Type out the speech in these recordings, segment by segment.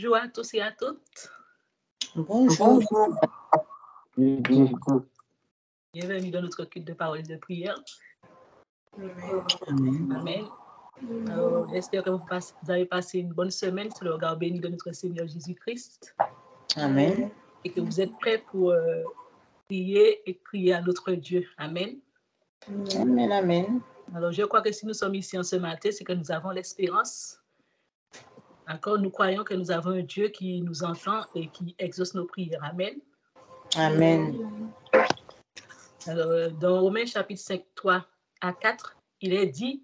Bonjour à tous et à toutes. Bonjour. Bienvenue dans notre culte de parole et de prière. Amen. Alors, j'espère que vous avez passé une bonne semaine sous le regard béni de notre Seigneur Jésus-Christ. Amen. Et que vous êtes prêts pour prier et crier à notre Dieu. Amen. Amen, amen. Alors, je crois que si nous sommes ici en ce matin, c'est que nous avons l'espérance. Encore, nous croyons que nous avons un Dieu qui nous entend et qui exauce nos prières. Amen. Amen. Alors, dans Romains chapitre 5, 3 à 4, il est dit,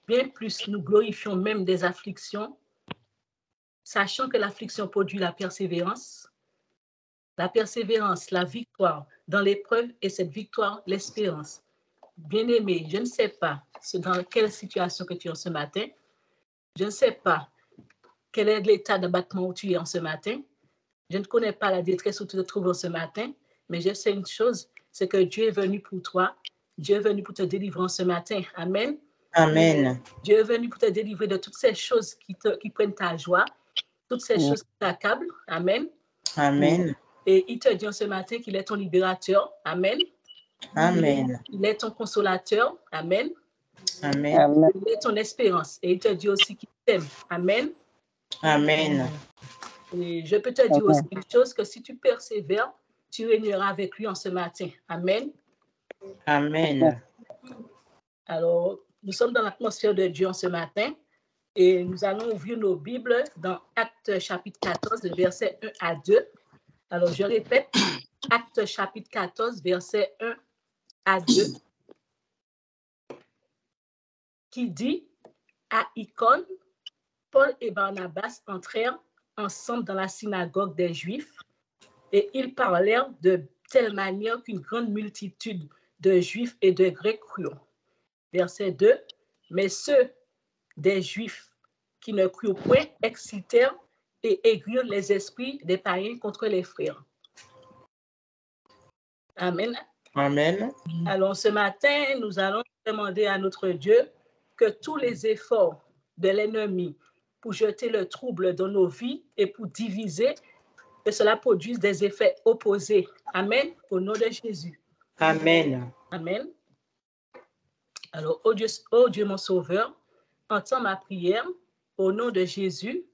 bien plus nous glorifions même des afflictions, sachant que l'affliction produit la persévérance, la victoire dans l'épreuve et cette victoire, l'espérance. Bien-aimé, je ne sais pas dans quelle situation que tu es en ce matin. Je ne sais pas quel est l'état d'abattement où tu es en ce matin. Je ne connais pas la détresse où tu te trouves en ce matin, mais je sais une chose, c'est que Dieu est venu pour toi. Dieu est venu pour te délivrer en ce matin. Amen. Amen. Dieu est venu pour te délivrer de toutes ces choses qui prennent ta joie, toutes ces choses qui t'accablent. Amen. Amen. Et il te dit en ce matin qu'il est ton libérateur. Amen. Amen. Il est ton consolateur. Amen. Amen. Il est ton espérance. Et il te dit aussi qu'il t'aime. Amen. Amen. Et je peux te dire aussi une chose, que si tu persévères, tu régneras avec lui en ce matin. Amen. Amen. Alors, nous sommes dans l'atmosphère de Dieu en ce matin et nous allons ouvrir nos Bibles dans Actes chapitre 14, versets 1 à 2. Alors, je répète, Actes chapitre 14, versets 1 à 2, qui dit, à Icône, Paul et Barnabas entrèrent ensemble dans la synagogue des Juifs et ils parlèrent de telle manière qu'une grande multitude de Juifs et de Grecs crurent. Verset 2, mais ceux des Juifs qui ne crurent point excitèrent et aiguillèrent les esprits des païens contre les frères. Amen. Amen. Alors ce matin, nous allons demander à notre Dieu que tous les efforts de l'ennemi pour jeter le trouble dans nos vies et pour diviser, que cela produise des effets opposés. Amen. Au nom de Jésus. Amen. Amen. Alors, ô Dieu mon Sauveur, entends ma prière au nom de Jésus.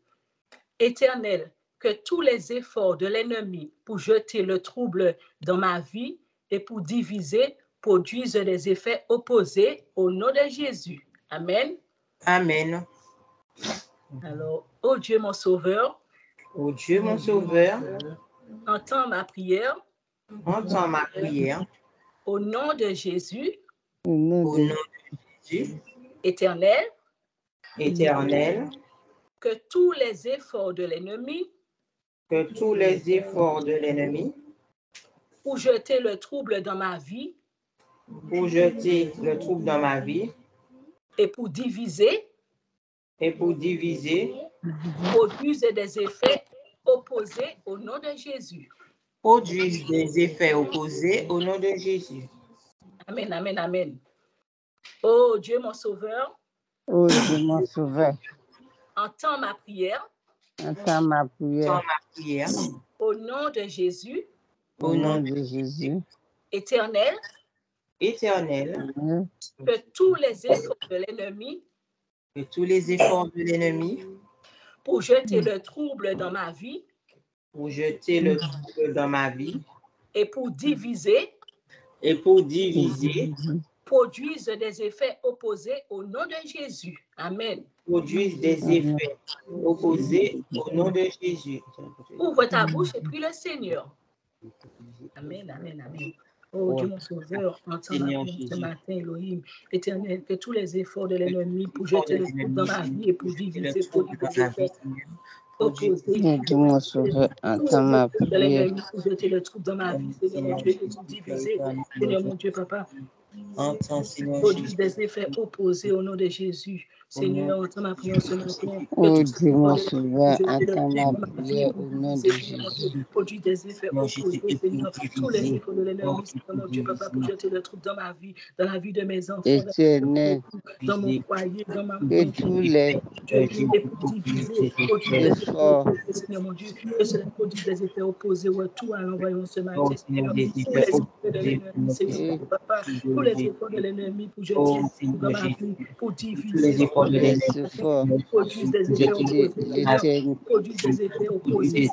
Éternel, que tous les efforts de l'ennemi pour jeter le trouble dans ma vie et pour diviser produisent des effets opposés au nom de Jésus. Amen. Amen. Alors, ô Dieu mon Sauveur, Ô Dieu mon Sauveur, entends ma prière entends ma prière au nom de Jésus. Au nom de Jésus. Éternel, Éternel, que tous les efforts de l'ennemi pour jeter le trouble dans ma vie et pour diviser produisent des effets opposés au nom de Jésus. Produisent des effets opposés au nom de Jésus. Amen, amen, amen. Oh Dieu mon Sauveur, ô Dieu mon Sauveur, entends ma prière entends ma prière au nom de Jésus. au nom de Jésus. Éternel, Éternel, que tous les efforts de l'ennemi pour jeter le trouble dans ma vie et pour diviser produisent des effets opposés au nom de Jésus. Amen. Produisent des effets opposés au nom de Jésus. Ouvre ta bouche et prie le Seigneur. Amen, amen, amen. Oh Dieu mon Sauveur, entends ma prière ce matin, Elohim. Éternel, que tous les efforts de l'ennemi pour jeter le trouble dans ma vie et pour diviser produisent des effets opposés. Dieu mon Sauveur, entends ma De prière. l'ennemi pour jeter le trouble dans ma vie, Seigneur mon Dieu, et pour diviser, Seigneur mon Dieu, Papa, produisent des effets opposés au nom de Jésus. Seigneur, entends ma prière ce matin. Oh Dieu mon sauveur, entends ma prière au nom de Jésus. Produis des effets opposés, Seigneur. Tous les efforts de l'ennemi, Seigneur, mon Dieu, Papa, pour jeter le trouble dans ma vie, dans la vie de mes enfants, Éternel, dans mon foyer, dans ma que tous les et pour diviser, produire des effets efforts opposés, Seigneur, mon Dieu, que cela produise des effets opposés, ouais, tout à l'envoyant ce matin, Seigneur. Tous les efforts de l'ennemi, Seigneur, et Papa, tous les efforts de l'ennemi pour jeter le trouble dans ma vie, pour diviser, tous les efforts produisent des effets de opposés, Seigneur. l'éternel, Produisent des effets opposés,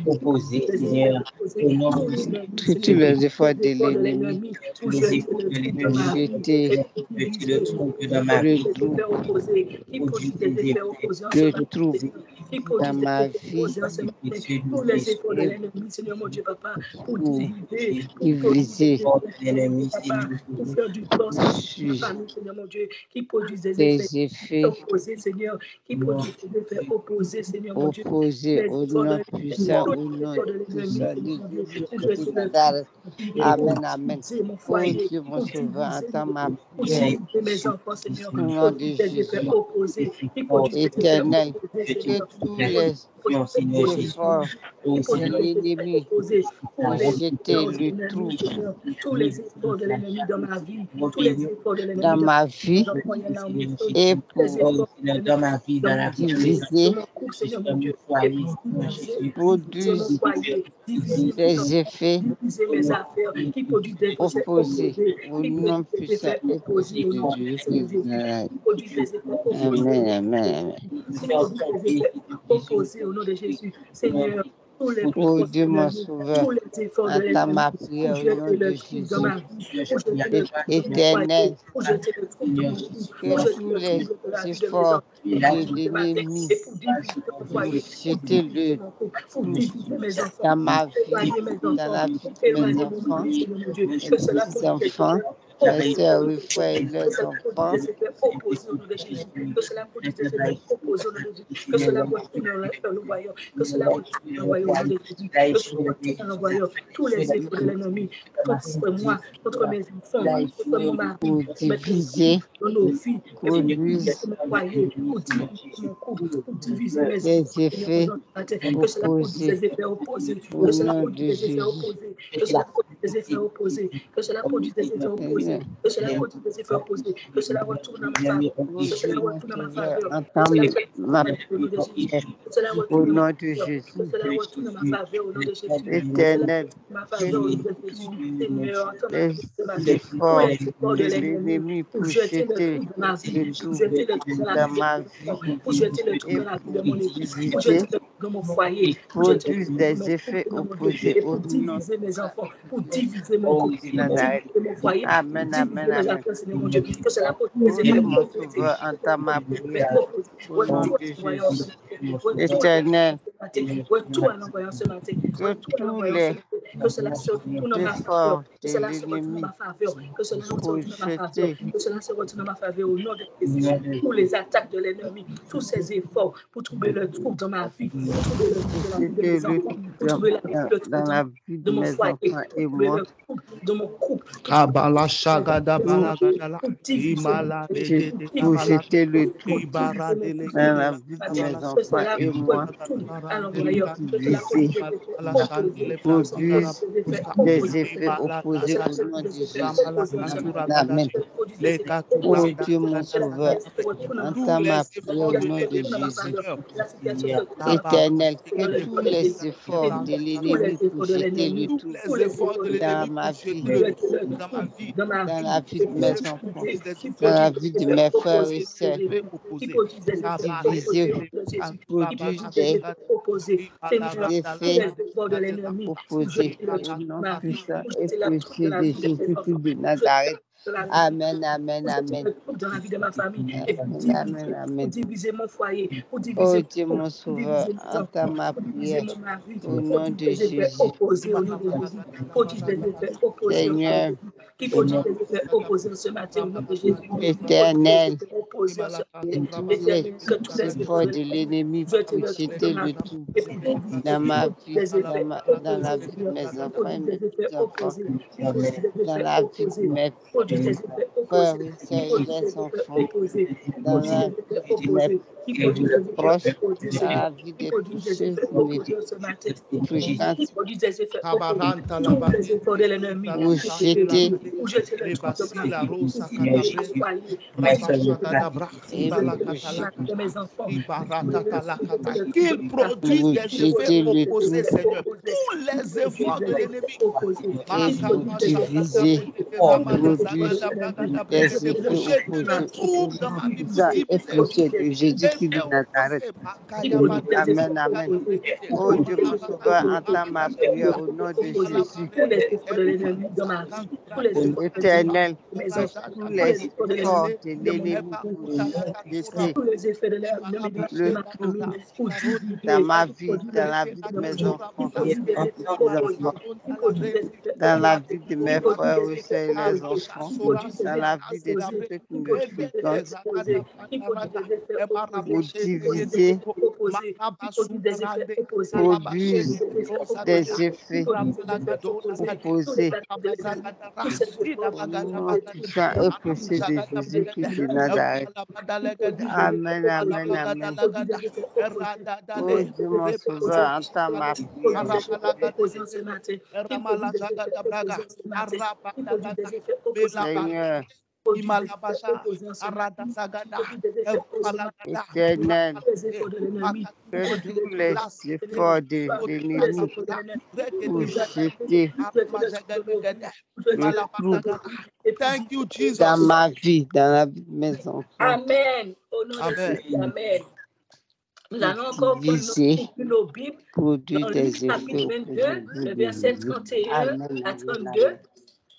Opposé, des effets Seigneur, opposés. au nom Tous de les ennemis, tous Seigneur, les efforts les de efforts de l'ennemi l'ennemi pour jeter le trouble dans pour ma vie jeter et pour diviser, le trouble dans ma le vie, des trouble, effets opposés, qui produit produisent des des effets effets opposés en ce le matin, trouble Seigneur, qui dans produisent des ma effets vie opposés en ce matin. Jésus Tous de les efforts de l'esprit, l'ennemi, Seigneur mon Dieu, Papa, pour pour diviser, pour produire des diviser, effets, Seigneur mon Dieu, l'ennemi, Papa, Seigneur, pour faire du tort, pour Seigneur, dans ma suivre famille, Seigneur mon Dieu, qui produisent des effets des effets opposés, Seigneur, qui produisent des effets opposés, Seigneur mon Dieu. opposés Les au efforts de nom l'ennemi, puissant, tous au les nom efforts de l'ennemi, puissant Seigneur de mon Dieu, pour Jésus jeter de le trouble Nazareth. pour Amen, amen. diviser mon Oh foyer, Dieu, mon pour sauveur, diviser entends ma pour prière diviser mes enfants, Seigneur, au nom de produire des effets Jésus. opposés, qui produisent des effets Éternel, opposés, que Seigneur, tous qui les produisent des effets opposés, Seigneur, efforts qui de produisent des effets l'ennemi opposés pour pour les jeter efforts de le l'ennemi, trou Seigneur, tous les efforts de l'ennemi dans ma vie, tous les efforts de dans l'ennemi dans ma mes vie enfants, il y en a au feu, et tous les pour efforts de dans ma l'ennemi vie, dans dans mon la vie de foyer, mes dans diviser, mon couple, Seigneur mon dans Dieu, mon et foyer, pour Seigneur diviser mon produisent foyer, diviser mes des enfants, effets diviser mes affaires, qui produisent des effets opposés opposés, au qui nom produisent des puissant effets et opposés précieux au de nom de Jésus Jésus, de Nazareth. qui produisent des effets opposés au Amen, nom de amen, Jésus, amen. qui produisent des effets opposés au nom de Jésus. Seigneur, tous les Oh plans Dieu, de mon l'ennemi, sauveur, tous les efforts de entends l'ennemi ma pour prière au nom jeter de le trouble dans Jésus. ma vie, pour jeter le trouble dans mon foyer, Éternel, pour jeter le trouble dans mon couple, pour que jeter tous le les trouble dans la vie de mes efforts enfants, et de pour ce matin, l'ennemi et pour diviser mon pour foyer, pour jeter diviser le mon couple, pour trou diviser mes enfants, dans ma vie, éloigner mes dans enfants, la vie de mes éloigner mon enfants, mari, Seigneur mon Dieu, mes que cela produise des petits-enfants, effets mes opposés au sœurs nom et de frères et Jésus, que leurs cela produise enfants. des effets opposés au nom de Jésus, que cela produise des effets opposés au nom de Jésus, que cela retourne dans le royaume, que cela retourne dans le royaume au nom de Jésus, que cela retourne dans le royaume, tous les efforts de l'ennemi contre moi, contre mes enfants, contre mon mari, Pour pour mettre le trouble diviser, dans nos vies, et pour diviser produisent mon foyer, pour diviser mon couple, pour diviser mes des enfants, Seigneur, effets que cela produise opposés des effets opposés, au que cela nom produise de des effets Jésus. opposés, que cela produise des effets opposés, que cela produise des effets opposés, Seigneur, que cela produise des effets opposés, que cela retourne dans ma faveur, oh que cela Dieu, mon retourne dans ma sauveur, faveur, que entends cela retourne dans ma ma faveur au nom de Jésus, prière que cela au retourne dans ma nom de faveur, que Jésus. cela retourne dans ma faveur au nom de Jésus, que cela Éternel, retourne dans ma que faveur au nom de Jésus. tous Seigneur, entends ma les prière ce matin. Tous les efforts efforts de de l'ennemi l'ennemi pour pour jeter le jeter trou dans ma vie, le pour tout jeter le trou dans la dans vie de ma mes vie enfants, pour jeter le trou et dans la vie de pour mon époux, pour jeter diviser, le trou dans mon foyer, pour jeter le produisent trou dans des mon couple, effets Seigneur mon Dieu, opposés et au pour nom diviser mes enfants, pour diviser mon couple, de pour Nazareth. diviser mon foyer, pour Amen, amen, diviser mes amen. affaires, Seigneur mon Dieu, que cela produise des Oh effets Dieu, mon opposés, sauveur, que cela entends ma produise des effets prière opposés. au nom Retour de à l'envoyant ce Jésus. matin, retour à Éternel, l'envoyant ce matin, retour à l'envoyant ce matin, que retour à tous l'envoyant ce les matin, que cela se retourne dans ma faveur, efforts que de cela se retourne dans l'ennemi ma faveur, que cela se pour retourne dans ma faveur, jeter, que cela se retourne dans ma faveur au nom de Jésus. Tous les attaques de l'ennemi, tous ces efforts pour trouver le trouble dans ma vie, pour trouver le trouble pour dans la vie de jeter mes le enfants, pour dans, trouver le trouble dans la vie de de mon mes foyer, enfants pour et trouver moi. le trouble de mon couple, Kabala shagada balagadala. pour diviser mon Imala foyer, de de pour Pour kabala. diviser jeter mon le couple, pour trou Ibara diviser mon de couple, dans Seigneur, la legedela. vie de matin, mes Kabala que enfants cela et moi. retourne à garande l'envoyeur, lebra. Pour que cela produise diviser, des effets Ala opposés, shandele que cela produise produire brazundara des effets buska. des opposés, effets Seigneur, que opposés Ibala cela au produise nom des de effets Zamala opposés en Jésus. ce Katura matin, Gada, Amen. que cela produise des les effets Oh opposés, Katuranda Dieu, mon que la sauveur, situation Gadala, se retourne dans ma tous entends faveur, les ma la prière au efforts de nom situation se de retourne dans ma l'ennemi, Jésus. faveur, Seigneur. la situation se retourne dans ma faveur, Éternel, dans que le tous nom de les Jésus. efforts Kabala de Seigneur, tous les l'ennemi pour efforts de jeter le l'ennemi, tous tout tous les les efforts efforts de de l'ennemi dans l'ennemi, pour ma pour jeter vie, le jeter le trouble dans ma trouble vie, dans ma dans vie, la vie et de pour mes que enfants, produisent des qui dans effets la produit vie des de effets opposés, mes frères et opposés, sœurs, effets qui opposés. produisent des effets diviser, opposés au nom de Jésus, qui produire produisent des des effets opposés. Seigneur, tous les effets efforts de l'ennemi pour opposés jeter le au trouble nom dans ma vie, puissant pour et jeter le trouble dans précieux la de vie de mes Jésus-Christ enfants, de pour jeter le Nazareth. trouble dans la vie de mes Amen, enfants, amen, pour jeter amen, le trouble dans la vie de ma famille, et amen, pour amen. diviser mon foyer, pour diviser Oh mon Dieu, couple, mon pour sauveur, diviser mes entends enfants, ma pour diviser prière mon mari, au pour nom produire de des effets Jésus. opposés au nom de Jésus, produisent des effets opposés au nom de Seigneur, Jésus, qui produisent des effets opposés ce matin au nom de Jésus, qui produisent des éternel, effets opposés à ce matin. Et tous Détermine que tous les efforts efforts de l'ennemi je te pour retrouve jeter dans ma le vie. tout Et pour éviter dans ma vie, des effets dans la opposés, vie de Seigneur, mes qui enfants et produisent mes des effets petits-enfants, opposés, qui produisent des dans effets la vie de opposés, mes qui produisent des effets frères opposés, et qui sœurs et produisent des les effets enfants, opposés, qui dans produisent la des vie effets de mes opposés, qui produisent des effets proches, opposés, dans Seigneur, la vie qui de tous produisent des ceux effets qui me opposés ce matin, qui fréquentent produisent des effets opposés, Kabaranta la tous les bani, efforts de l'ennemi, pour pour te jeter détruire, pour jeter le trou de ma Rebasi la vie, pour rosa finir de catabre, chassoyer, Rabasaga da et brahida la pour catala de cata, mes enfants, Ibarata la cata, qu'il produise pour des effets jeter le opposés, tout Seigneur. Tous les efforts de l'ennemi. et pour Makabashaga da diviser, bregede, Ramanazaga produire da braga da des bregede, pour effets jeter le opposés trouble dans ma vie, pour dans diviser. effet de Jésus-Christ de Effet Nazareth. opposé, Makaya Badele Amen, Braga amen. da bregede, Oh Dieu, mon Rabasaga sauveur, da entends ma bregede, prière au nom de Jésus. tous les efforts de l'ennemi dans ma vie, tous les efforts de l'ennemi L'Éternel, dans mes enfants, tous tous les les efforts de efforts l'ennemi de de mon l'ennemi pour jeter tous les effets de l'ennemi de le ma tout famille pour dans divulguer, ma pour vie, produire dans des la effets vie de de mon mes Dieu, qui enfants produit des et de effets mes opposés, enfants, qui produit des effets dans la opposés, vie de qui mes produit frères des et effets sœurs et les opposés, enfants, qui produit des dans effets la vie de tous opposés, ceux qui qui me produit des effets fréquentent, opposés, qui produit des effets opposés, pour qui produit des diviser, effets opposés, qui produit des effets opposés, qui produit produisent des effets opposés, des qui effets produit des effets opposés, tous les opposés. actes de l'ennemi, tous ces efforts Au qui nom détruisent puissant dans et ma vie, précieux de qui produit des Jésus-Christ de effets Nazareth. qui produit des effets Amen, amen, opposés, qui amen. produit des effets opposés, qui Oh produit Dieu, des mon effets opposés, sauveur, entends ma qui prière. produit des effets opposés ce matin, qui produit des effets opposés ce matin, qui produit des effets opposés ce matin, Seigneur, produit des effets opposés ce matin, qui produit des effets opposés éternel, tous les efforts de l'ennemi, qui que produit tous des les effets de l'ennemi, efforts de tous les l'ennemi efforts de l'ennemi, pour nous attaquer, jeter nous jeter le trou de nos vies, nous jeter le le trou trou de nos vies, et pour Thank you, dire dans Jesus. ma vie, dans la vie de mes enfants, Amen. Au nom de Amen. Jésus, Amen. Nous pour allons encore diviser, prendre nos Bibles produire dans Luc des effets chapitre 22, opposés le de verset Jésus. 31 Amen, à amen, 32. amen.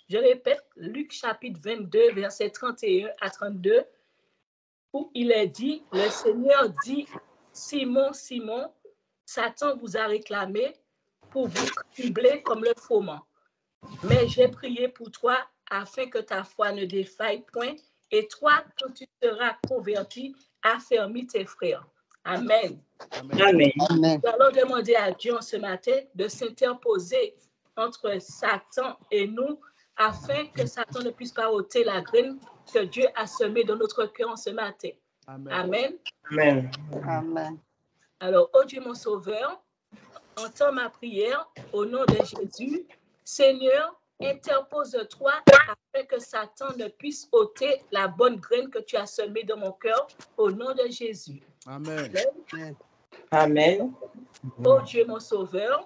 Je répète, Luc chapitre 22, verset 31 à 32, où il est dit, le Seigneur dit, Simon, Simon, Satan vous a réclamé pour vous trembler comme le froment. Mais j'ai prié pour toi afin que ta foi ne défaille point, et toi, quand tu seras converti, affermis tes frères. Amen. Amen. Amen. Nous allons demander à Dieu ce matin de s'interposer entre Satan et nous afin que Satan ne puisse pas ôter la graine que Dieu a semée dans notre cœur en ce matin. Amen. Amen. Amen. Alors, ô Dieu mon Sauveur, entends ma prière au nom de Jésus. Seigneur, interpose-toi afin que Satan ne puisse ôter la bonne graine que tu as semée dans mon cœur au nom de Jésus. Amen. Amen. Amen. Ô Dieu mon Sauveur,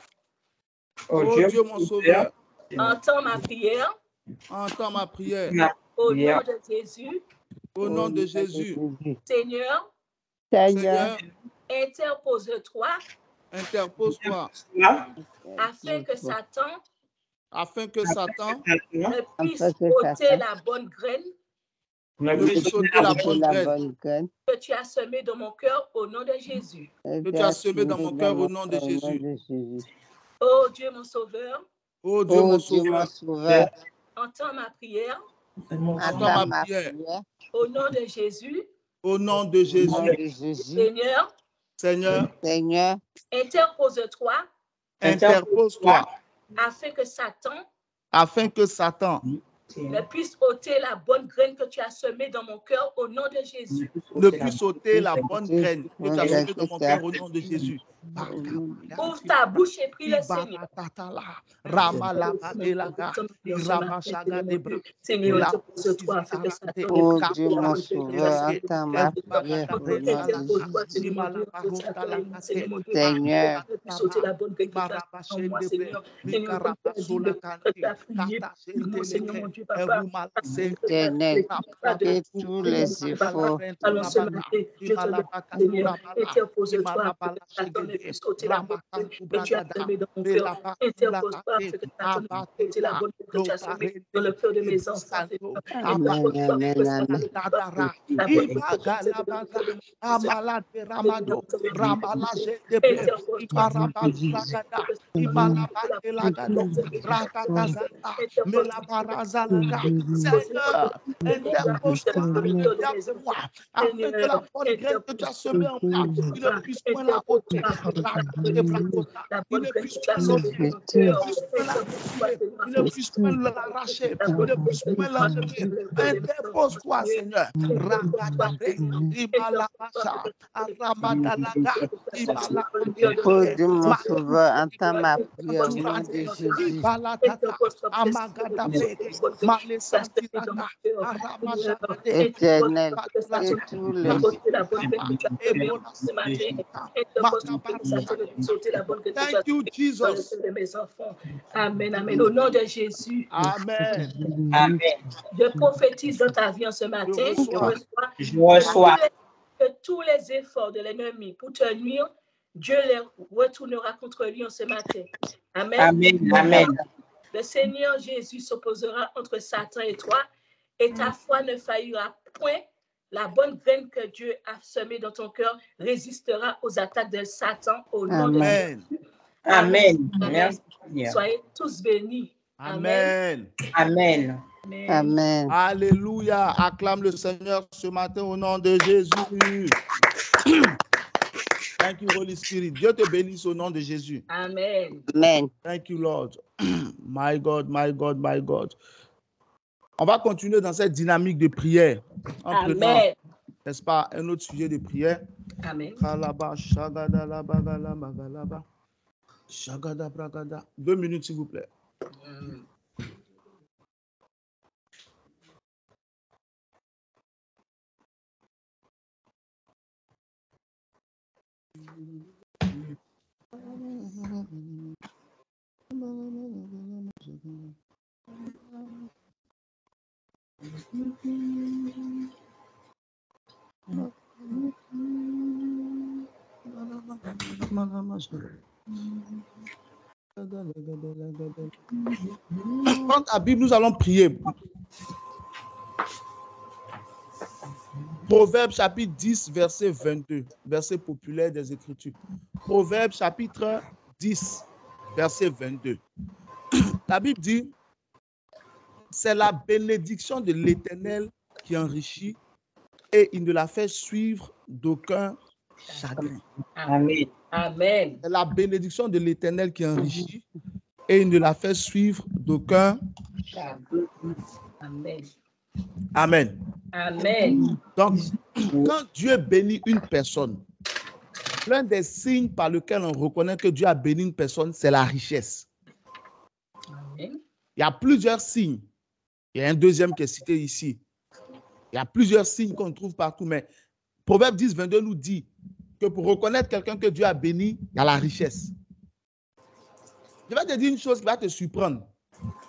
Oh Oh Dieu, mon Sauveur, entends ma prière entends ma prière. au nom de Jésus. Au nom de Jésus, Seigneur, Seigneur, interpose-toi interpose-toi afin que Satan afin que Satan ne puisse afin que ôter Satan la bonne graine ne puisse ôter la bonne graine que tu as semée dans mon cœur au nom de Jésus. que tu as semé dans mon cœur au nom de Jésus. Ô Dieu mon Sauveur, Oh Dieu, mon Sauveur, entends ma prière entends ma prière. au nom de Jésus. Au nom de Jésus, Seigneur, Seigneur, interpose-toi interpose-toi afin que Satan ne ne puisse ôter la bonne graine que tu as semée dans mon cœur au nom de Jésus. ne puisse ôter la bonne graine que tu as semée dans mon cœur au nom de Jésus. Ouvre ta bouche et prie le Seigneur. Seigneur, interpose-toi afin que Satan oh Dieu mon sauveur, entends ma prière au nom de interpose-toi, Jésus. Seigneur mon Dieu, que Satan, Seigneur mon Dieu, Seigneur, ne puisse ôter la bonne graine que tu as en moi, Seigneur. Seigneur, comme tu as dit, que tu as prié pour moi, Seigneur mon Dieu, Papa. Éternel, que tous les efforts Allons ce matin, je te demande, Seigneur, interpose-toi afin que Satan ne puisse ôter la bonne graine que tu as semée dans mon cœur. Interpose-toi afin que Satan ne puisse ôter la bonne que tu as semé dans le cœur de mes enfants. Seigneur, interpose-toi, interviens-moi, afin que la bonne graine que tu as semée en moi, il ne puisse point la ôter, il ne puisse point l'ôter, il ne puisse point la reculer, il ne puisse point l'arracher, il ne puisse point l'enlever. Interpose-toi, Seigneur. Oh Dieu, mon sauveur, entends ma prière au nom de Jésus. Éternel, et tous les Thank you, Jesus. Amen, amen. Au nom de Jésus. Amen. Amen. Je prophétise dans ta vie en ce matin. Je reçois. Que tous les efforts de l'ennemi pour te nuire, Dieu les retournera contre lui en ce matin. Amen. Amen. Amen. Le Seigneur Jésus s'opposera entre Satan et toi, et ta foi ne faillira point. La bonne graine que Dieu a semée dans ton cœur résistera aux attaques de Satan au nom de Jésus. Amen. Merci. Soyez tous bénis. Amen. Amen. Amen. Alléluia. Acclame le Seigneur ce matin au nom de Jésus. Thank you, Holy Spirit. Dieu te bénisse au nom de Jésus. Amen. Amen. Thank you, Lord. My God, my God, my God. On va continuer dans cette dynamique de prière. En prenant, n'est-ce pas, un autre sujet de prière. Amen. 2 minutes, s'il vous plaît. Prends ta Bible, nous allons prier. Proverbe chapitre 10, verset 22, verset populaire des Écritures. Proverbe chapitre 10, verset 22. La Bible dit, c'est la bénédiction de l'Éternel qui enrichit et il ne la fait suivre d'aucun chagrin. Amen. Amen. C'est la bénédiction de l'Éternel qui enrichit et il ne la fait suivre d'aucun chagrin. Amen. Amen. Amen. Donc, quand Dieu bénit une personne, l'un des signes par lesquels on reconnaît que Dieu a béni une personne, c'est la richesse. Amen. Il y a plusieurs signes. Il y a un deuxième qui est cité ici. Il y a plusieurs signes qu'on trouve partout, mais Proverbe 10, 22 nous dit que pour reconnaître quelqu'un que Dieu a béni, il y a la richesse. Je vais te dire une chose qui va te surprendre,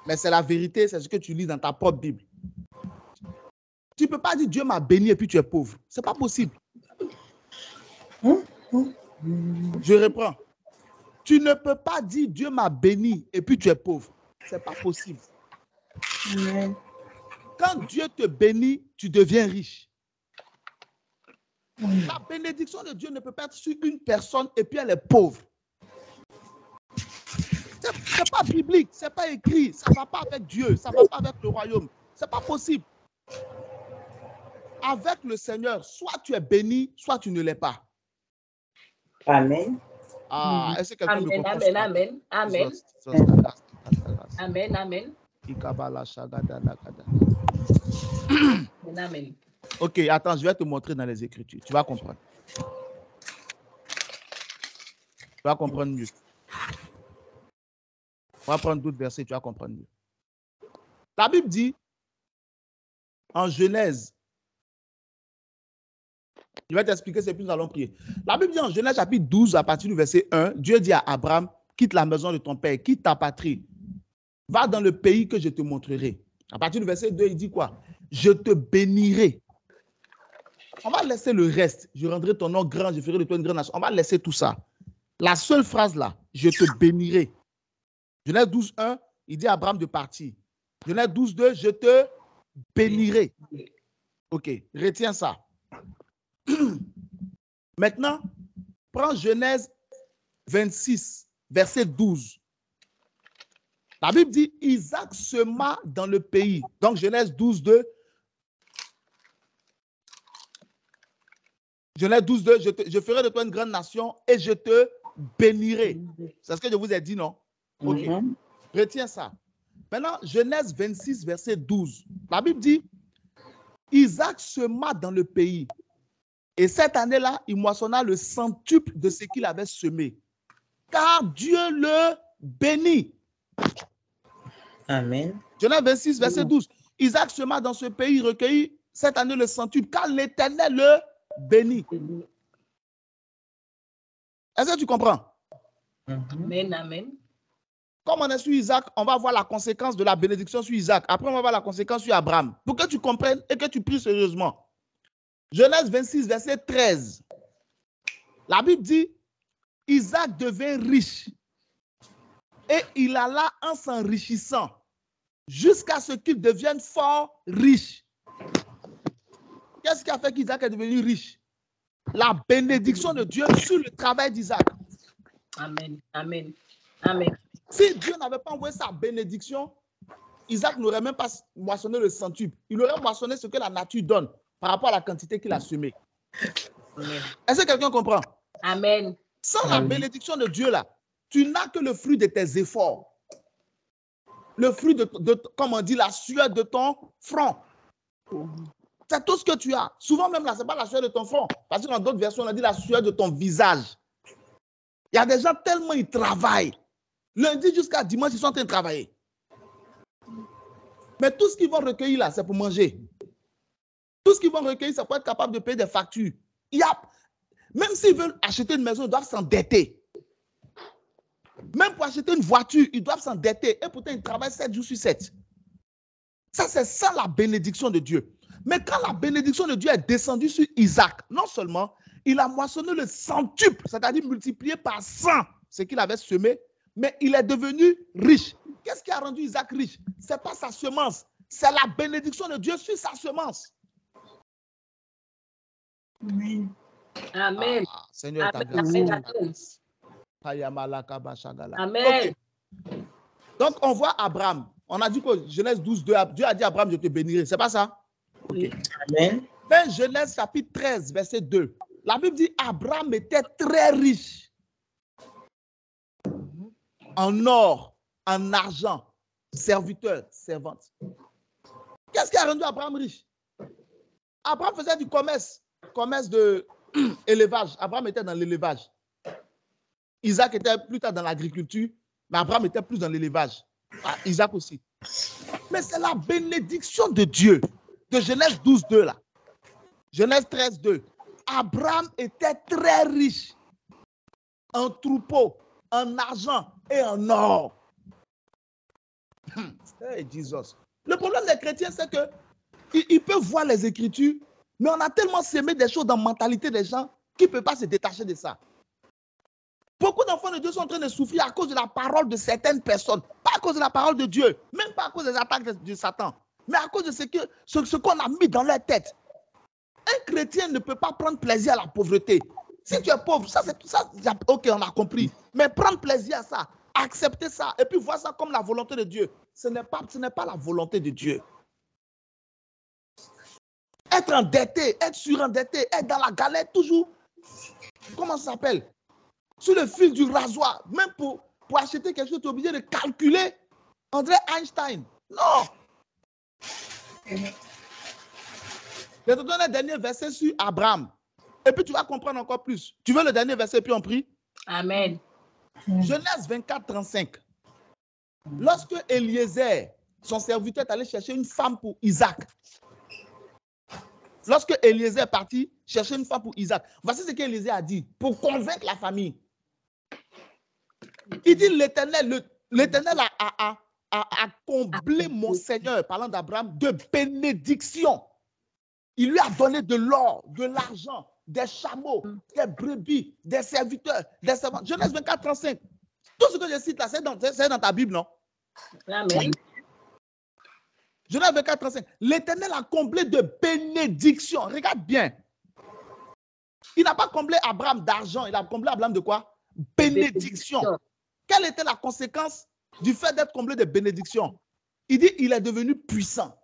mais c'est la vérité, c'est ce que tu lis dans ta propre Bible. Tu ne peux pas dire Dieu m'a béni et puis tu es pauvre. Ce n'est pas possible. Je reprends. Tu ne peux pas dire Dieu m'a béni et puis tu es pauvre. Ce n'est pas possible. Quand Dieu te bénit, tu deviens riche. La bénédiction de Dieu ne peut pas être sur une personne et puis elle est pauvre. Ce n'est pas biblique, ce n'est pas écrit, ça ne va pas avec Dieu, ça ne va pas avec le royaume. Ce n'est pas possible. Avec le Seigneur, soit tu es béni, soit tu ne l'es pas. Amen. Ah, est-ce que quelqu'un me comprend? Amen, amen, amen. Amen, amen. Amen. Ok, attends, je vais te montrer dans les Écritures. Tu vas comprendre. Tu vas comprendre mieux. On va prendre d'autres versets, tu vas comprendre mieux. La Bible dit, en Genèse, je vais t'expliquer, c'est plus nous allons prier. La Bible dit en Genèse chapitre 12, à partir du verset 1, Dieu dit à Abraham, quitte la maison de ton père, quitte ta patrie, va dans le pays que je te montrerai. À partir du verset 2, il dit quoi? Je te bénirai. On va laisser le reste. Je rendrai ton nom grand, je ferai de toi une grande nation. On va laisser tout ça. La seule phrase là, je te bénirai. Genèse 12, 1, il dit à Abraham de partir. Genèse 12, 2, je te bénirai. Ok, retiens ça. Maintenant, prends Genèse 26, verset 12. La Bible dit, Isaac sema dans le pays. Donc, Genèse 12, 2. Genèse 12, 2, je ferai de toi une grande nation et je te bénirai. C'est ce que je vous ai dit, non? Ok. Retiens ça. Maintenant, Genèse 26, verset 12. La Bible dit, Isaac sema dans le pays. Et cette année-là, il moissonna le centuple de ce qu'il avait semé. Car Dieu le bénit. Amen. Genèse 26, verset 12. Isaac sema dans ce pays, recueillit cette année le centuple, car l'Éternel le bénit. Est-ce que tu comprends? Amen, amen. Comme on est sur Isaac, on va voir la conséquence de la bénédiction sur Isaac. Après, on va voir la conséquence sur Abraham. Pour que tu comprennes et que tu pries sérieusement. Genèse 26, verset 13. La Bible dit, Isaac devint riche et il alla en s'enrichissant jusqu'à ce qu'il devienne fort riche. Qu'est-ce qui a fait qu'Isaac est devenu riche? La bénédiction de Dieu sur le travail d'Isaac. Amen, amen, amen. Si Dieu n'avait pas envoyé sa bénédiction, Isaac n'aurait même pas moissonné le centuple. Il aurait moissonné ce que la nature donne par rapport à la quantité qu'il a semé. Est-ce que quelqu'un comprend? Amen. Sans la bénédiction de Dieu, là, tu n'as que le fruit de tes efforts. Le fruit de comme on dit, la sueur de ton front. C'est tout ce que tu as. Souvent même là, ce n'est pas la sueur de ton front. Parce que dans d'autres versions, on a dit la sueur de ton visage. Il y a des gens tellement ils travaillent. Lundi jusqu'à dimanche, ils sont en train de travailler. Mais tout ce qu'ils vont recueillir là, c'est pour manger. Tout ce qu'ils vont recueillir, c'est pour être capable de payer des factures. Même s'ils veulent acheter une maison, ils doivent s'endetter. Même pour acheter une voiture, ils doivent s'endetter. Et pourtant, ils travaillent 7 jours sur 7. Ça, c'est sans la bénédiction de Dieu. Mais quand la bénédiction de Dieu est descendue sur Isaac, non seulement il a moissonné le centuple, c'est-à-dire multiplié par 100 ce qu'il avait semé, mais il est devenu riche. Qu'est-ce qui a rendu Isaac riche? Ce n'est pas sa semence, c'est la bénédiction de Dieu sur sa semence. Amen. Amen. Seigneur, ta grâce. Amen. Okay. Donc, on voit Abraham. On a dit que Genèse 12, 2, Dieu a dit à Abraham, je te bénirai. C'est pas ça? Okay. Amen. Mais Genèse chapitre 13, verset 2. La Bible dit Abraham était très riche en or, en argent, serviteur, servante. Qu'est-ce qui a rendu Abraham riche? Abraham faisait du commerce de élevage. Abraham était dans l'élevage. Isaac était plus tard dans l'agriculture, mais Abraham était plus dans l'élevage. Isaac aussi. Mais c'est la bénédiction de Dieu, de Genèse 12, 2 là. Genèse 13, 2. Abraham était très riche en troupeaux, en argent et en or. Hey, Jesus. Le problème des chrétiens, c'est qu'ils peuvent voir les Écritures, mais on a tellement sémé des choses dans la mentalité des gens qu'ils ne peuvent pas se détacher de ça. Beaucoup d'enfants de Dieu sont en train de souffrir à cause de la parole de certaines personnes. Pas à cause de la parole de Dieu, même pas à cause des attaques de Satan, mais à cause de ce qu'on a mis dans leur tête. Un chrétien ne peut pas prendre plaisir à la pauvreté. Si tu es pauvre, ça, ok, on a compris. Mais prendre plaisir à ça, accepter ça, et puis voir ça comme la volonté de Dieu, ce n'est pas la volonté de Dieu. Être endetté, être surendetté, être dans la galère toujours, comment ça s'appelle? Sur le fil du rasoir, même pour acheter quelque chose, tu es obligé de calculer. André Einstein. Non. Je te donne un dernier verset sur Abraham. Et puis tu vas comprendre encore plus. Tu veux le dernier verset, puis on prie? Amen. Genèse 24, 35. Lorsque Eliezer, son serviteur, est allé chercher une femme pour Isaac. Lorsque Eliezer est parti chercher une femme pour Isaac, voici ce qu'Eliezer a dit pour convaincre la famille. Il dit l'Éternel a comblé mon Seigneur, parlant d'Abraham, de bénédiction. Il lui a donné de l'or, de l'argent, des chameaux, des brebis, des serviteurs, des servants. Genèse 24, 35. Tout ce que je cite là, c'est dans ta Bible, non? Amen. Genèse 24, 35. L'Éternel a comblé de bénédictions. Regarde bien. Il n'a pas comblé Abraham d'argent. Il a comblé Abraham de quoi? Bénédiction. Quelle était la conséquence du fait d'être comblé de bénédictions? Il dit il est devenu puissant.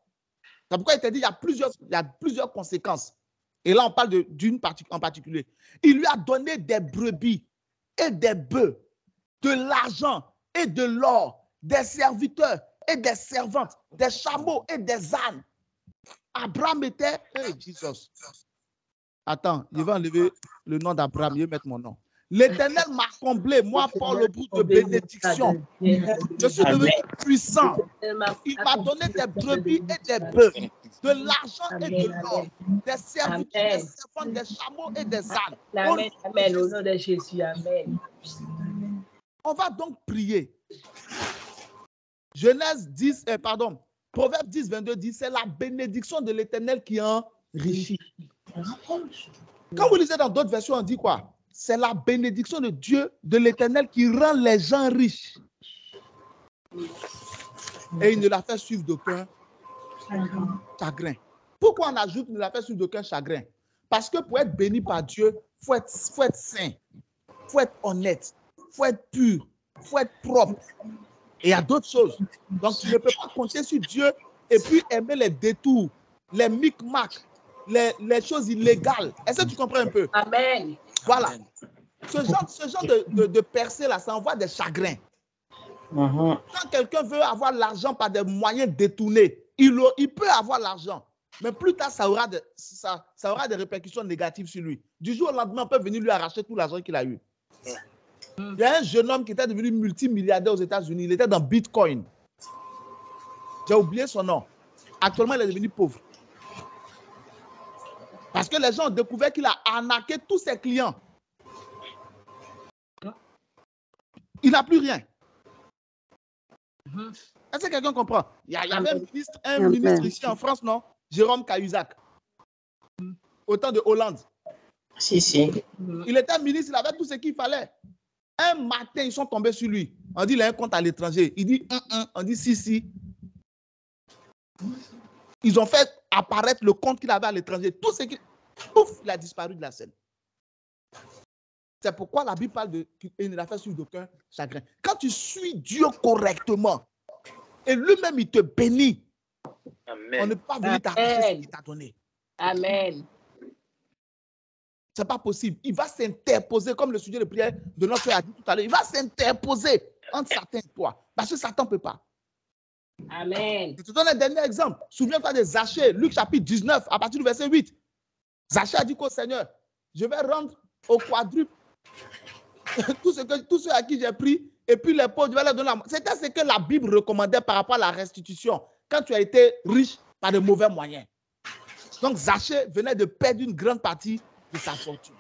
C'est pourquoi il t'a dit il y a plusieurs conséquences. Et là, on parle d'une en particulier. Il lui a donné des brebis et des bœufs, de l'argent et de l'or, des serviteurs et des servantes, des chameaux et des ânes. Abraham était... Hey, Jesus. Attends, je vais enlever le nom d'Abraham, je vais mettre mon nom. L'Éternel m'a comblé, moi, Paul, au bout de bénédiction. Je suis devenu puissant. Il m'a donné des brebis et des bœufs, de l'argent et de l'or, des serviteurs, des servantes, des chameaux et des ânes. Amen, amen, au nom de Jésus, amen. On va donc prier. Proverbe 10, 22 dit, c'est la bénédiction de l'Éternel qui enrichit. Quand vous lisez dans d'autres versions, on dit quoi? C'est la bénédiction de Dieu, de l'Éternel, qui rend les gens riches. Et il ne la fait suivre d'aucun chagrin. Pourquoi on ajoute ne la fait suivre d'aucun chagrin? Parce que pour être béni par Dieu, il faut être saint, il faut être honnête, il faut être pur, il faut être propre. Et il y a d'autres choses. Donc, tu ne peux pas compter sur Dieu et puis aimer les détours, les micmacs, les choses illégales. Est-ce que tu comprends un peu? Amen. Voilà. Ce genre de percée là, ça envoie des chagrins. Quand quelqu'un veut avoir l'argent par des moyens détournés, il peut avoir l'argent. Mais plus tard, ça aura des répercussions négatives sur lui. Du jour au lendemain, on peut venir lui arracher tout l'argent qu'il a eu. Il y a un jeune homme qui était devenu multimilliardaire aux États-Unis. Il était dans Bitcoin. J'ai oublié son nom. Actuellement, il est devenu pauvre. Parce que les gens ont découvert qu'il a arnaqué tous ses clients. Il n'a plus rien. Est-ce que quelqu'un comprend? Il y avait un ministre ici en France, non? Jérôme Cahuzac. Au temps de Hollande. Si. Il était ministre, il avait tout ce qu'il fallait. Un matin, ils sont tombés sur lui. On dit il a un compte à l'étranger. Il dit on dit si. Ils ont fait apparaître le compte qu'il avait à l'étranger. Tout ce qui... Pouf, il a disparu de la scène. C'est pourquoi la Bible parle de... Il ne l'a fait suivre d'aucun chagrin. Quand tu suis Dieu correctement, et lui-même, il te bénit. Amen. On ne peut pas venir t'arracher ce qu'il t'a donné. Amen. Ce n'est pas possible. Il va s'interposer, comme le sujet de prière de notre frère a dit tout à l'heure. Il va s'interposer entre Satan et toi. Parce que Satan ne peut pas. Amen. Je te donne un dernier exemple. Souviens-toi de Zachée, Luc chapitre 19, à partir du verset 8. Zachée a dit qu'au Seigneur, je vais rendre au quadruple tous ceux à qui j'ai pris, et puis les pauvres, je vais leur donner la... C'était ce que la Bible recommandait par rapport à la restitution, quand tu as été riche par de mauvais moyens. Donc Zachée venait de perdre une grande partie de sa fortune.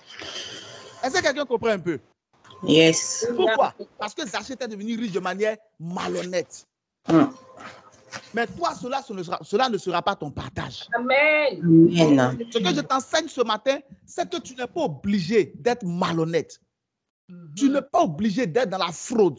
Est-ce que quelqu'un comprend un peu? Yes. Pourquoi? Parce que Zachée était devenu riche de manière malhonnête. Mais toi, cela ne sera pas ton partage. Amen. Ce que je t'enseigne ce matin, c'est que tu n'es pas obligé d'être malhonnête. Tu n'es pas obligé d'être dans la fraude.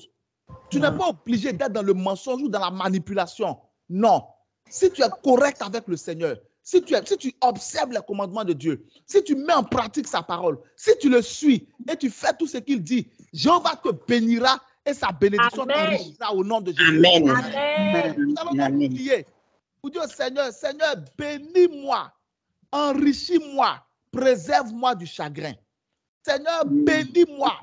Tu n'es pas obligé d'être dans le mensonge ou dans la manipulation. Non. Si tu es correct avec le Seigneur, si tu observes les commandements de Dieu, si tu mets en pratique sa parole, si tu le suis et tu fais tout ce qu'il dit, Jéhovah te bénira et sa bénédiction t'enrichira au nom de Jésus. Amen. Amen. Nous allons donc prier pour dire au Seigneur, Seigneur, bénis-moi, enrichis-moi, préserve-moi du chagrin. Seigneur, bénis-moi,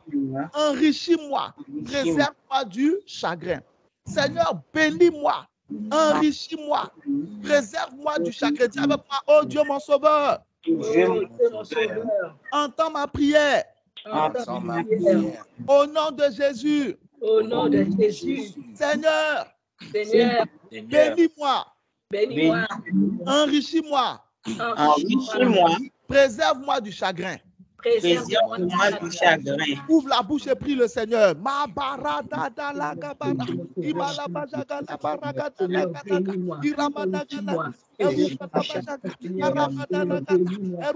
enrichis-moi, préserve-moi du chagrin. Seigneur, bénis-moi, enrichis-moi, préserve-moi du chagrin. Dis avec moi, oh Dieu mon sauveur, entends ma prière. Au nom de Jésus. Au nom de Jésus. Seigneur, bénis-moi, enrichis-moi, préserve-moi du chagrin. Préserve-moi du chagrin. Ouvre la bouche et prie le Seigneur. Entends ma prière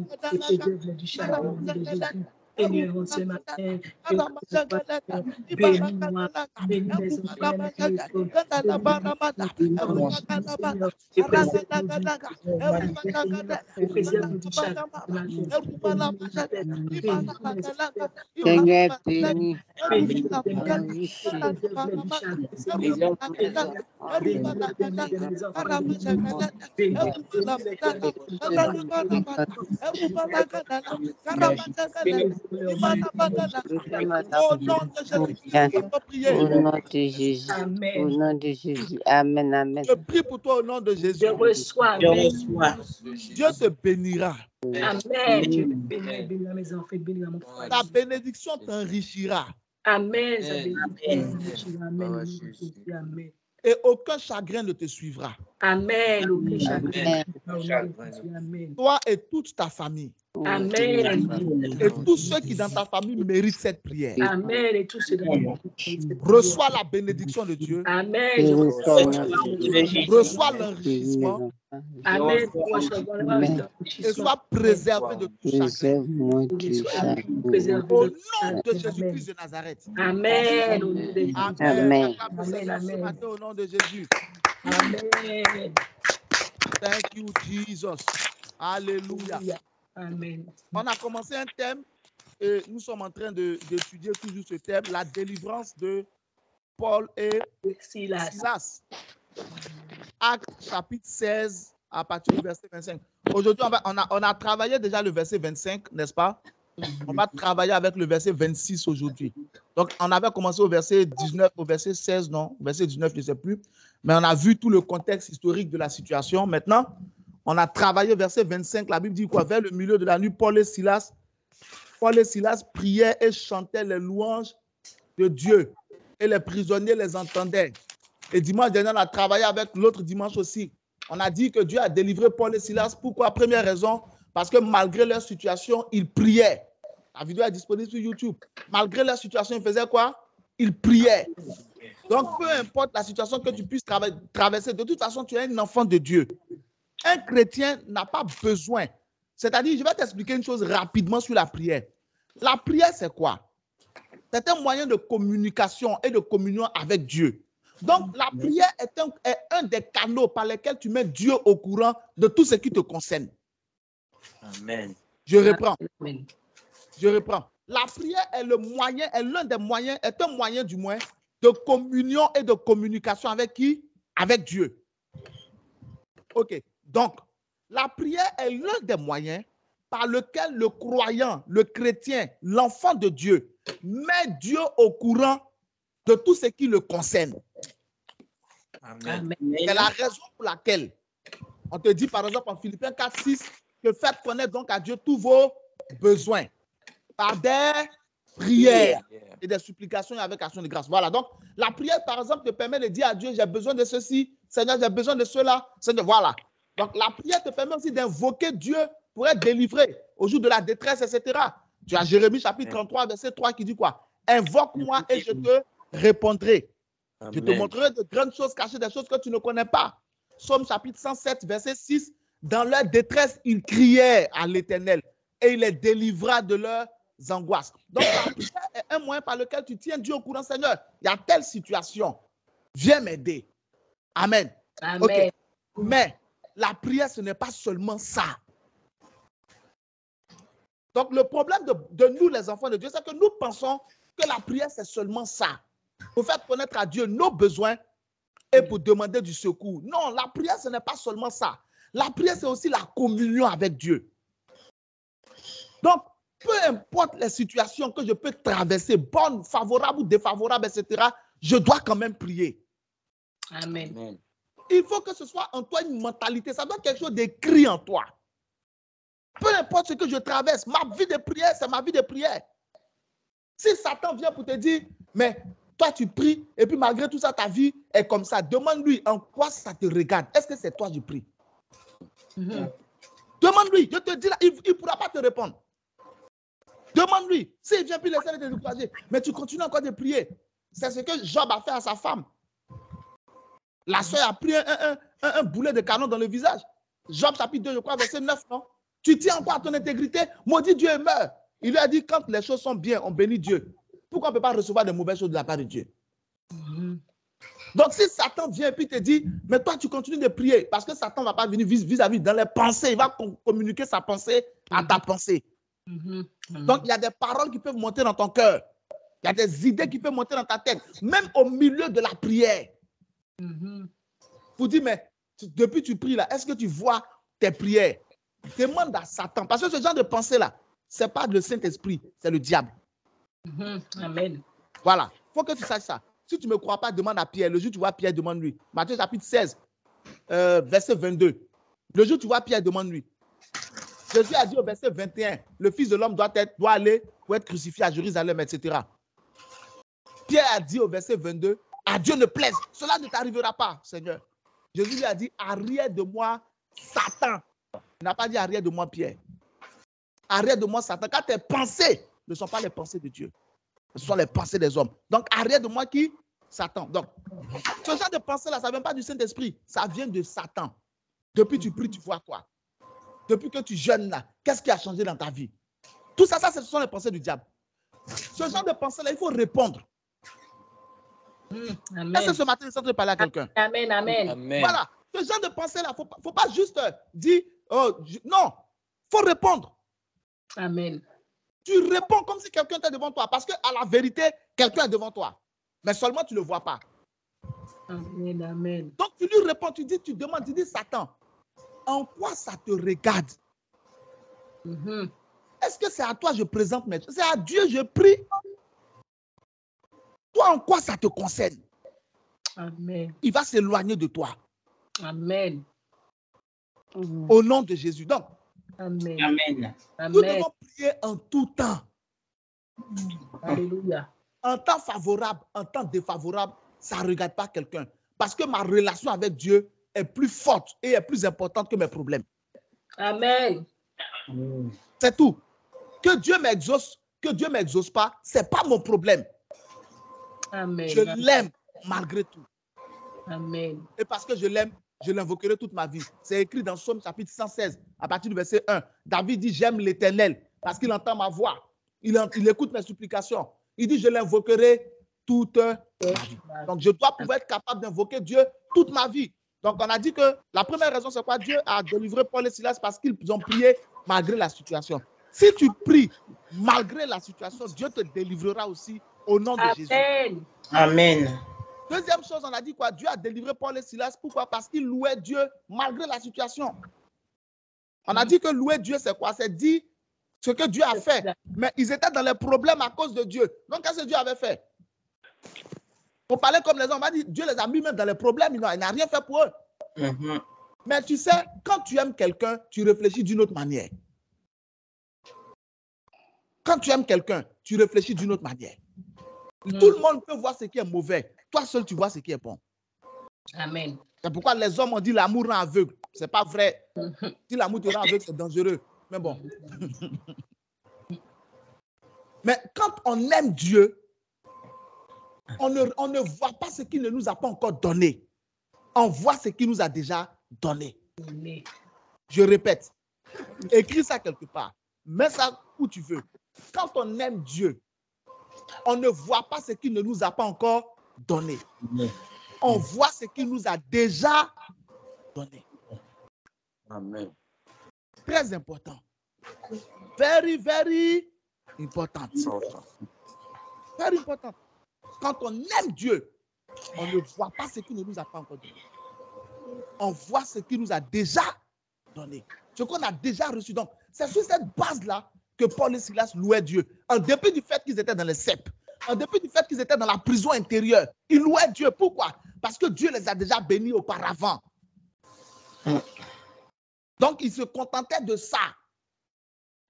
au nom de Jésus. Bénis-moi ce matin, bénis-moi, bénis mes enfants, et préserve-nous du chagrin ce matin. Seigneur, bénis, Bénis enrichis, Au nom de Jésus-Christ, on peut prier. au nom de Jésus. Au nom de Jésus. Amen, amen. Je prie pour toi au nom de Jésus. Je reçois. Je reçois. Dieu te bénira. Amen. Dieu bénit mes enfants, bénit mon frère. Ta bénédiction t'enrichira. Amen. Amen. Amen. Et aucun chagrin ne te suivra. Amen. Aucun chagrin. Amen. Toi et toute ta famille. Amen. Et tous ceux qui dans ta famille méritent cette prière. Amen. Et tous ceux dans la Reçois la bénédiction de Dieu. Amen. Reçois l'enrichissement. Amen. Et sois préservé de tout chagrin. Préserve-moi du chagrin. Au nom de Jésus-Christ de Nazareth. Amen. Amen. Ce matin, au nom de Jésus. Amen. Thank you, Jesus. Alléluia. Amen. On a commencé un thème et nous sommes en train d'étudier toujours ce thème, la délivrance de Paul et Silas. Actes chapitre 16 à partir du verset 25. Aujourd'hui, on a travaillé déjà le verset 25, n'est-ce pas? On va travailler avec le verset 26 aujourd'hui. Donc, on avait commencé au verset 19, au verset 16, non? Au verset 19, je ne sais plus. Mais on a vu tout le contexte historique de la situation. Maintenant, on a travaillé verset 25. La Bible dit quoi? Vers le milieu de la nuit, Paul et Silas priaient et chantaient les louanges de Dieu. Et les prisonniers les entendaient. Et dimanche dernier, on a travaillé avec l'autre dimanche aussi. On a dit que Dieu a délivré Paul et Silas. Pourquoi? Première raison, parce que malgré leur situation, ils priaient. La vidéo est disponible sur YouTube. Malgré leur situation, ils faisaient quoi? Ils priaient. Donc, peu importe la situation que tu puisses traverser, de toute façon, tu es un enfant de Dieu. Un chrétien n'a pas besoin. C'est-à-dire, je vais t'expliquer une chose rapidement sur la prière. La prière, c'est quoi? C'est un moyen de communication et de communion avec Dieu. Donc, la prière est un des canaux par lesquels tu mets Dieu au courant de tout ce qui te concerne. Amen. Je reprends. Amen. Je reprends. La prière est le moyen, est l'un des moyens, est un moyen du moins de communion et de communication avec qui? Avec Dieu. OK. Donc, la prière est l'un des moyens par lequel le croyant, le chrétien, l'enfant de Dieu met Dieu au courant de tout ce qui le concerne. Amen. C'est la raison pour laquelle on te dit, par exemple, en Philippiens 4:6, que faites connaître donc à Dieu tous vos besoins par des prières et des supplications et avec action de grâce. Voilà. Donc, la prière, par exemple, te permet de dire à Dieu, j'ai besoin de ceci, Seigneur, j'ai besoin de cela, Seigneur, voilà. Donc, la prière te permet aussi d'invoquer Dieu pour être délivré au jour de la détresse, etc. Tu as Jérémie chapitre 33, verset 3 qui dit quoi? Invoque-moi et je te répondrai. Je te montrerai de grandes choses cachées, des choses que tu ne connais pas. Psaume chapitre 107, verset 6. Dans leur détresse, ils criaient à l'Éternel et il les délivra de leurs angoisses. Donc, la prière est un moyen par lequel tu tiens Dieu au courant. Seigneur, il y a telle situation. Viens m'aider. Amen. Amen. Okay. Mais la prière, ce n'est pas seulement ça. Donc, le problème de nous, les enfants de Dieu, c'est que nous pensons que la prière, c'est seulement ça. Pour faire connaître à Dieu nos besoins et pour demander du secours. Non, la prière, ce n'est pas seulement ça. La prière, c'est aussi la communion avec Dieu. Donc, peu importe les situations que je peux traverser, bonnes, favorables ou défavorables, etc., je dois quand même prier. Amen. Il faut que ce soit en toi une mentalité. Ça doit être quelque chose d'écrit en toi. Peu importe ce que je traverse, ma vie de prière, c'est ma vie de prière. Si Satan vient pour te dire, mais toi tu pries et puis malgré tout ça, ta vie est comme ça, demande-lui en quoi ça te regarde. Est-ce que c'est toi qui prie? Demande-lui, je te dis là, il ne pourra pas te répondre. Demande-lui. S'il vient puis laisser te décourager, mais tu continues encore de prier. C'est ce que Job a fait à sa femme. La soeur a pris un boulet de canon dans le visage. Job chapitre 2, je crois, verset 9, non? Tu tiens encore à ton intégrité, maudit Dieu et meurt. Il lui a dit, quand les choses sont bien, on bénit Dieu. Pourquoi on ne peut pas recevoir de mauvaises choses de la part de Dieu? Donc, si Satan vient et puis te dit, mais toi, tu continues de prier, parce que Satan ne va pas venir vis-à-vis dans les pensées, il va communiquer sa pensée à ta pensée. Donc, il y a des paroles qui peuvent monter dans ton cœur. Il y a des idées qui peuvent monter dans ta tête, même au milieu de la prière. Pour dire, mais depuis que tu pries là, est-ce que tu vois tes prières? Demande à Satan, parce que ce genre de pensée-là, ce n'est pas le Saint-Esprit, c'est le diable. Amen. Voilà, il faut que tu saches ça. Si tu ne me crois pas, demande à Pierre. Le jour où tu vois Pierre, demande-lui. Matthieu chapitre 16, verset 22. Le jour où tu vois Pierre, demande-lui. Jésus a dit au verset 21, le Fils de l'homme doit aller pour être crucifié à Jérusalem, etc. Pierre a dit au verset 22, à Dieu ne plaise, cela ne t'arrivera pas, Seigneur. Jésus lui a dit, arrière de moi, Satan. Il n'a pas dit arrière de moi, Pierre. Arrière de moi, Satan, car tes pensées ne sont pas les pensées de Dieu. Ce sont les pensées des hommes. Donc, arrière de moi qui? Satan. Donc, ce genre de pensée-là, ça ne vient pas du Saint-Esprit, ça vient de Satan. Depuis que tu pries, tu vois quoi? Depuis que tu jeûnes là, qu'est-ce qui a changé dans ta vie? Tout ça, ce sont les pensées du diable. Ce genre de pensée-là, il faut répondre. Est-ce que ce matin, il de parler à quelqu'un? Amen, amen. Voilà. Ce genre de pensée-là, il ne faut pas juste dire, oh, non, il faut répondre. Amen. Tu réponds comme si quelqu'un était devant toi, parce qu'à la vérité, quelqu'un est devant toi. Mais seulement tu ne le vois pas. Amen, amen. Donc tu lui réponds, tu demandes, tu dis, Satan, en quoi ça te regarde? Est-ce que c'est à toi que je présente mes choses? C'est à Dieu que je prie? Toi, en quoi ça te concerne? Amen. Il va s'éloigner de toi. Amen. Au nom de Jésus. Donc, Amen. Amen. nous devons prier en tout temps. Alléluia. En temps favorable, en temps défavorable, ça ne regarde pas quelqu'un. Parce que ma relation avec Dieu est plus forte et est plus importante que mes problèmes. Amen. C'est tout. Que Dieu m'exauce pas, ce n'est pas mon problème. Amen. Je l'aime malgré tout. Amen. Et parce que je l'aime, je l'invoquerai toute ma vie. C'est écrit dans Psaume chapitre 116, à partir du verset 1. David dit, j'aime l'Éternel parce qu'il entend ma voix. Il écoute mes supplications. Il dit, je l'invoquerai toute ma vie. Donc, je dois pouvoir être capable d'invoquer Dieu toute ma vie. Donc, on a dit que la première raison, c'est quoi? Dieu a délivré Paul et Silas parce qu'ils ont prié malgré la situation. Si tu pries malgré la situation, Dieu te délivrera aussi au nom de Jésus. Amen. Deuxième chose, on a dit quoi? Dieu a délivré Paul et Silas. Pourquoi? Parce qu'ils louaient Dieu malgré la situation. On a dit que louer Dieu, c'est quoi? C'est dire ce que Dieu a fait. Mais ils étaient dans les problèmes à cause de Dieu. Donc, qu'est-ce que Dieu avait fait? Pour parler comme les hommes, on va dire Dieu les a mis même dans les problèmes. Il n'a rien fait pour eux. Mais tu sais, quand tu aimes quelqu'un, tu réfléchis d'une autre manière. Quand tu aimes quelqu'un, tu réfléchis d'une autre manière. Tout le monde peut voir ce qui est mauvais. Toi seul, tu vois ce qui est bon. Amen. C'est pourquoi les hommes ont dit l'amour rend aveugle. Ce n'est pas vrai. Si l'amour te rend aveugle, c'est dangereux. Mais bon. Mais quand on aime Dieu, on ne voit pas ce qu'il ne nous a pas encore donné. On voit ce qu'il nous a déjà donné. Je répète. Écris ça quelque part. Mets ça où tu veux. Quand on aime Dieu, on ne voit pas ce qu'il ne nous a pas encore donné. On voit ce qu'il nous a déjà donné. Amen. Très important. Very, very important. Very important. Quand on aime Dieu, on ne voit pas ce qu'il ne nous a pas encore donné. On voit ce qu'il nous a déjà donné. Ce qu'on a déjà reçu. Donc, c'est sur cette base-là que Paul et Silas louaient Dieu. En dépit du fait qu'ils étaient dans les ceps, en dépit du fait qu'ils étaient dans la prison intérieure, ils louaient Dieu. Pourquoi? Parce que Dieu les a déjà bénis auparavant. Donc, ils se contentaient de ça.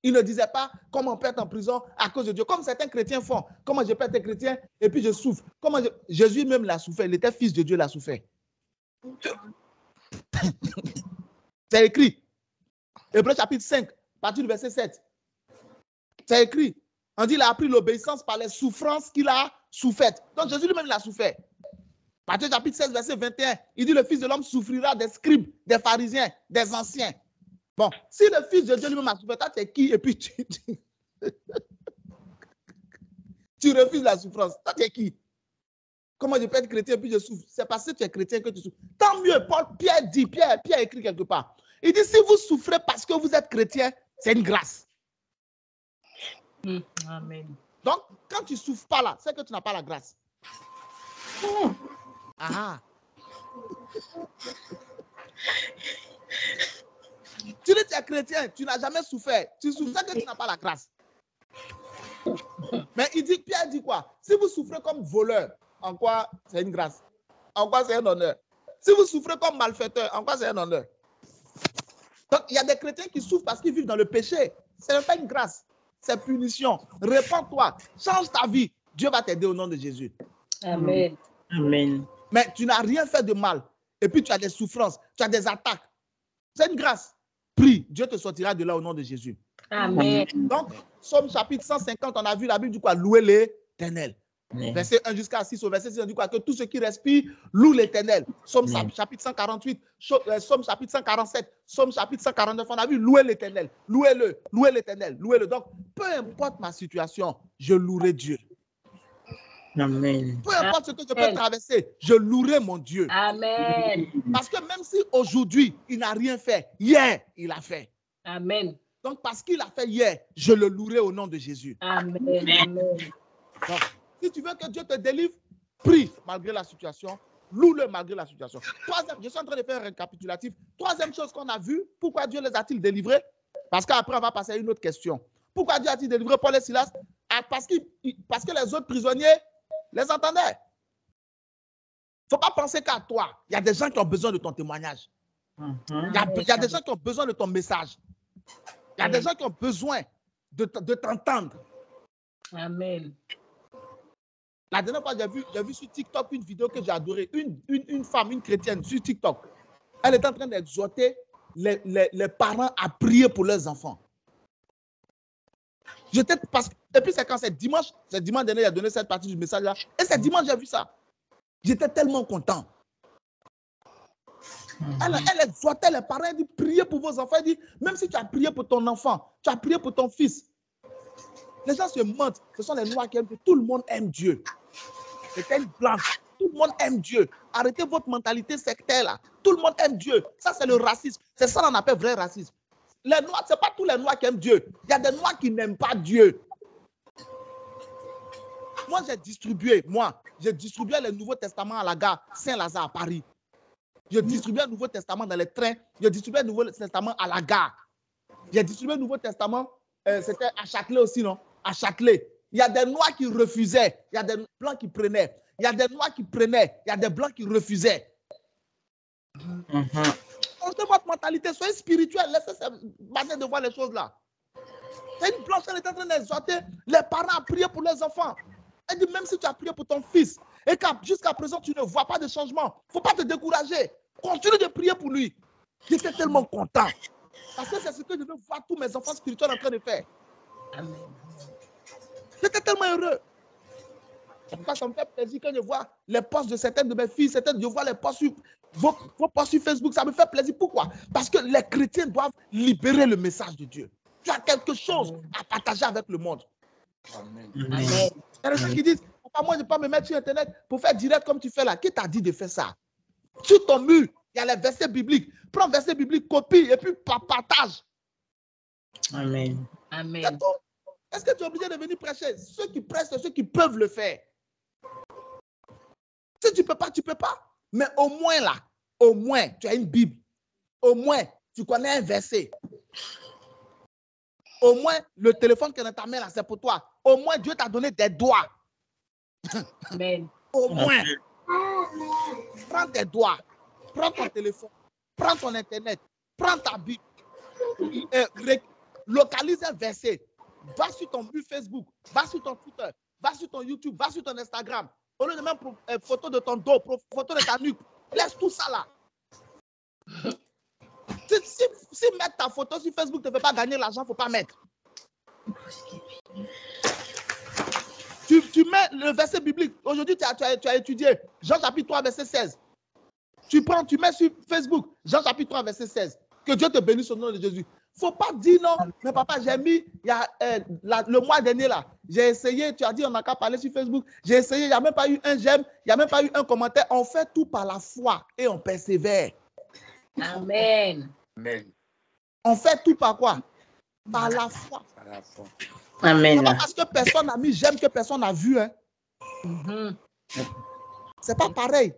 Il ne disait pas comment on peut être en prison à cause de Dieu, comme certains chrétiens font. Comment je peux être chrétien et puis je souffre. Jésus même l'a souffert. Il était fils de Dieu, l'a souffert. C'est écrit. Hébreux chapitre 5, à partir du verset 7. C'est écrit. On dit qu'il a appris l'obéissance par les souffrances qu'il a souffert. Donc Jésus lui-même l'a souffert. Matthieu chapitre 16, verset 21, il dit le Fils de l'homme souffrira des scribes, des pharisiens, des anciens. Bon, si le Fils de Dieu lui-même a souffert, toi, tu es qui? Et puis tu refuses la souffrance. Toi, tu es qui? Comment je peux être chrétien et puis je souffre? C'est parce que tu es chrétien que tu souffres. Tant mieux, Pierre écrit quelque part. Il dit, si vous souffrez parce que vous êtes chrétien, c'est une grâce. Amen. Donc, quand tu ne souffres pas là, c'est que tu n'as pas la grâce. Ah. Tu dis que tu es chrétien, tu n'as jamais souffert. Tu souffres, c'est que tu n'as pas la grâce. Mais Pierre dit quoi? Si vous souffrez comme voleur, en quoi c'est une grâce? En quoi c'est un honneur? Si vous souffrez comme malfaiteur, en quoi c'est un honneur? Donc, il y a des chrétiens qui souffrent parce qu'ils vivent dans le péché. Ce n'est pas une grâce, c'est punition. Répands-toi, change ta vie. Dieu va t'aider au nom de Jésus. Amen. Amen. Mais tu n'as rien fait de mal. Et puis tu as des souffrances, tu as des attaques. C'est une grâce. Prie, Dieu te sortira de là au nom de Jésus. Amen. Donc, Somme chapitre 150, on a vu la Bible dit quoi? Louer l'Éternel. Verset 1 jusqu'à 6, au verset 6, on dit quoi? Que tout ce qui respire loue l'Éternel. Somme chapitre 148, Somme chapitre 147, Somme chapitre 149, on a vu louer l'Éternel. Louez-le, louez l'Éternel, louez-le. Donc, peu importe ma situation, je louerai Dieu. Amen. Peu importe ce que je peux traverser, je louerai mon Dieu. Amen. Parce que même si aujourd'hui, il n'a rien fait, hier, il a fait. Amen. Donc, parce qu'il a fait hier, je le louerai au nom de Jésus. Amen. Amen. Donc, si tu veux que Dieu te délivre, prie malgré la situation, loue-le malgré la situation. Troisième, je suis en train de faire un récapitulatif. Troisième chose qu'on a vu, pourquoi Dieu les a-t-il délivrés? Parce qu'après, on va passer à une autre question. Pourquoi Dieu a-t-il délivré Paul et Silas? Parce que les autres prisonniers les entendaient. Il ne faut pas penser qu'à toi. Il y a des gens qui ont besoin de ton témoignage. Il y a des gens qui ont besoin de ton message. Il y a des gens qui ont besoin de t'entendre. Amen. La dernière fois, j'ai vu sur TikTok une vidéo que j'ai adorée. Une femme, une chrétienne sur TikTok. Elle est en train d'exhorter les parents à prier pour leurs enfants. Et puis c'est quand c'est dimanche dernier, il a donné cette partie du message là. Et c'est dimanche, j'ai vu ça. J'étais tellement content. Elle exhortait les parents, elle dit priez pour vos enfants. Elle dit même si tu as prié pour ton enfant, tu as prié pour ton fils. Les gens se mentent. Ce sont les noirs qui aiment Dieu. Tout le monde aime Dieu. C'est une blanche. Tout le monde aime Dieu. Arrêtez votre mentalité sectaire là. Tout le monde aime Dieu. Ça, c'est le racisme. C'est ça qu'on appelle vrai racisme. Les noirs, ce n'est pas tous les noirs qui aiment Dieu. Il y a des noirs qui n'aiment pas Dieu. Moi, j'ai distribué le Nouveau Testament à la gare Saint-Lazare à Paris. Je distribué le Nouveau Testament dans les trains. Je distribué le Nouveau Testament à la gare. J'ai distribué le Nouveau Testament, c'était à Châtelet aussi, non? À Châtelet. Il y a des noirs qui refusaient. Il y a des blancs qui prenaient. Il y a des noirs qui prenaient. Il y a des blancs qui refusaient. Changez votre mentalité. Soyez spirituel. Laissez cette manière de voir les choses là. C'est une blanche, elle est en train d'exhorter les parents à prier pour leurs enfants. Elle dit même si tu as prié pour ton fils et que jusqu'à présent tu ne vois pas de changement, il ne faut pas te décourager. Continue de prier pour lui. J'étais tellement content. Parce que c'est ce que je veux voir tous mes enfants spirituels en train de faire. Amen. J'étais tellement heureux. Ça me fait plaisir quand je vois les posts de certaines de mes filles, je vois les posts sur vos posts sur Facebook. Ça me fait plaisir. Pourquoi? Parce que les chrétiens doivent libérer le message de Dieu. Tu as quelque chose à partager avec le monde. Amen. Il y a des gens qui disent, papa, moi je ne peux pas me mettre sur Internet pour faire direct comme tu fais là. Qui t'a dit de faire ça? Sur ton mur, il y a les versets bibliques. Prends le verset biblique, copie et puis partage. Amen. Amen. Est-ce que tu es obligé de venir prêcher? Ceux qui prêchent, c'est ceux qui peuvent le faire. Si tu ne peux pas, tu ne peux pas. Mais au moins, tu as une Bible. Au moins, tu connais un verset. Au moins, le téléphone qui est dans ta main, là, c'est pour toi. Au moins, Dieu t'a donné des doigts. Amen. Au moins. Prends tes doigts. Prends ton téléphone. Prends ton Internet. Prends ta Bible. localise un verset. Va sur ton but Facebook, va sur ton Twitter, va sur ton YouTube, va sur ton Instagram. Au lieu de même photo de ton dos, photo de ta nuque, laisse tout ça là. Si mettre ta photo sur Facebook ne te fait pas gagner l'argent, il ne faut pas mettre. Tu mets le verset biblique. Aujourd'hui, tu as étudié Jean chapitre 3, verset 16. Tu mets sur Facebook Jean chapitre 3, verset 16. Que Dieu te bénisse au nom de Jésus. Il ne faut pas dire non. Mais papa, j'ai mis, le mois dernier là, j'ai essayé, tu as dit, on n'a qu'à parler sur Facebook. J'ai essayé, il n'y a même pas eu un j'aime, il n'y a même pas eu un commentaire. On fait tout par la foi et on persévère. Amen. Amen. On fait tout par quoi? Par la foi. Par la foi. Amen. C'est pas parce que personne n'a mis j'aime que personne n'a vu. Hein. C'est pas pareil.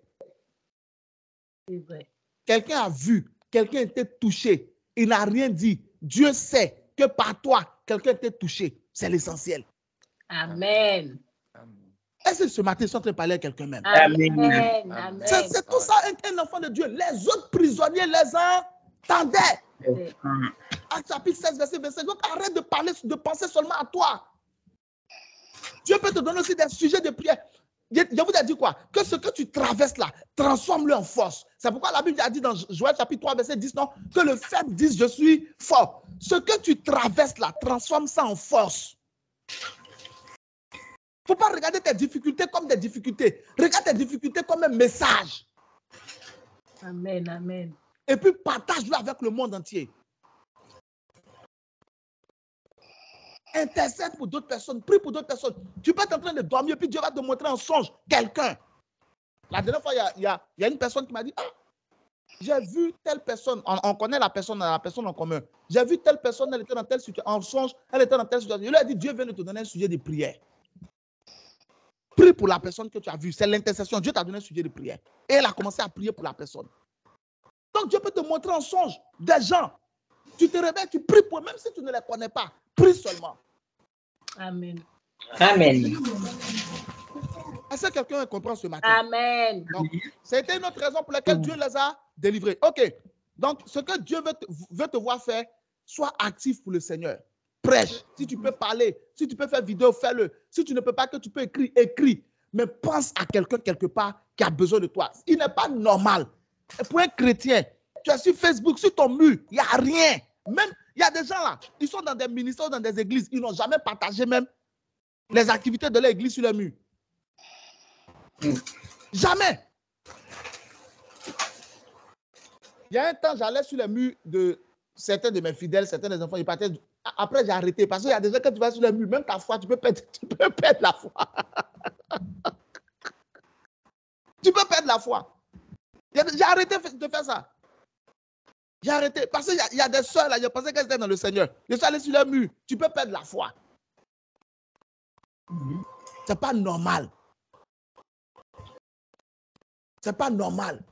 C'est vrai. Quelqu'un a vu, quelqu'un était touché. Il n'a rien dit. Dieu sait que par toi, quelqu'un était touché. C'est l'essentiel. Amen. Est-ce que ce matin, ils sont en train de parler à quelqu'un même? Amen. Amen. C'est tout ça, un enfant de Dieu. Les autres prisonniers les entendaient. Acte chapitre 16, verset 25. Donc arrête de parler, de penser seulement à toi. Dieu peut te donner aussi des sujets de prière. Je vous ai dit quoi? Que ce que tu traverses là, transforme-le en force. C'est pourquoi la Bible a dit dans Joël chapitre 3, verset 10, non, que le faible dise je suis fort. Ce que tu traverses là, transforme ça en force. Il ne faut pas regarder tes difficultés comme des difficultés. Regarde tes difficultés comme un message. Amen. Amen. Et puis partage-le avec le monde entier. Intercède pour d'autres personnes, prie pour d'autres personnes. Tu peux être en train de dormir, puis Dieu va te montrer en songe quelqu'un. La dernière fois, il y a une personne qui m'a dit, ah, j'ai vu telle personne, on connaît la personne en commun. J'ai vu telle personne, elle était dans telle situation, en songe, elle était dans telle situation. Je lui ai dit, Dieu vient de te donner un sujet de prière. Prie pour la personne que tu as vue, c'est l'intercession. Dieu t'a donné un sujet de prière. Et elle a commencé à prier pour la personne. Donc Dieu peut te montrer en songe des gens. Tu te réveilles, tu pries pour eux, même si tu ne les connais pas. Prie seulement. Amen. Amen. Est-ce que quelqu'un comprend ce matin? Amen. C'était une autre raison pour laquelle Dieu les a délivrés. OK. Donc, ce que Dieu veut te voir faire, sois actif pour le Seigneur. Prêche. Si tu peux parler, si tu peux faire vidéo, fais-le. Si tu ne peux pas, que tu peux écrire, écris. Mais pense à quelqu'un quelque part qui a besoin de toi. Il n'est pas normal. Et pour un chrétien, tu es sur Facebook, sur ton mur, il n'y a rien. Même, il y a des gens là, ils sont dans des ministères, dans des églises, ils n'ont jamais partagé même les activités de l'église sur le mur. Jamais. Il y a un temps, j'allais sur le mur de certains de mes fidèles, certains des enfants, ils partaient. Après, j'ai arrêté parce qu'il y a des gens, quand tu vas sur le mur, même ta foi, tu peux perdre la foi. Tu peux perdre la foi. J'ai arrêté de faire ça. J'ai arrêté. Parce qu'il y a des soeurs là, je pensais qu'elles étaient dans le Seigneur. Je suis allé sur le mur. Tu peux perdre la foi. C'est pas normal. C'est pas normal.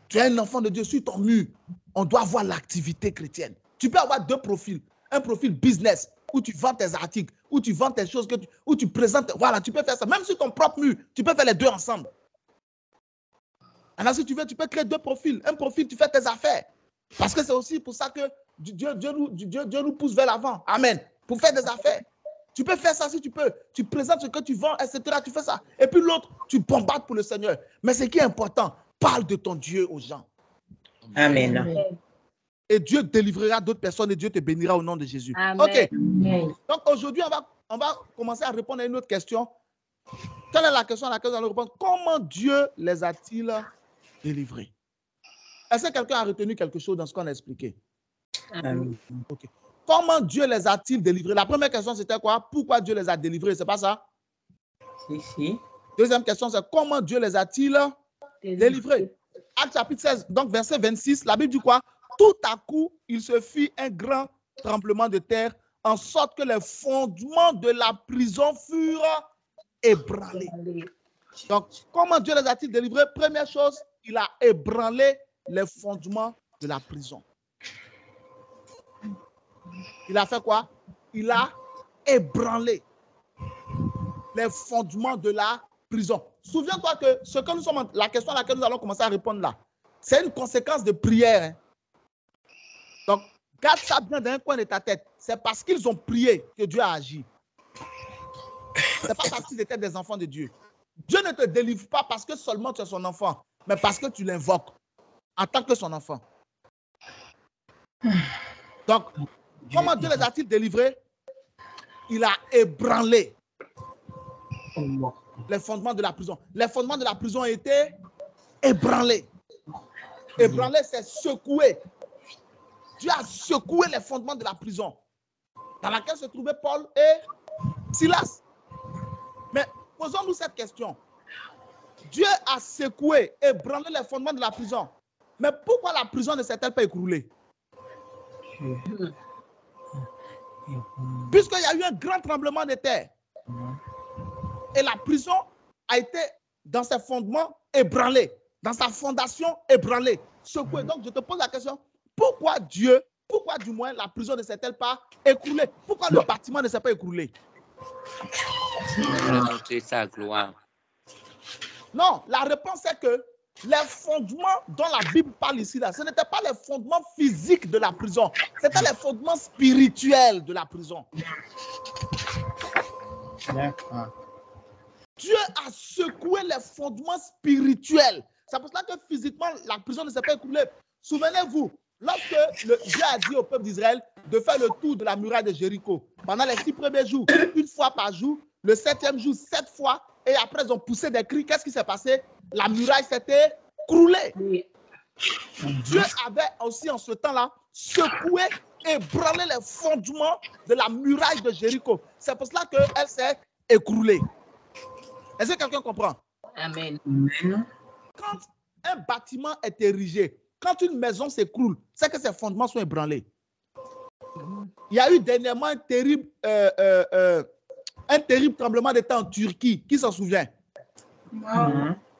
Tu es un enfant de Dieu sur ton mur. On doit voir l'activité chrétienne. Tu peux avoir deux profils. Un profil business où tu vends tes articles, où tu vends tes choses, où tu présentes. Voilà, tu peux faire ça. Même sur ton propre mur, tu peux faire les deux ensemble. Alors, si tu veux, tu peux créer deux profils. Un profil, tu fais tes affaires. Parce que c'est aussi pour ça que Dieu nous pousse vers l'avant. Amen. Pour faire des affaires. Tu peux faire ça si tu peux. Tu présentes ce que tu vends, etc. Tu fais ça. Et puis l'autre, tu bombardes pour le Seigneur. Mais ce qui est important, parle de ton Dieu aux gens. Amen. Amen. Et Dieu délivrera d'autres personnes et Dieu te bénira au nom de Jésus. Amen. OK. Amen. Donc aujourd'hui, on va commencer à répondre à une autre question. Quelle est la question à laquelle nous allons répondre? Comment Dieu les a-t-il délivrés? Est-ce que quelqu'un a retenu quelque chose dans ce qu'on a expliqué? Amen. Okay. Comment Dieu les a-t-il délivrés? La première question, c'était quoi? Pourquoi Dieu les a délivrés? C'est pas ça? Si. Deuxième question, c'est comment Dieu les a-t-il délivrés? Acte chapitre 16, donc verset 26, la Bible dit quoi? Tout à coup, il se fit un grand tremblement de terre, en sorte que les fondements de la prison furent ébranlés. Donc, comment Dieu les a-t-il délivrés? Première chose, il a ébranlé les fondements de la prison. Il a fait quoi? Il a ébranlé les fondements de la prison. Souviens-toi que la question à laquelle nous allons commencer à répondre là, c'est une conséquence de prière. Hein? Donc, Garde ça bien dans un coin de ta tête. C'est parce qu'ils ont prié que Dieu a agi. Ce n'est pas parce qu'ils étaient des enfants de Dieu. Dieu ne te délivre pas parce que seulement tu es son enfant, mais parce que tu l'invoques en tant que son enfant. Donc, comment Dieu les a-t-il délivrés? Il a ébranlé les fondements de la prison. Les fondements de la prison étaient ébranlés. Ébranlé, c'est secoué. Dieu a secoué les fondements de la prison dans laquelle se trouvaient Paul et Silas. Mais posons-nous cette question. Dieu a secoué, ébranlé les fondements de la prison. Mais pourquoi la prison ne s'est-elle pas écroulée? Puisqu'il y a eu un grand tremblement de terre. Et la prison a été dans ses fondements ébranlée, dans sa fondation ébranlée, secouée. Donc je te pose la question, pourquoi Dieu, pourquoi du moins la prison ne s'est-elle pas écroulée? Pourquoi le bâtiment ne s'est pas écroulé? Montrer sa gloire. Non, la réponse est que les fondements dont la Bible parle ici, là, ce n'étaient pas les fondements physiques de la prison, c'était les fondements spirituels de la prison. Dieu a secoué les fondements spirituels. C'est pour cela que physiquement, la prison ne s'est pas écroulée. Souvenez-vous, lorsque Dieu a dit au peuple d'Israël de faire le tour de la muraille de Jéricho, pendant les 6 premiers jours, une fois par jour, le 7e jour, 7 fois, et après ils ont poussé des cris, qu'est-ce qui s'est passé? La muraille s'était écroulée. Dieu avait aussi en ce temps-là secoué et ébranlé les fondements de la muraille de Jéricho. C'est pour cela qu'elle s'est écroulée. Est-ce que quelqu'un comprend? Amen. Quand un bâtiment est érigé, quand une maison s'écroule, c'est que ses fondements sont ébranlés. Il y a eu dernièrement un terrible tremblement de terre en Turquie. Qui s'en souvient?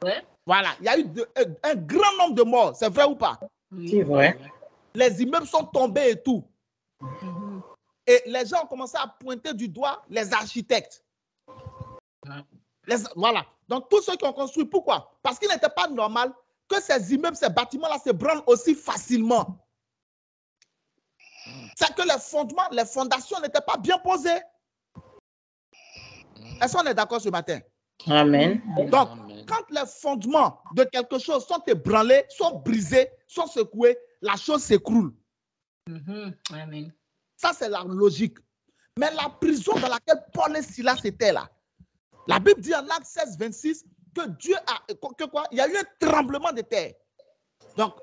Ouais. Voilà, il y a eu un grand nombre de morts. C'est vrai ou pas? C'est vrai. Les immeubles sont tombés et tout. Et les gens ont commencé à pointer du doigt les architectes. Voilà. Donc, tous ceux qui ont construit, pourquoi? Parce qu'il n'était pas normal que ces immeubles, ces bâtiments-là s'ébranlent aussi facilement. C'est que les fondements, les fondations n'étaient pas bien posées. Est-ce qu'on est d'accord ce matin? Amen. Donc, quand les fondements de quelque chose sont ébranlés, sont brisés, sont secoués, la chose s'écroule. Amen. Ça, c'est la logique. Mais la prison dans laquelle Paul et Silas étaient là, la Bible dit en Actes 16, 26 que Dieu a... Il y a eu un tremblement de terre. Donc,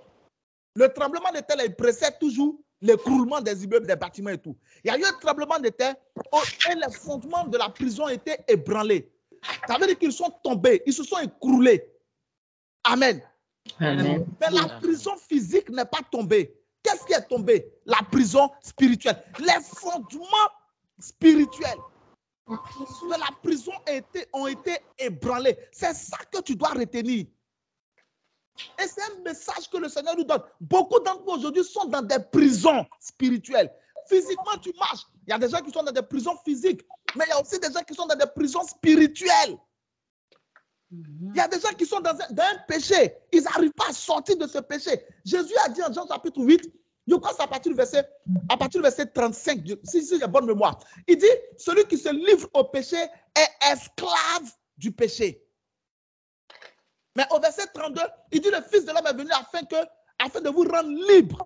le tremblement de terre, il précède toujours l'écroulement des immeubles, des bâtiments et tout. Il y a eu un tremblement de terre et les fondements de la prison étaient ébranlés. Ça veut dire qu'ils sont tombés, ils se sont écroulés. Amen. Amen. Mais la prison physique n'est pas tombée. Qu'est-ce qui est tombé? La prison spirituelle. Les fondements spirituels de la prison ont été ébranlés. C'est ça que tu dois retenir. Et c'est un message que le Seigneur nous donne. Beaucoup d'entre nous aujourd'hui sont dans des prisons spirituelles. Physiquement, tu marches. Il y a des gens qui sont dans des prisons physiques, mais il y a aussi des gens qui sont dans des prisons spirituelles. Il y a des gens qui sont dans un péché. Ils n'arrivent pas à sortir de ce péché. Jésus a dit en Jean chapitre 8, je crois que c'est à partir du verset 35, si j'ai bonne mémoire. Il dit, celui qui se livre au péché est esclave du péché. Mais au verset 32, il dit, le Fils de l'homme est venu afin de vous rendre libre.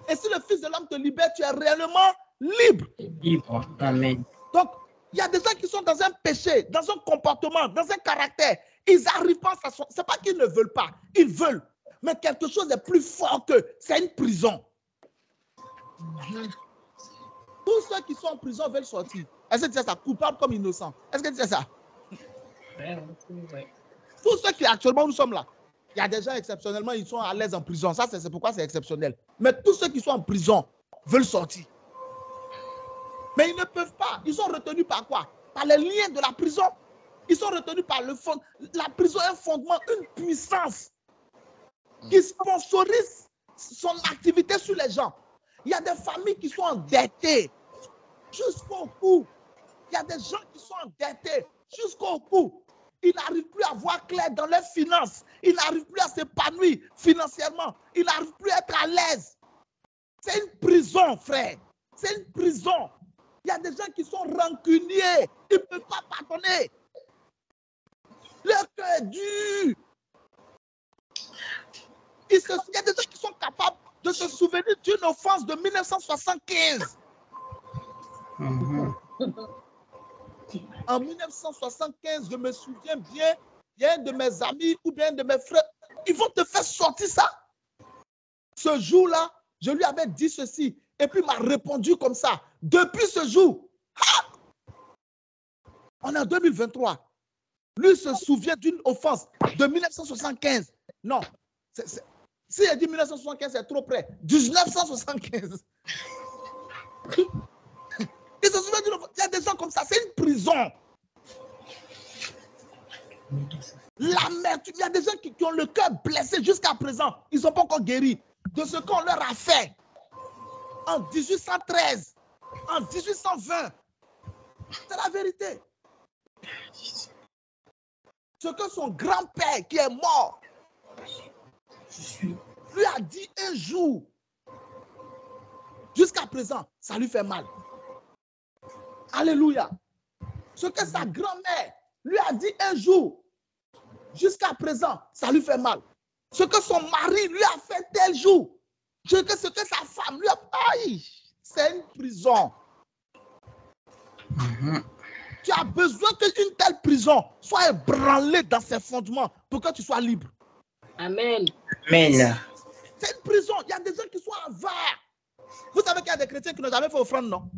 Et si le Fils de l'homme te libère, tu es réellement libre. Libre. Amen. Donc, il y a des gens qui sont dans un péché, dans un comportement, dans un caractère. Ils n'arrivent pas à s'asseoir. Ce n'est pas qu'ils ne veulent pas. Ils veulent. Mais quelque chose est plus fort qu'eux. C'est une prison. Tous ceux qui sont en prison veulent sortir. Est-ce que tu dis ça? Coupable comme innocent. Est-ce que tu dis ça? Tous ceux qui actuellement nous sommes là, il y a des gens exceptionnellement, ils sont à l'aise en prison. Ça, c'est pourquoi c'est exceptionnel. Mais tous ceux qui sont en prison veulent sortir. Mais ils ne peuvent pas. Ils sont retenus par quoi? Par les liens de la prison. Ils sont retenus par le fond. La prison est un fondement, une puissance qui sponsorise son activité sur les gens. Il y a des familles qui sont endettées jusqu'au cou. Il y a des gens qui sont endettés jusqu'au cou. Ils n'arrivent plus à voir clair dans leurs finances. Ils n'arrivent plus à s'épanouir financièrement. Ils n'arrivent plus à être à l'aise. C'est une prison, frère. C'est une prison. Il y a des gens qui sont rancuniers. Ils ne peuvent pas pardonner. Leur cœur est dur. Il y a des gens qui sont capables de se souvenir d'une offense de 1975. En 1975, je me souviens bien, il y a un de mes amis ou bien un de mes frères, ils vont te faire sortir ça. Ce jour-là, je lui avais dit ceci et puis il m'a répondu comme ça. Depuis ce jour, on est en 2023. Lui se souvient d'une offense de 1975. Non, si elle dit 1975, c'est trop près. 1975. Il se souvient d'une offense. Il y a des gens comme ça, c'est une prison. L'amertume, il y a des gens qui ont le cœur blessé jusqu'à présent. Ils ne sont pas encore guéris de ce qu'on leur a fait en 1813, en 1820. C'est la vérité. Ce que son grand-père qui est mort lui a dit un jour, jusqu'à présent, ça lui fait mal. Alléluia. Ce que sa grand-mère lui a dit un jour, jusqu'à présent, ça lui fait mal. Ce que son mari lui a fait tel jour, ce que sa femme lui a fait, c'est une prison. Tu as besoin qu'une telle prison soit ébranlée dans ses fondements pour que tu sois libre. Amen. Amen. C'est une prison. Il y a des gens qui sont avares. Vous savez qu'il y a des chrétiens qui n'ont jamais fait offrande, non?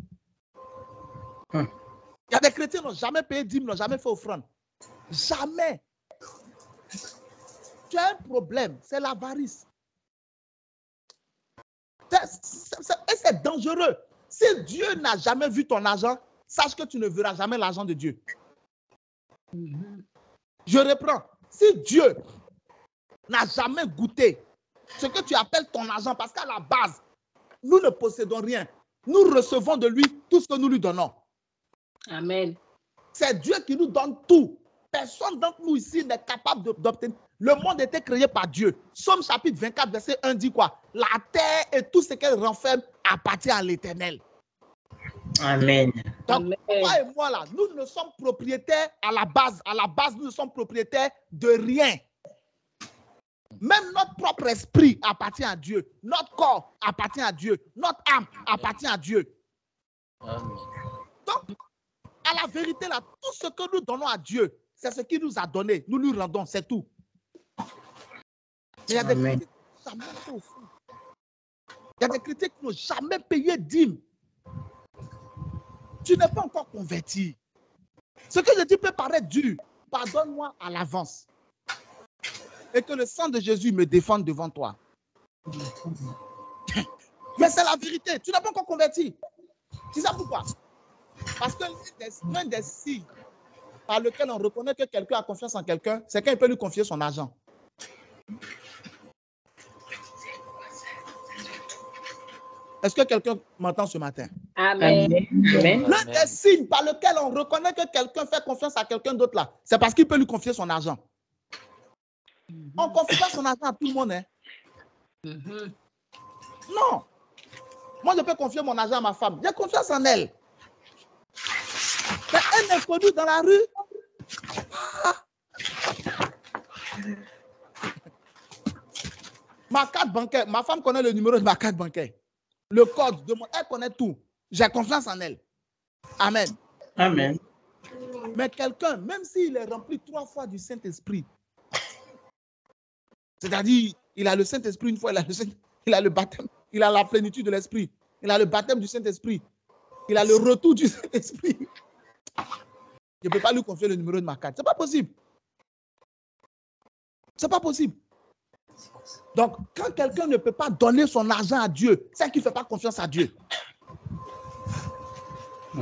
Il y a des chrétiens qui n'ont jamais payé dîme, n'ont jamais fait offrande. Jamais. Tu as un problème, c'est l'avarice. Et c'est dangereux. Si Dieu n'a jamais vu ton argent, sache que tu ne verras jamais l'argent de Dieu. Je reprends. Si Dieu n'a jamais goûté ce que tu appelles ton argent, parce qu'à la base, nous ne possédons rien. Nous recevons de lui tout ce que nous lui donnons. Amen. C'est Dieu qui nous donne tout. Personne d'entre nous ici n'est capable d'obtenir. Le monde était créé par Dieu. Somme chapitre 24, verset 1 dit quoi? La terre et tout ce qu'elle renferme appartient à l'Éternel. Amen. Donc, Amen. toi et moi, là, nous ne sommes propriétaires à la base. À la base, nous ne sommes propriétaires de rien. Même notre propre esprit appartient à Dieu. Notre corps appartient à Dieu. Notre âme appartient à Dieu. Amen. Donc, à la vérité, là, tout ce que nous donnons à Dieu, c'est ce qu'il nous a donné. Nous lui rendons, c'est tout. Mais il y a des chrétiens qui n'ont jamais fait offrande. Il y a des chrétiens qui n'ont jamais payé dîme. Tu n'es pas encore converti. Ce que je dis peut paraître dur. Pardonne-moi à l'avance. Et que le sang de Jésus me défende devant toi. Mais c'est la vérité. Tu n'es pas encore converti. Tu sais pourquoi? Parce que l'un des signes par lequel on reconnaît que quelqu'un a confiance en quelqu'un, c'est quand il peut lui confier son argent. Est-ce que quelqu'un m'entend ce matin? Amen. Amen. L'un des signes par lequel on reconnaît que quelqu'un fait confiance à quelqu'un d'autre là, c'est parce qu'il peut lui confier son argent. On ne confie pas son argent à tout le monde. Hein? Non. Moi, je peux confier mon argent à ma femme. J'ai confiance en elle. Mais un inconnu dans la rue. Ma carte bancaire, ma femme connaît le numéro de ma carte bancaire. Le code de mon, elle connaît tout. J'ai confiance en elle. Amen. Amen. Mais quelqu'un, même s'il est rempli 3 fois du Saint-Esprit, c'est-à-dire, il a le Saint-Esprit une fois, il a le baptême, il a la plénitude de l'Esprit, il a le baptême du Saint-Esprit, il a le retour du Saint-Esprit. Je ne peux pas lui confier le numéro de ma carte. Ce n'est pas possible. Ce n'est pas possible. Donc, quand quelqu'un ne peut pas donner son argent à Dieu, c'est qu'il ne fait pas confiance à Dieu.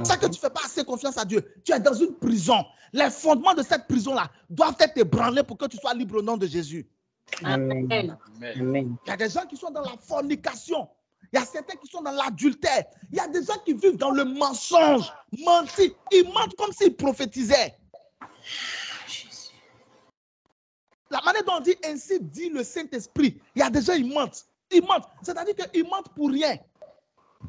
C'est que tu ne fais pas assez confiance à Dieu. Tu es dans une prison. Les fondements de cette prison-là doivent être ébranlés pour que tu sois libre au nom de Jésus. Amen. Amen. Il y a des gens qui sont dans la fornication. Il y a certains qui sont dans l'adultère. Il y a des gens qui vivent dans le mensonge, mentir. Ils mentent comme s'ils prophétisaient. La manière dont on dit ainsi dit le Saint-Esprit. Il y a des gens, ils mentent. Ils mentent. C'est-à-dire qu'ils mentent pour rien.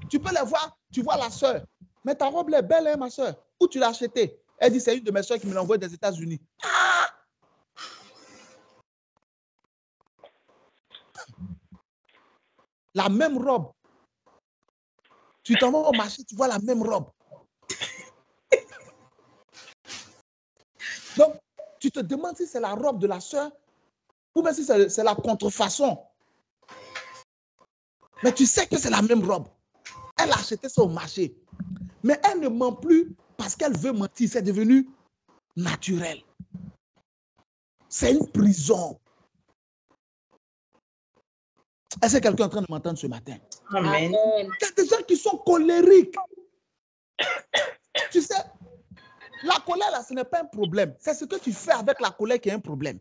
Tu peux les voir, tu vois la soeur. Mais ta robe elle est belle, hein, ma soeur. Où tu l'as achetée? Elle dit, c'est une de mes soeurs qui me l'a envoyée des États-Unis. Ah! La même robe. Tu t'en vas au marché, tu vois la même robe. Donc, tu te demandes si c'est la robe de la soeur ou bien si c'est la contrefaçon. Mais tu sais que c'est la même robe. Elle a acheté ça au marché. Mais elle ne ment plus parce qu'elle veut mentir. C'est devenu naturel. C'est une prison. Est-ce que quelqu'un est en train de m'entendre ce matin? Amen. Amen. Il y a des gens qui sont colériques. Tu sais, la colère, là, ce n'est pas un problème. C'est ce que tu fais avec la colère qui est un problème.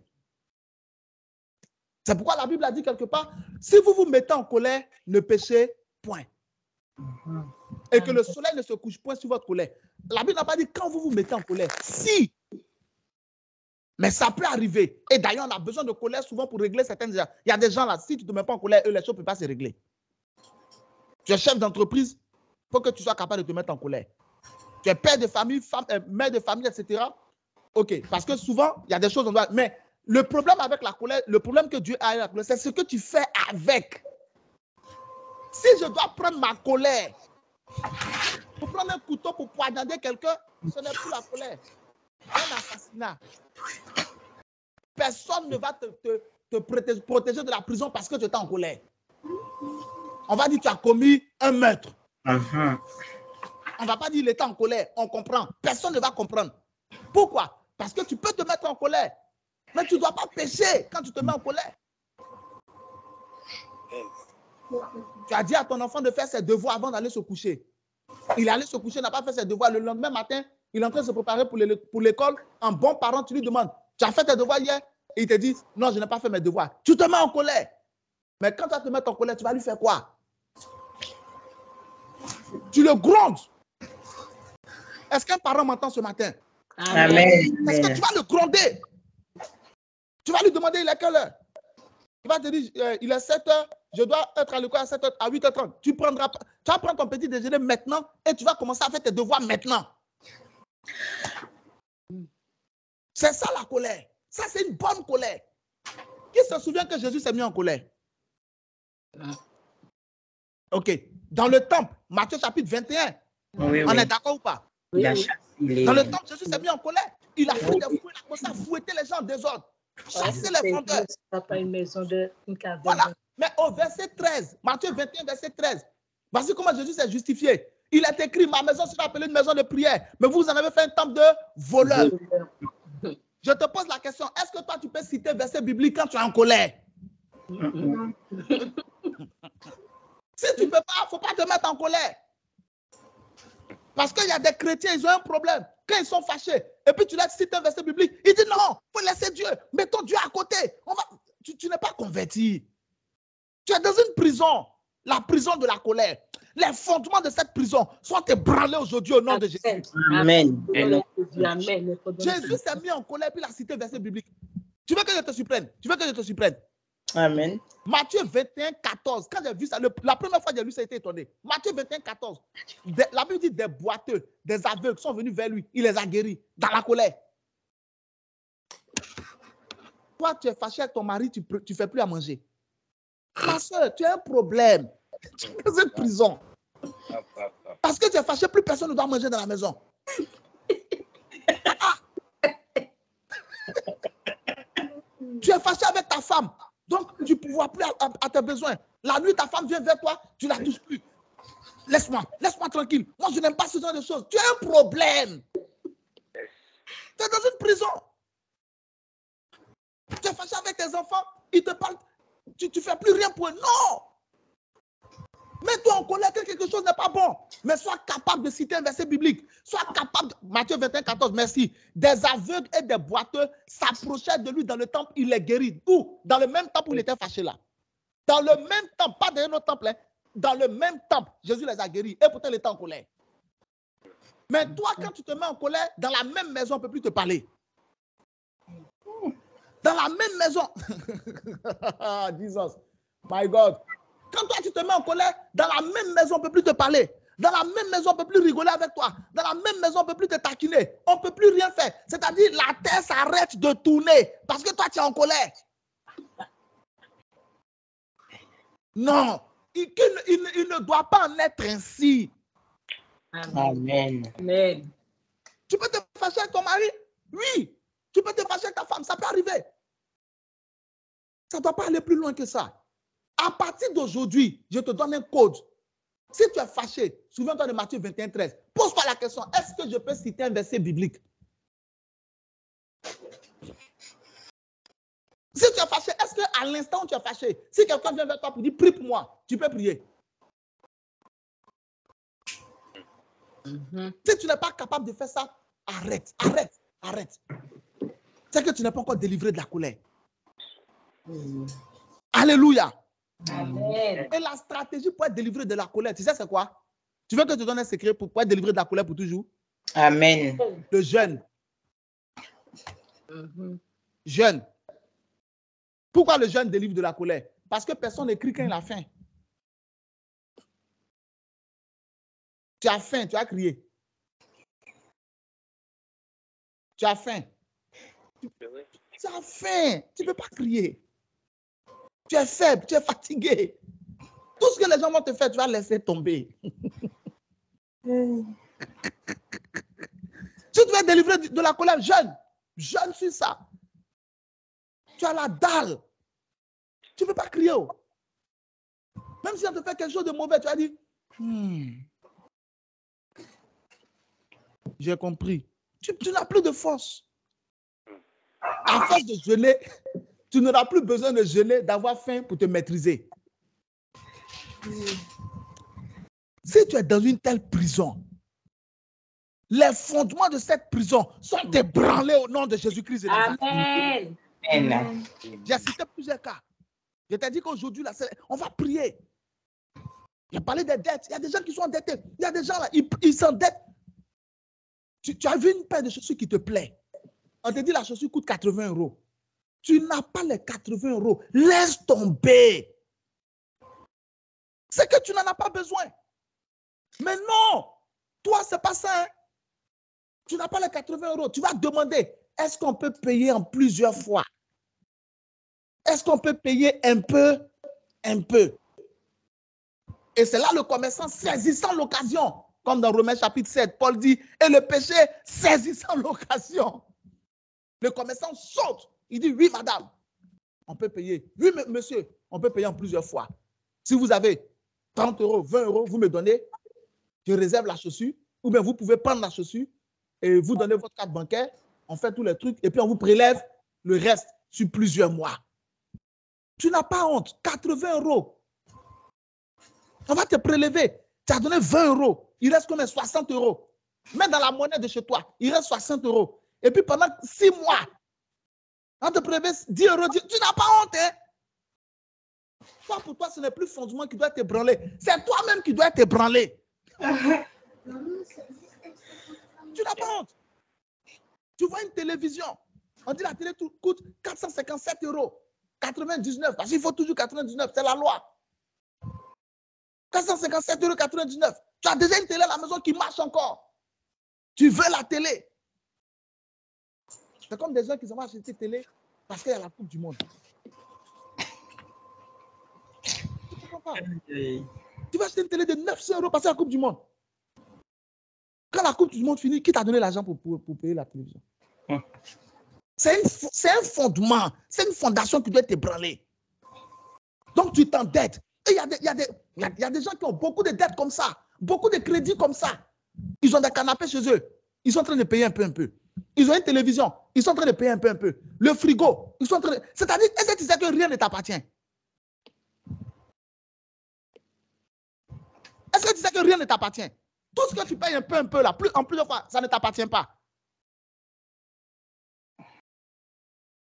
C'est pourquoi la Bible a dit quelque part, si vous vous mettez en colère, ne péchez point. Et que le soleil ne se couche point sur votre colère. La Bible n'a pas dit quand vous vous mettez en colère. Si. Mais ça peut arriver. Et d'ailleurs, on a besoin de colère souvent pour régler certaines choses. Il y a des gens là, si tu ne te mets pas en colère, eux, les choses ne peuvent pas se régler. Tu es chef d'entreprise, il faut que tu sois capable de te mettre en colère. Tu es père de famille, mère de famille, etc. OK. Parce que souvent, il y a des choses, on doit. Mais le problème avec la colère, le problème que Dieu a avec la colère, c'est ce que tu fais avec. Si je dois prendre ma colère pour prendre un couteau pour poignarder quelqu'un, ce n'est plus la colère. Un assassinat. Personne ne va te protéger de la prison parce que tu es en colère. On va dire que tu as commis un meurtre. On ne va pas dire qu'il était en colère. On comprend. Personne ne va comprendre. Pourquoi? Parce que tu peux te mettre en colère. Mais tu ne dois pas pécher quand tu te mets en colère. Tu as dit à ton enfant de faire ses devoirs avant d'aller se coucher. Il est allé se coucher, n'a pas fait ses devoirs. Le lendemain matin, il est en train de se préparer pour l'école. En bon parent, tu lui demandes, tu as fait tes devoirs hier? Et il te dit, non, je n'ai pas fait mes devoirs. Tu te mets en colère. Mais quand tu vas te mettre en colère, tu vas lui faire quoi? Tu le grondes. Est-ce qu'un parent m'entend ce matin? Amen. Est-ce que tu vas le gronder? Tu vas lui demander, il est quelle heure? Il va te dire, il est 7 heures, je dois être à l'école à 7 heures, à 8h30. Tu vas prendre ton petit déjeuner maintenant et tu vas commencer à faire tes devoirs maintenant. C'est ça la colère. Ça, c'est une bonne colère. Qui se souvient que Jésus s'est mis en colère? OK. Dans le temple, Matthieu chapitre 21. Oui, On est d'accord ou pas? Il a chassé les... Dans le temple, Jésus s'est mis en colère. Il a pris des fouets, il a commencé à fouetter les gens en désordre. Chasser les vendeurs. Pas une maison de une caverne. Voilà. Mais au verset 13, Matthieu 21, verset 13, voici comment Jésus s'est justifié. Il est écrit, ma maison sera appelée une maison de prière, mais vous en avez fait un temple de voleurs. Je te pose la question, est-ce que toi tu peux citer un verset biblique quand tu es en colère? Si tu ne peux pas, il ne faut pas te mettre en colère. Parce qu'il y a des chrétiens, ils ont un problème. Quand ils sont fâchés, et puis tu leur cites un verset biblique, ils disent non, il faut laisser Dieu. Mettons Dieu à côté. Tu n'es pas converti. Tu es dans une prison, la prison de la colère. Les fondements de cette prison sont ébranlés aujourd'hui au nom de Jésus. Amen. Jésus s'est mis en colère, puis il a cité un verset biblique. Tu veux que je te surprenne? Tu veux que je te surprenne? Amen. Matthieu 21, 14. Quand j'ai vu ça, la première fois que j'ai lu ça, j'ai été étonné. Matthieu 21, 14. La Bible dit des boiteux, des aveugles sont venus vers lui. Il les a guéris dans la colère. Toi, tu es fâché avec ton mari, tu ne fais plus à manger. Ma soeur, tu as un problème. Tu es dans une prison. Parce que tu es fâché, plus personne ne doit manger dans la maison. Tu es fâché avec ta femme. Donc, tu ne pourras plus à tes besoins. La nuit, ta femme vient vers toi, tu ne la touches plus. Laisse-moi tranquille. Moi, je n'aime pas ce genre de choses. Tu as un problème. Tu es dans une prison. Tu es fâché avec tes enfants, ils te parlent, tu ne fais plus rien pour eux. Non! Mets-toi en colère que quelque chose n'est pas bon. Mais sois capable de citer un verset biblique. Sois capable, Matthieu 21, 14, merci. Des aveugles et des boiteux s'approchaient de lui dans le temple, il les guérit. Où? Dans le même temple où il était fâché là. Dans le même temple, pas dans notre temple. Hein. Dans le même temple, Jésus les a guéris. Et pourtant, il était en colère. Mais toi, quand tu te mets en colère, dans la même maison, on ne peut plus te parler. Dans la même maison. Jesus, my God. Quand toi, tu te mets en colère, dans la même maison, on ne peut plus te parler. Dans la même maison, on ne peut plus rigoler avec toi. Dans la même maison, on ne peut plus te taquiner. On ne peut plus rien faire. C'est-à-dire, la terre s'arrête de tourner parce que toi, tu es en colère. Non, il ne doit pas en être ainsi. Amen. Amen. Tu peux te fâcher avec ton mari? Oui. Tu peux te fâcher avec ta femme, ça peut arriver. Ça ne doit pas aller plus loin que ça. À partir d'aujourd'hui, je te donne un code. Si tu es fâché, souviens-toi de Matthieu 21, 13. Pose-toi la question, est-ce que je peux citer un verset biblique? Si tu es fâché, est-ce qu'à l'instant où tu es fâché, si quelqu'un vient vers toi pour dire, prie pour moi, tu peux prier? Si tu n'es pas capable de faire ça, arrête. C'est que tu n'es pas encore délivré de la colère. Alléluia. Amen. Et la stratégie pour être délivré de la colère, tu sais c'est quoi? Tu veux que je te donne un secret pour être délivré de la colère pour toujours? Amen. Le jeûne. Jeûne. Pourquoi le jeûne délivre de la colère? Parce que personne n'écrit quand il a faim. Tu as faim, tu as crié. Tu as faim. Tu as faim, tu ne peux pas crier. Tu es faible, tu es fatigué. Tout ce que les gens vont te faire, tu vas laisser tomber. Si tu veux être délivré de la colère, jeûne. Jeûne sur ça. Tu as la dalle. Tu ne peux pas crier. Même si on te fait quelque chose de mauvais, tu vas dire, j'ai compris. Tu n'as plus de force. À force de jeûner, tu n'auras plus besoin de jeûner, d'avoir faim pour te maîtriser. Si tu es dans une telle prison, les fondements de cette prison sont ébranlés au nom de Jésus-Christ. Amen. Amen. J'ai cité plusieurs cas. Je t'ai dit qu'aujourd'hui, on va prier. J'ai parlé des dettes. Il y a des gens qui sont endettés. Il y a des gens là, ils s'endettent. Tu as vu une paire de chaussures qui te plaît. On te dit la chaussure coûte 80 €. Tu n'as pas les 80 €. Laisse tomber. C'est que tu n'en as pas besoin. Mais non, toi, ce n'est pas ça. Hein? Tu n'as pas les 80 €. Tu vas demander, est-ce qu'on peut payer en plusieurs fois? Est-ce qu'on peut payer un peu? Un peu. Et c'est là le commerçant saisissant l'occasion. Comme dans Romains chapitre 7, Paul dit, et le péché saisissant l'occasion. Le commerçant saute. Il dit, oui, madame, on peut payer. Oui, monsieur, on peut payer en plusieurs fois. Si vous avez 30 €, 20 €, vous me donnez, je réserve la chaussure, ou bien vous pouvez prendre la chaussure et vous donnez votre carte bancaire, on fait tous les trucs, et puis on vous prélève le reste sur plusieurs mois. Tu n'as pas honte. 80 €. On va te prélever. Tu as donné 20 €. Il reste combien? 60 €. Mets dans la monnaie de chez toi. Il reste 60 €. Et puis pendant 6 mois, on te prélever 10 €. Tu n'as pas honte. Hein? Toi, pour toi, ce n'est plus fondement qui doit être ébranlé. C'est toi-même qui dois être ébranlé. Tu n'as pas honte. Tu vois une télévision. On dit la télé coûte 457 €. 99. Parce qu'il faut toujours 99. C'est la loi. 457 €, 99. Tu as déjà une télé à la maison qui marche encore. Tu veux la télé. C'est comme des gens qui vont acheter une télé parce qu'il y a la Coupe du Monde. Tu comprends pas? Tu vas acheter une télé de 900 € parce qu'il y a la Coupe du Monde. Quand la Coupe du Monde finit, qui t'a donné l'argent pour payer la télévision? C'est un fondement. C'est une fondation qui doit être ébranlée. Donc tu t'endettes. Et il y a des gens qui ont beaucoup de dettes comme ça, beaucoup de crédits comme ça. Ils ont des canapés chez eux. Ils sont en train de payer un peu. Ils ont une télévision. Ils sont en train de payer un peu. Le frigo. Ils sont en train de... C'est-à-dire, est-ce que tu sais que rien ne t'appartient? Est-ce que tu sais que rien ne t'appartient? Tout ce que tu payes un peu là, en plusieurs fois, ça ne t'appartient pas.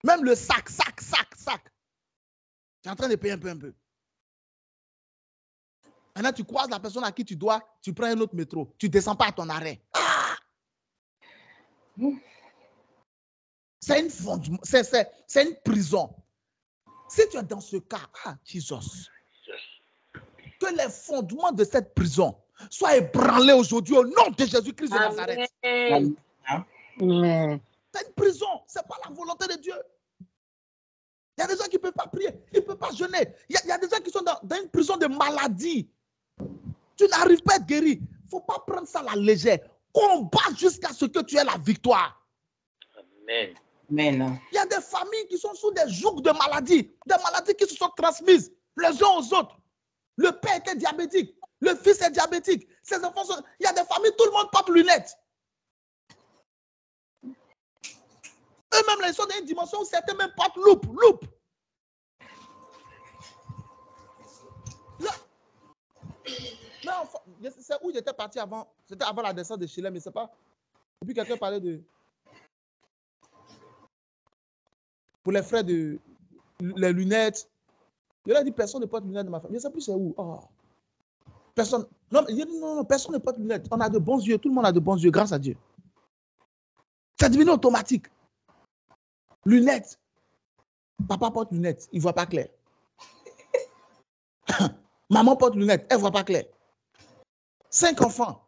Même le sac. Tu es en train de payer un peu. Maintenant, tu croises la personne à qui tu dois, tu prends un autre métro. Tu ne descends pas à ton arrêt. Ah! C'est une prison. Si tu es dans ce cas, Jesus. que les fondements de cette prison soient ébranlés aujourd'hui au nom de Jésus-Christ de Nazareth. Amen. Amen. C'est une prison, ce n'est pas la volonté de Dieu. Il y a des gens qui ne peuvent pas prier, ils ne peuvent pas jeûner. Il y a des gens qui sont dans une prison de maladie. Tu n'arrives pas à être guéri. Il ne faut pas prendre ça à la légère. Combat jusqu'à ce que tu aies la victoire. Amen. Amen. Il y a des familles qui sont sous des jougs de maladies, des maladies qui se sont transmises les uns aux autres. Le père était diabétique, le fils est diabétique. Ses enfants sont... Il y a des familles, tout le monde porte lunettes. Eux-mêmes, ils sont dans une dimension où certains même portent loupe. Là, c'est où j'étais parti avant. C'était avant la descente de Chilem, mais c'est pas. Et puis quelqu'un parlait de. Pour les frais de. Les lunettes. Il a dit personne ne porte lunettes de ma famille. Je ne sais plus c'est où. Oh. Personne. Non, personne ne porte lunettes. On a de bons yeux. Tout le monde a de bons yeux, grâce à Dieu. C'est devenu automatique. Lunettes. Papa porte lunettes, il ne voit pas clair. Maman porte lunettes, elle ne voit pas clair. 5 enfants,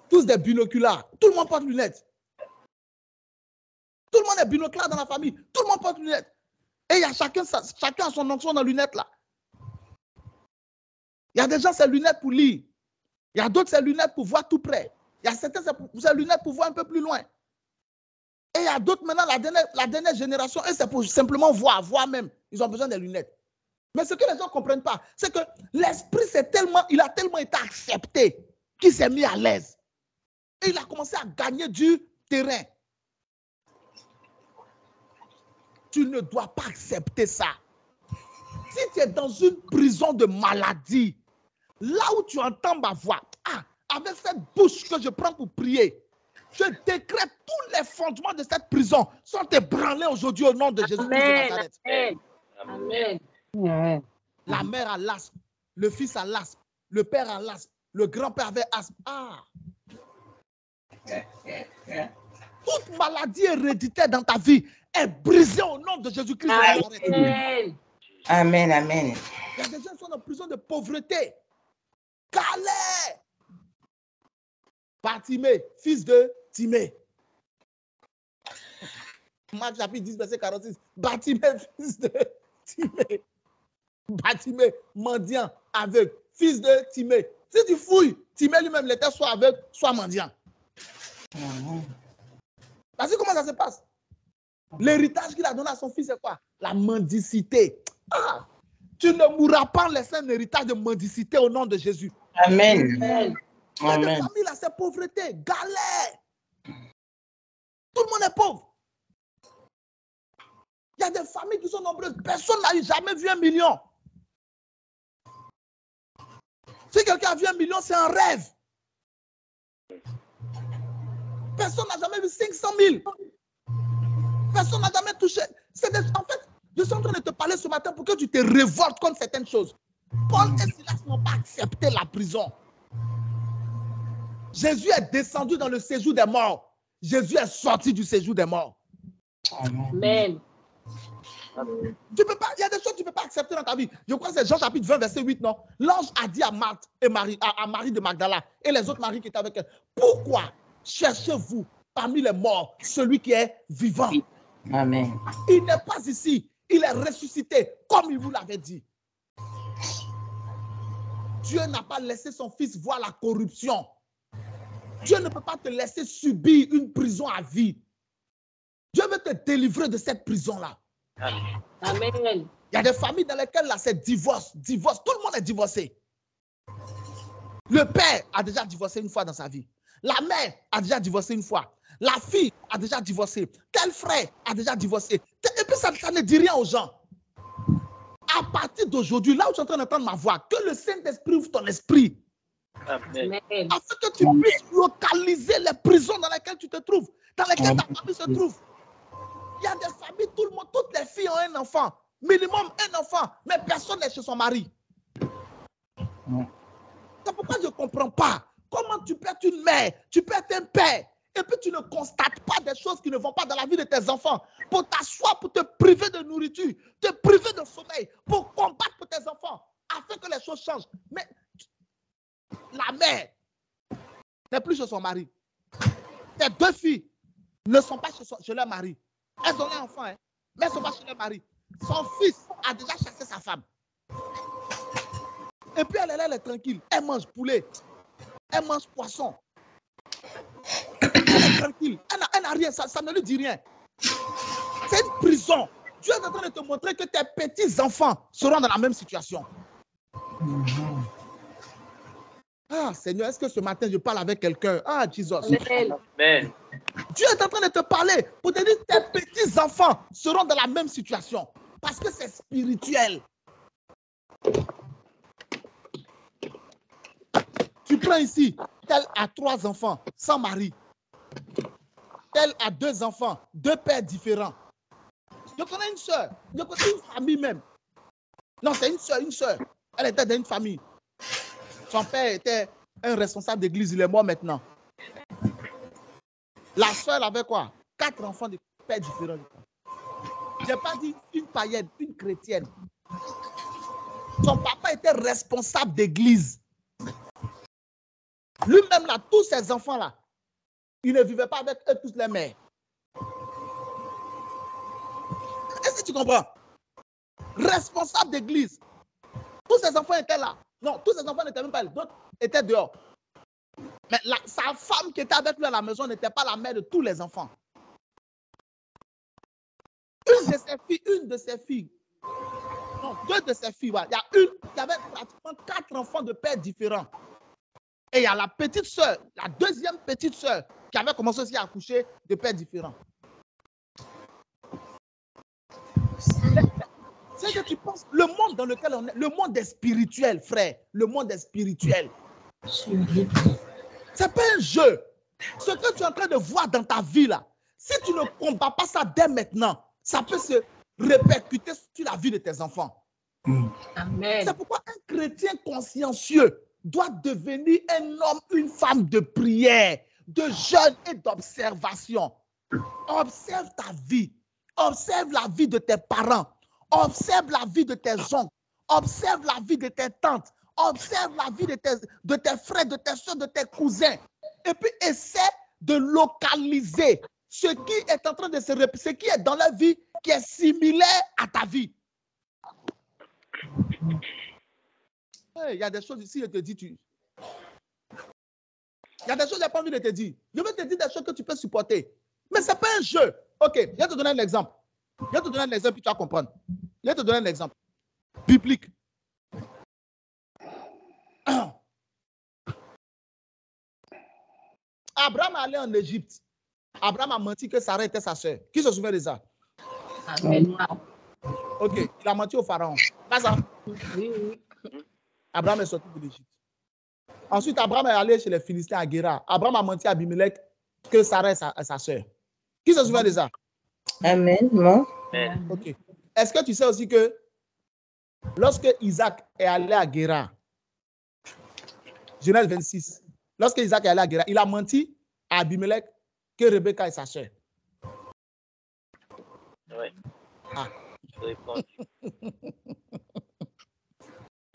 tous des binoculaires. Tout le monde porte lunettes. Tout le monde est binoculaire dans la famille. Tout le monde porte lunettes. Et il y a chacun a son onction dans les lunettes là. Il y a des gens, c'est lunettes pour lire. Il y a d'autres, c'est lunettes pour voir tout près. Il y a certains, c'est lunettes pour voir un peu plus loin. Et il y a d'autres maintenant, la dernière génération, eux, c'est pour simplement voir même. Ils ont besoin des lunettes. Mais ce que les gens ne comprennent pas, c'est que l'esprit, il a tellement été accepté qu'il s'est mis à l'aise. Et il a commencé à gagner du terrain. Tu ne dois pas accepter ça. Si tu es dans une prison de maladie, là où tu entends ma voix, avec cette bouche que je prends pour prier, je décrète tous les fondements de cette prison sont ébranlés aujourd'hui au nom de Jésus-Christ de Nazareth. Amen. Amen. La mère a l'asthme, le fils a l'asthme, le père a l'asthme, le grand-père avait asthme. Toute maladie héréditaire dans ta vie est brisée au nom de Jésus-Christ de Nazareth. Amen. Amen. Il y a des gens qui sont en prison de pauvreté. Calais. Bartimée, fils de Timée. Marc chapitre 10, verset 46. Bartimée, fils de Timée. Bartimée, mendiant, aveugle, fils de Timée. Si tu fouilles, Timée lui-même l'était soit aveugle, soit mendiant. Parce que comment ça se passe? L'héritage qu'il a donné à son fils, c'est quoi? La mendicité. Tu ne mourras pas en laissant un héritage de mendicité au nom de Jésus. Amen. Il y a des familles là, c'est pauvreté, galère. Tout le monde est pauvre. Il y a des familles qui sont nombreuses. Personne n'a jamais vu 1 million. Si quelqu'un a vu 1 million, c'est un rêve. Personne n'a jamais vu 500 000. Personne n'a jamais touché. En fait, je suis en train de te parler ce matin pour que tu te révoltes contre certaines choses. Paul et Silas n'ont pas accepté la prison. Jésus est descendu dans le séjour des morts. Jésus est sorti du séjour des morts. Amen. Tu peux pas, il y a des choses que tu ne peux pas accepter dans ta vie. Je crois que c'est Jean chapitre 20, verset 8, non? L'ange a dit à Marthe et Marie, à Marie de Magdala et les autres maris qui étaient avec elle, pourquoi cherchez-vous parmi les morts celui qui est vivant? Amen. Il n'est pas ici, il est ressuscité, comme il vous l'avait dit. Dieu n'a pas laissé son fils voir la corruption. Dieu ne peut pas te laisser subir une prison à vie. Dieu veut te délivrer de cette prison-là. Amen. Il y a des familles dans lesquelles là, c'est divorce. Tout le monde est divorcé. Le père a déjà divorcé une fois dans sa vie. La mère a déjà divorcé une fois. La fille a déjà divorcé. Tel frère a déjà divorcé. Et puis ça ne dit rien aux gens. À partir d'aujourd'hui, là où tu es en train d'entendre ma voix, que le Saint-Esprit ouvre ton esprit. Amen. Afin que tu puisses localiser les prisons dans lesquelles tu te trouves, dans lesquelles ta famille se trouve. Il y a des familles, tout le monde, toutes les filles ont un enfant, minimum un enfant, mais personne n'est chez son mari. C'est pourquoi je ne comprends pas comment tu peux être une mère, tu peux être un père, et puis tu ne constates pas des choses qui ne vont pas dans la vie de tes enfants, pour t'asseoir, pour te priver de nourriture, te priver de sommeil, pour combattre pour tes enfants. afin que les choses changent. Mais la mère n'est plus chez son mari. Tes deux filles ne sont pas chez leur mari. Elles ont un enfant, hein, mais elles ne sont pas chez leur mari. Son fils a déjà chassé sa femme. Et puis elle est tranquille. Elle mange poulet. Elle mange poisson. Elle est tranquille. Elle n'a rien. Ça ne lui dit rien. C'est une prison. Dieu est en train de te montrer que tes petits-enfants seront dans la même situation. Ah, Seigneur, est-ce que ce matin, je parle avec quelqu'un? Ah, Jésus. Amen. Dieu est en train de te parler pour te dire que tes petits-enfants seront dans la même situation. Parce que c'est spirituel. Tu prends ici, tel a 3 enfants, sans mari. Tel a 2 enfants, 2 pères différents. Je connais une soeur, je connais une famille même. Non, c'est une soeur. Elle était dans une famille. Son père était un responsable d'église, il est mort maintenant. La soeur avait quoi? 4 enfants de pères différents. Je n'ai pas dit une païenne, une chrétienne. Son papa était responsable d'église. Lui-même, là, tous ces enfants-là, il ne vivait pas avec eux tous les mères. Est-ce que tu comprends? Responsable d'église. Tous ces enfants étaient là. Non, tous ces enfants n'étaient même pas là. D'autres étaient dehors. Mais sa femme qui était avec lui à la maison n'était pas la mère de tous les enfants. Une de ses filles, non, 2 de ses filles, voilà. Il y a une qui avait pratiquement 4 enfants de pères différents. Et il y a la petite sœur, la deuxième petite sœur, qui avait commencé aussi à accoucher de pères différents. C'est que tu penses, le monde dans lequel on est, le monde est spirituel, frère. Le monde est spirituel. C'est pas un jeu. Ce que tu es en train de voir dans ta vie là, si tu ne combats pas ça dès maintenant, ça peut se répercuter sur la vie de tes enfants. Amen. C'est pourquoi un chrétien consciencieux doit devenir un homme, une femme de prière, de jeûne et d'observation. Observe ta vie. Observe la vie de tes parents. Observe la vie de tes oncles. Observe la vie de tes tantes. Observe la vie de tes frères, de tes soeurs, de tes cousins. Et puis essaie de localiser ce qui est en train de se répéter, ce qui est dans la vie qui est similaire à ta vie. Il y a des choses ici, je te dis, il y a des choses que je n'ai pas envie de te dire. Je veux te dire des choses que tu peux supporter. Mais ce n'est pas un jeu. Ok, je vais te donner un exemple. Je vais te donner un exemple, puis tu vas comprendre. Je vais te donner un exemple biblique. Abraham allait en Égypte. Abraham a menti que Sarah était sa sœur. Qui se souvient de ça? Amen. Ok, il a menti au pharaon. Pas ça? Oui. Abraham est sorti de l'Égypte. Ensuite, Abraham est allé chez les Philistins à Guéra. Abraham a menti à Abimelech que Sarah est sa sœur. Qui se souvient de ça? Amen. Non. Ok. Est-ce que tu sais aussi que lorsque Isaac est allé à Guéra, Genèse 26, lorsque Isaac est allé à Guéra, il a menti à Abimelech que Rebecca est sa sœur. Oui. Ah. Je réponds.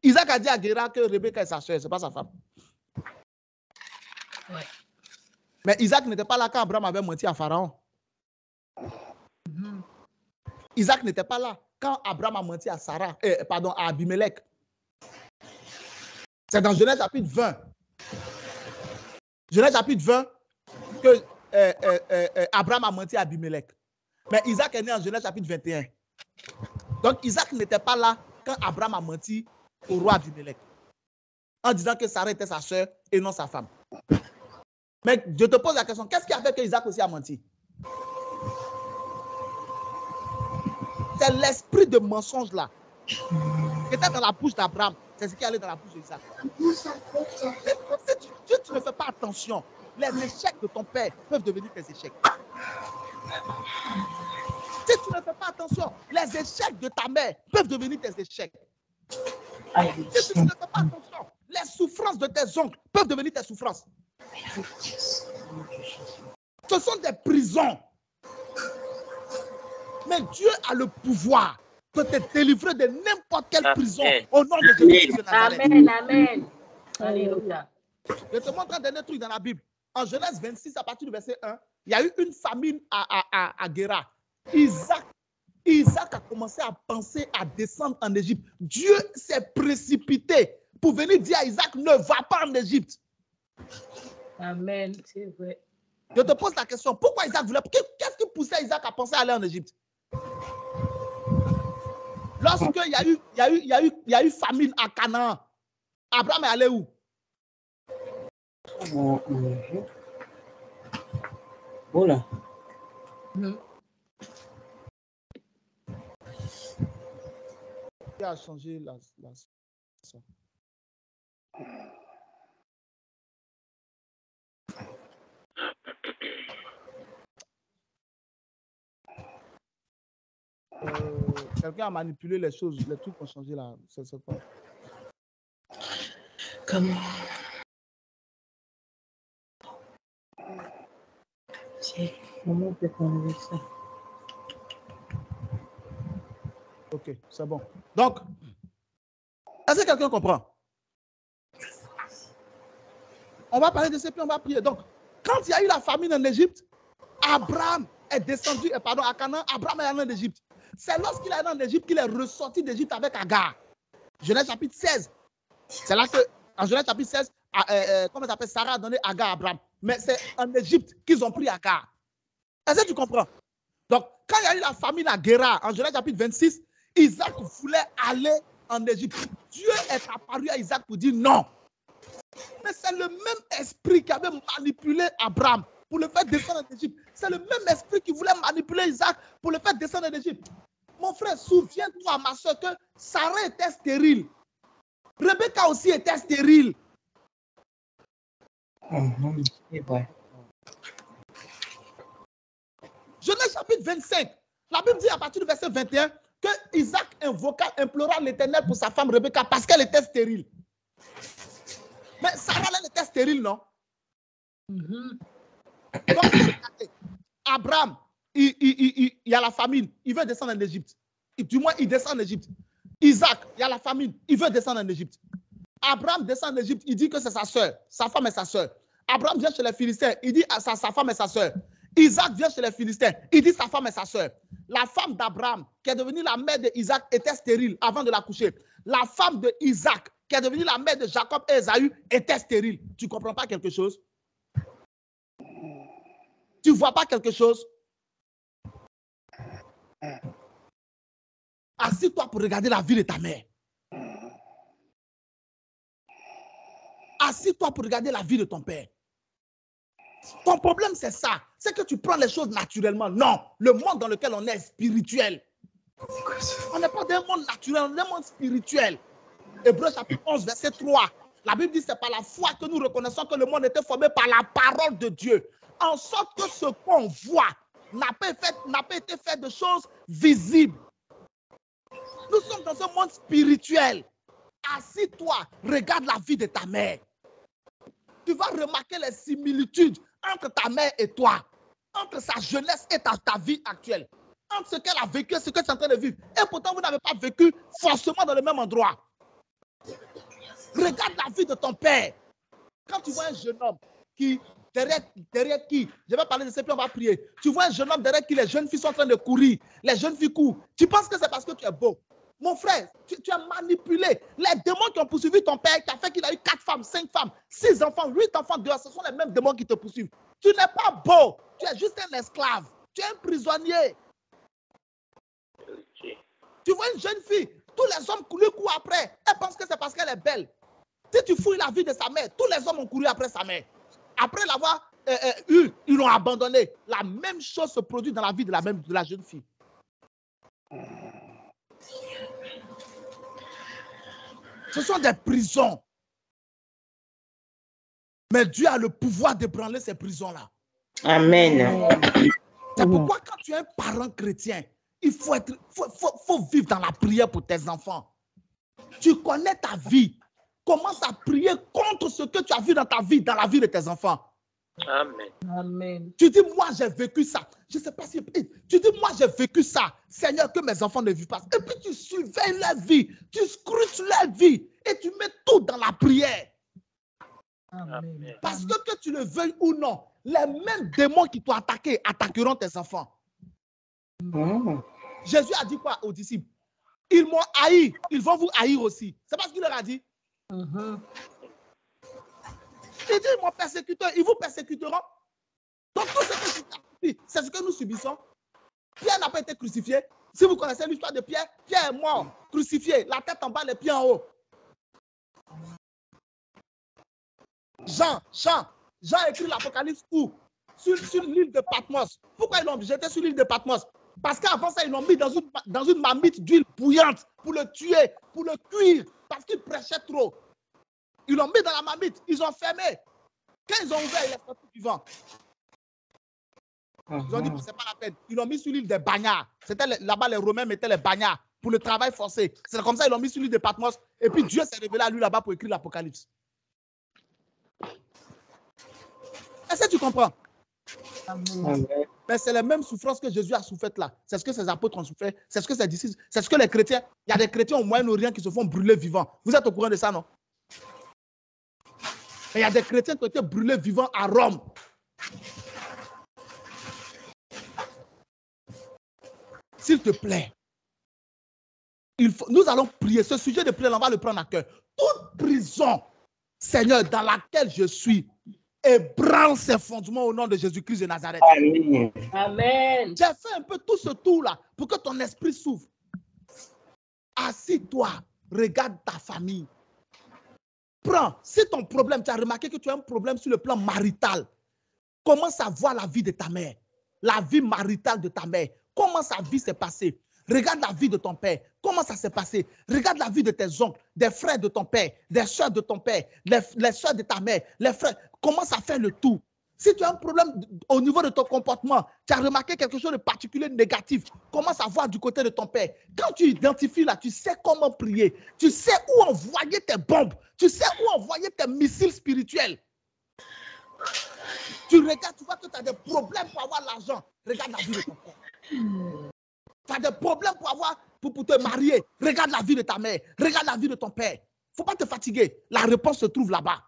Isaac a dit à Guéra que Rebecca est sa sœur, ce n'est pas sa femme. Ouais. Mais Isaac n'était pas là quand Abraham avait menti à Pharaon. Isaac n'était pas là quand Abraham a menti à à Abimelech. C'est dans Genèse chapitre 20. Genèse chapitre 20 que Abraham a menti à Abimelech. Mais Isaac est né en Genèse chapitre 21. Donc Isaac n'était pas là quand Abraham a menti au roi Abimelech en disant que Sarah était sa sœur et non sa femme. Mais je te pose la question, qu'est-ce qui a fait que Isaac aussi a menti? C'est l'esprit de mensonge là qui était dans la bouche d'Abraham. C'est ce qui allait dans la bouche d'Isaac. Si tu ne fais pas attention, les échecs de ton père peuvent devenir tes échecs. Si tu ne fais pas attention, les échecs de ta mère peuvent devenir tes échecs. Si tu ne fais pas attention, les souffrances de tes oncles peuvent devenir tes souffrances. Ce sont des prisons. Mais Dieu a le pouvoir peut te délivrer de n'importe quelle prison Amen. au nom de Jésus de Nazareth. Amen, amen. Alléluia. Je te montre un dernier truc dans la Bible. En Genèse 26, à partir du verset 1, il y a eu une famine à Guéra. Isaac a commencé à penser à descendre en Égypte. Dieu s'est précipité pour venir dire à Isaac, ne va pas en Égypte. Amen, c'est vrai. Je te pose la question, pourquoi Isaac voulait... Qu'est-ce qui poussait Isaac à penser à aller en Égypte? Lorsqu'il y a eu famine à Canaan, Abraham est allé où? Voilà. Qui a changé la... Quelqu'un a manipulé les choses, les trucs ont changé là. C'est quoi? Comment? Comment on peut enlever ça? Ok, c'est bon. Donc, est-ce que quelqu'un comprend? On va parler de ces puis on va prier. Donc, quand il y a eu la famine en Égypte, Abraham est descendu, à Canaan, Abraham est allé en Égypte. C'est lorsqu'il est allé en Égypte qu'il est ressorti d'Égypte avec Agar. Genèse chapitre 16. C'est là que, en Genèse chapitre 16, comment ça s'appelle, Sarah a donné Agar à Abraham. Mais c'est en Égypte qu'ils ont pris Agar. Est-ce que tu comprends? Donc, quand il y a eu la famine à Guéra, en Genèse chapitre 26, Isaac voulait aller en Égypte. Dieu est apparu à Isaac pour dire non. Mais c'est le même esprit qui avait manipulé Abraham pour le faire descendre en Égypte. C'est le même esprit qui voulait manipuler Isaac pour le faire descendre en Égypte. Mon frère, souviens-toi, ma soeur, que Sarah était stérile. Rebecca aussi était stérile. C'est vrai. Genèse chapitre 25. La Bible dit à partir du verset 21 que Isaac implora l'Éternel pour sa femme Rebecca parce qu'elle était stérile. Mais Sarah, elle était stérile, non? Donc, Abraham, il y a la famine, il veut descendre en Égypte. Du moins, il descend en Égypte. Isaac, il y a la famine, il veut descendre en Égypte. Abraham descend en Égypte, il dit que c'est sa soeur, sa femme et sa soeur. Abraham vient chez les Philistins, il dit sa femme et sa soeur. Isaac vient chez les Philistins, il dit sa femme et sa soeur. La femme d'Abraham, qui est devenue la mère d'Isaac, était stérile avant de l'accoucher. La femme d'Isaac, qui est devenue la mère de Jacob et Esaü, était stérile. Tu ne comprends pas quelque chose? Tu ne vois pas quelque chose? Assis-toi pour regarder la vie de ta mère. Assis-toi pour regarder la vie de ton père. Ton problème, c'est ça. C'est que tu prends les choses naturellement. Non, le monde dans lequel on est spirituel. On n'est pas dans un monde naturel, on est dans un monde spirituel. Hébreux chapitre 11, verset 3. La Bible dit que c'est par la foi que nous reconnaissons que le monde était formé par la parole de Dieu. En sorte que ce qu'on voit n'a pas été fait de choses visibles. Nous sommes dans un monde spirituel. Assis-toi, regarde la vie de ta mère. Tu vas remarquer les similitudes entre ta mère et toi, entre sa jeunesse et ta vie actuelle, entre ce qu'elle a vécu et ce que tu es en train de vivre. Et pourtant, vous n'avez pas vécu forcément dans le même endroit. Regarde la vie de ton père. Quand tu vois un jeune homme qui, derrière qui, je vais parler de ce puis on va prier. Tu vois un jeune homme derrière qui les jeunes filles sont en train de courir, les jeunes filles courent. Tu penses que c'est parce que tu es beau. Mon frère, tu as manipulé. Les démons qui ont poursuivi ton père, qui a fait qu'il a eu 4 femmes, 5 femmes, 6 enfants, 8 enfants dehors, ce sont les mêmes démons qui te poursuivent. Tu n'es pas beau. Tu es juste un esclave. Tu es un prisonnier. Tu vois une jeune fille, tous les hommes lui courent après. Elle pense que c'est parce qu'elle est belle. Si tu fouilles la vie de sa mère, tous les hommes ont couru après sa mère. Après l'avoir eu, ils l'ont abandonnée. La même chose se produit dans la vie de la jeune fille. Ce sont des prisons. Mais Dieu a le pouvoir d'ébranler ces prisons-là. Amen. C'est pourquoi quand tu es un parent chrétien, il faut vivre dans la prière pour tes enfants. Tu connais ta vie. Commence à prier contre ce que tu as vu dans ta vie, dans la vie de tes enfants. Amen. Amen. Tu dis, moi, j'ai vécu ça. Je ne sais pas si... Tu dis, moi, j'ai vécu ça. Seigneur, que mes enfants ne vivent pas. Et puis, tu surveilles leur vie. Tu scrutes leur vie. Et tu mets tout dans la prière. Amen. Parce que tu le veuilles ou non, les mêmes démons qui t'ont attaqué attaqueront tes enfants. Jésus a dit quoi aux disciples? Ils m'ont haï. Ils vont vous haïr aussi. C'est pas ce qu'il leur a dit. Il dit, mon persécuteur, ils vous persécuteront. Donc, tout ce que c'est ce que nous subissons. Pierre n'a pas été crucifié. Si vous connaissez l'histoire de Pierre, Pierre est mort, crucifié, la tête en bas, les pieds en haut. Jean écrit l'Apocalypse où? Sur l'île de Patmos. Pourquoi ils l'ont jeté sur l'île de Patmos? Parce qu'avant ça, ils l'ont mis dans une marmite d'huile bouillante pour le tuer, pour le cuire, parce qu'il prêchait trop. Ils l'ont mis dans la marmite, ils ont fermé. Quand ils ont ouvert, il est sorti vivant. Ils ont dit que ce n'est pas la peine. Ils l'ont mis sur l'île des bagnards. Là-bas, les Romains mettaient les bagnards pour le travail forcé. C'est comme ça qu'ils l'ont mis sur l'île de Patmos. Et puis Dieu s'est révélé à lui là-bas pour écrire l'Apocalypse. Est-ce que tu comprends? Amen. Mais c'est les mêmes souffrances que Jésus a souffert là. C'est ce que ses apôtres ont souffert. C'est ce que ses disciples. C'est ce que les chrétiens. Il y a des chrétiens au Moyen-Orient qui se font brûler vivants. Vous êtes au courant de ça, non? Mais il y a des chrétiens qui ont été brûlés vivants à Rome. S'il te plaît, nous allons prier. Ce sujet de prière, on va le prendre à cœur. Toute prison, Seigneur, dans laquelle je suis, ébranle ses fondements au nom de Jésus-Christ de Nazareth. Amen. Amen. J'ai fait un peu tout ce tour-là pour que ton esprit s'ouvre. Assis-toi, regarde ta famille. Prends, si ton problème, tu as remarqué que tu as un problème sur le plan marital, commence à voir la vie de ta mère, la vie maritale de ta mère. Comment sa vie s'est passée? Regarde la vie de ton père. Comment ça s'est passé? Regarde la vie de tes oncles, des frères de ton père, des soeurs de ton père, les soeurs de ta mère, les frères. Commence à faire le tout. Si tu as un problème au niveau de ton comportement, tu as remarqué quelque chose de particulier négatif, commence à voir du côté de ton père. Quand tu identifies là, tu sais comment prier. Tu sais où envoyer tes bombes. Tu sais où envoyer tes missiles spirituels. Tu regardes, tu vois que tu as des problèmes pour avoir l'argent. Regarde la vie de ton père. Tu as des problèmes pour te marier. Regarde la vie de ta mère. Regarde la vie de ton père. Il ne faut pas te fatiguer. La réponse se trouve là-bas.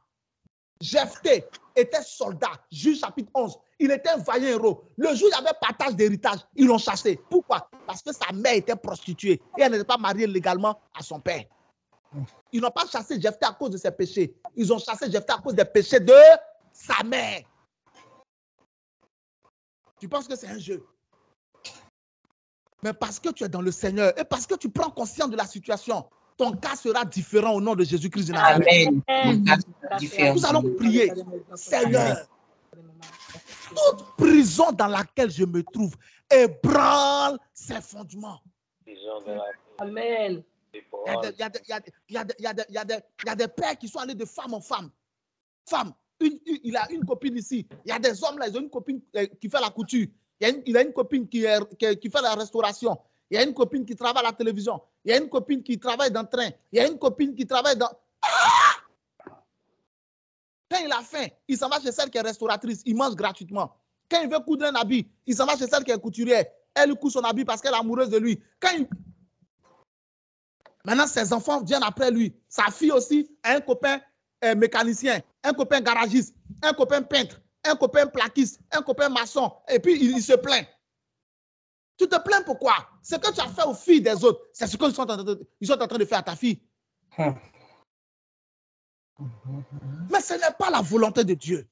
Jephthé était soldat. Juge chapitre 11. Il était un vaillant héros. Le jour où il y avait partage d'héritage, ils l'ont chassé. Pourquoi? Parce que sa mère était prostituée et elle n'était pas mariée légalement à son père. Ils n'ont pas chassé Jephthé à cause de ses péchés. Ils ont chassé Jephthé à cause des péchés de sa mère. Tu penses que c'est un jeu? Mais parce que tu es dans le Seigneur et parce que tu prends conscience de la situation, ton cas sera différent au nom de Jésus-Christ de Nazareth. Amen. Nous allons prier. Seigneur, toute prison dans laquelle je me trouve ébranle ses fondements. Amen. Il y a des pères qui sont allés de femme en femme. Femme, il a une copine ici. Il y a des hommes là, ils ont une copine qui fait la couture. Il a une copine qui fait la restauration. Il y a une copine qui travaille à la télévision. Il y a une copine qui travaille dans le train. Il y a une copine qui travaille dans... Quand il a faim, il s'en va chez celle qui est restauratrice. Il mange gratuitement. Quand il veut coudre un habit, il s'en va chez celle qui est couturière. Elle lui coud son habit parce qu'elle est amoureuse de lui. Maintenant, ses enfants viennent après lui. Sa fille aussi a un copain mécanicien, un copain garagiste, un copain peintre, un copain plaquiste, un copain maçon. Et puis, il se plaint. Tu te plains pourquoi? Ce que tu as fait aux filles des autres, c'est ce qu'ils sont en train de faire à ta fille. Mais ce n'est pas la volonté de Dieu.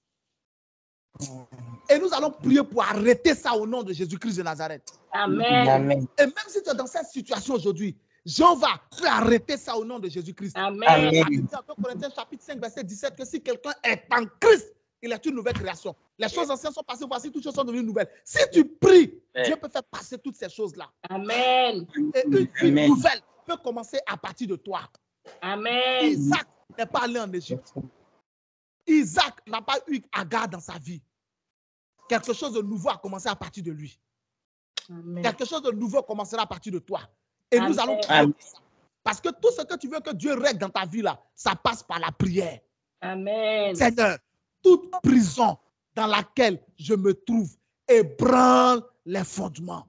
Et nous allons prier pour arrêter ça au nom de Jésus-Christ de Nazareth. Amen. Et même si tu es dans cette situation aujourd'hui, Jéhovah peut arrêter ça au nom de Jésus-Christ. Amen. La Bible dit en 2 Corinthiens chapitre 5, verset 17 que si quelqu'un est en Christ, il est une nouvelle création. Les choses anciennes sont passées, voici toutes choses sont devenues nouvelles. Si tu pries, Dieu peut faire passer toutes ces choses-là. Amen. Et une vie nouvelle peut commencer à partir de toi. Amen. Isaac n'est pas allé en Égypte. Isaac n'a pas eu Agar dans sa vie. Quelque chose de nouveau a commencé à partir de lui. Amen. Quelque chose de nouveau commencera à partir de toi. Et Amen. nous allons prier. Parce que tout ce que tu veux que Dieu règle dans ta vie, là, ça passe par la prière. Amen. Seigneur, toute prison dans laquelle je me trouve ébranle les fondements.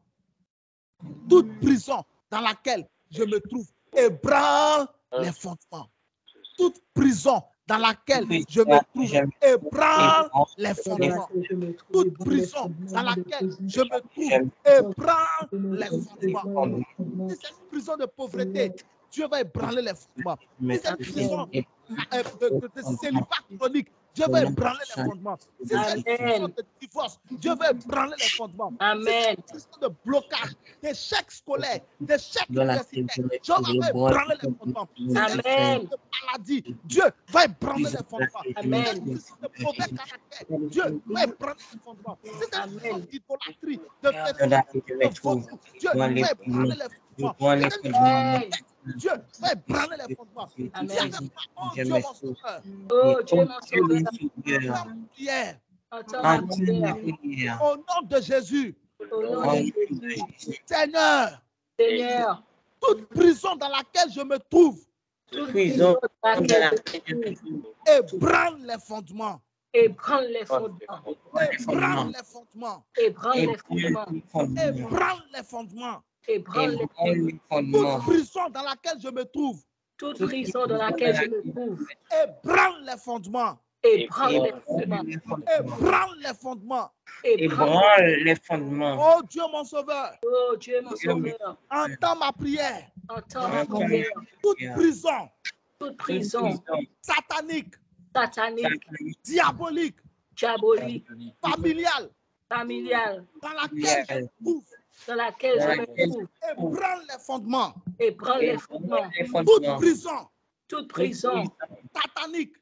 Toute prison dans laquelle je me trouve ébranle les fondements. Toute prison dans laquelle je me trouve ébranle les fondements. Toute prison dans laquelle je me trouve ébranle les fondements. Si c'est une prison de pauvreté, Dieu va ébranler les fondements. Si c'est une prison de célibat chronique, Dieu va ébranler les fondements. Si c'est une prison de divorce, Dieu va ébranler les fondements. Si c'est une prison de blocage, d'échec scolaire, d'échec universitaire, Dieu va ébranler les fondements. Si c'est une prison de maladie, Dieu va ébranler les fondements. Si c'est une prison de mauvais caractère, Dieu va ébranler les fondements. Si c'est une prison d'idolâtrie, de fétiche, Dieu va ébranler les fondements. Dieu va ébranler les fondements. Oh Dieu mon sauveur. Oh Dieu mon sauveur. Prière. Prière. Au nom de Jésus. Au nom de Jésus. Seigneur. Seigneur. Toute prison dans laquelle je me trouve. Toute prison dans laquelle je me trouve. Ébranle les fondements. Ébranle les fondements. Ébranle les fondements. Ébranle les fondements. Ébranle les fondements. Ébranle les fondements. Toute prison dans laquelle je me trouve. Toute prison dans laquelle je me trouve. Ébranle les fondements. Ébranle les fondements. Ébranle les fondements. Ébranle les fondements. Oh Dieu mon sauveur. Oh Dieu mon sauveur. Entends ma prière. Entends ma prière. Toute prison. Toute prison. Satanique. Satanique. Diabolique. Diabolique. Familiale. Familiale. Dans laquelle je me trouve. Dans laquelle je me trouve. Ébranle les fondements. Ébranle les fondements. Toute prison. Toute prison. Satanique.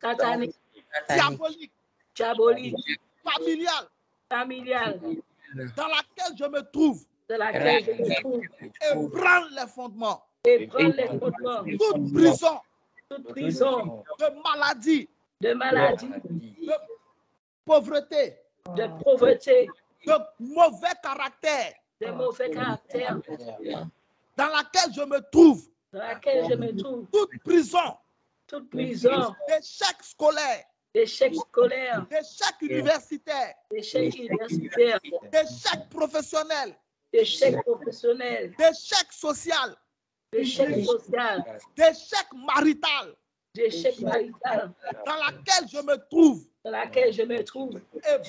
Satanique. Diabolique. Diabolique. Familiale. Familiale. Dans laquelle je me trouve. Dans laquelle je me trouve. Ébranle les fondements. Ébranle les fondements. Toute prison. Toute prison. De maladie. De maladie. De pauvreté. De pauvreté. De mauvais caractère. De mauvais caractère. Dans laquelle je me trouve. Dans laquelle je me trouve. Toute prison. Toute prison. D'échec scolaire. D'échec scolaire. D'échec universitaire. D'échec universitaire. D'échec professionnel. D'échec professionnel. D'échec social. D'échec social. D'échec marital. D'échec marital. Dans laquelle je me trouve. Dans laquelle je me trouve.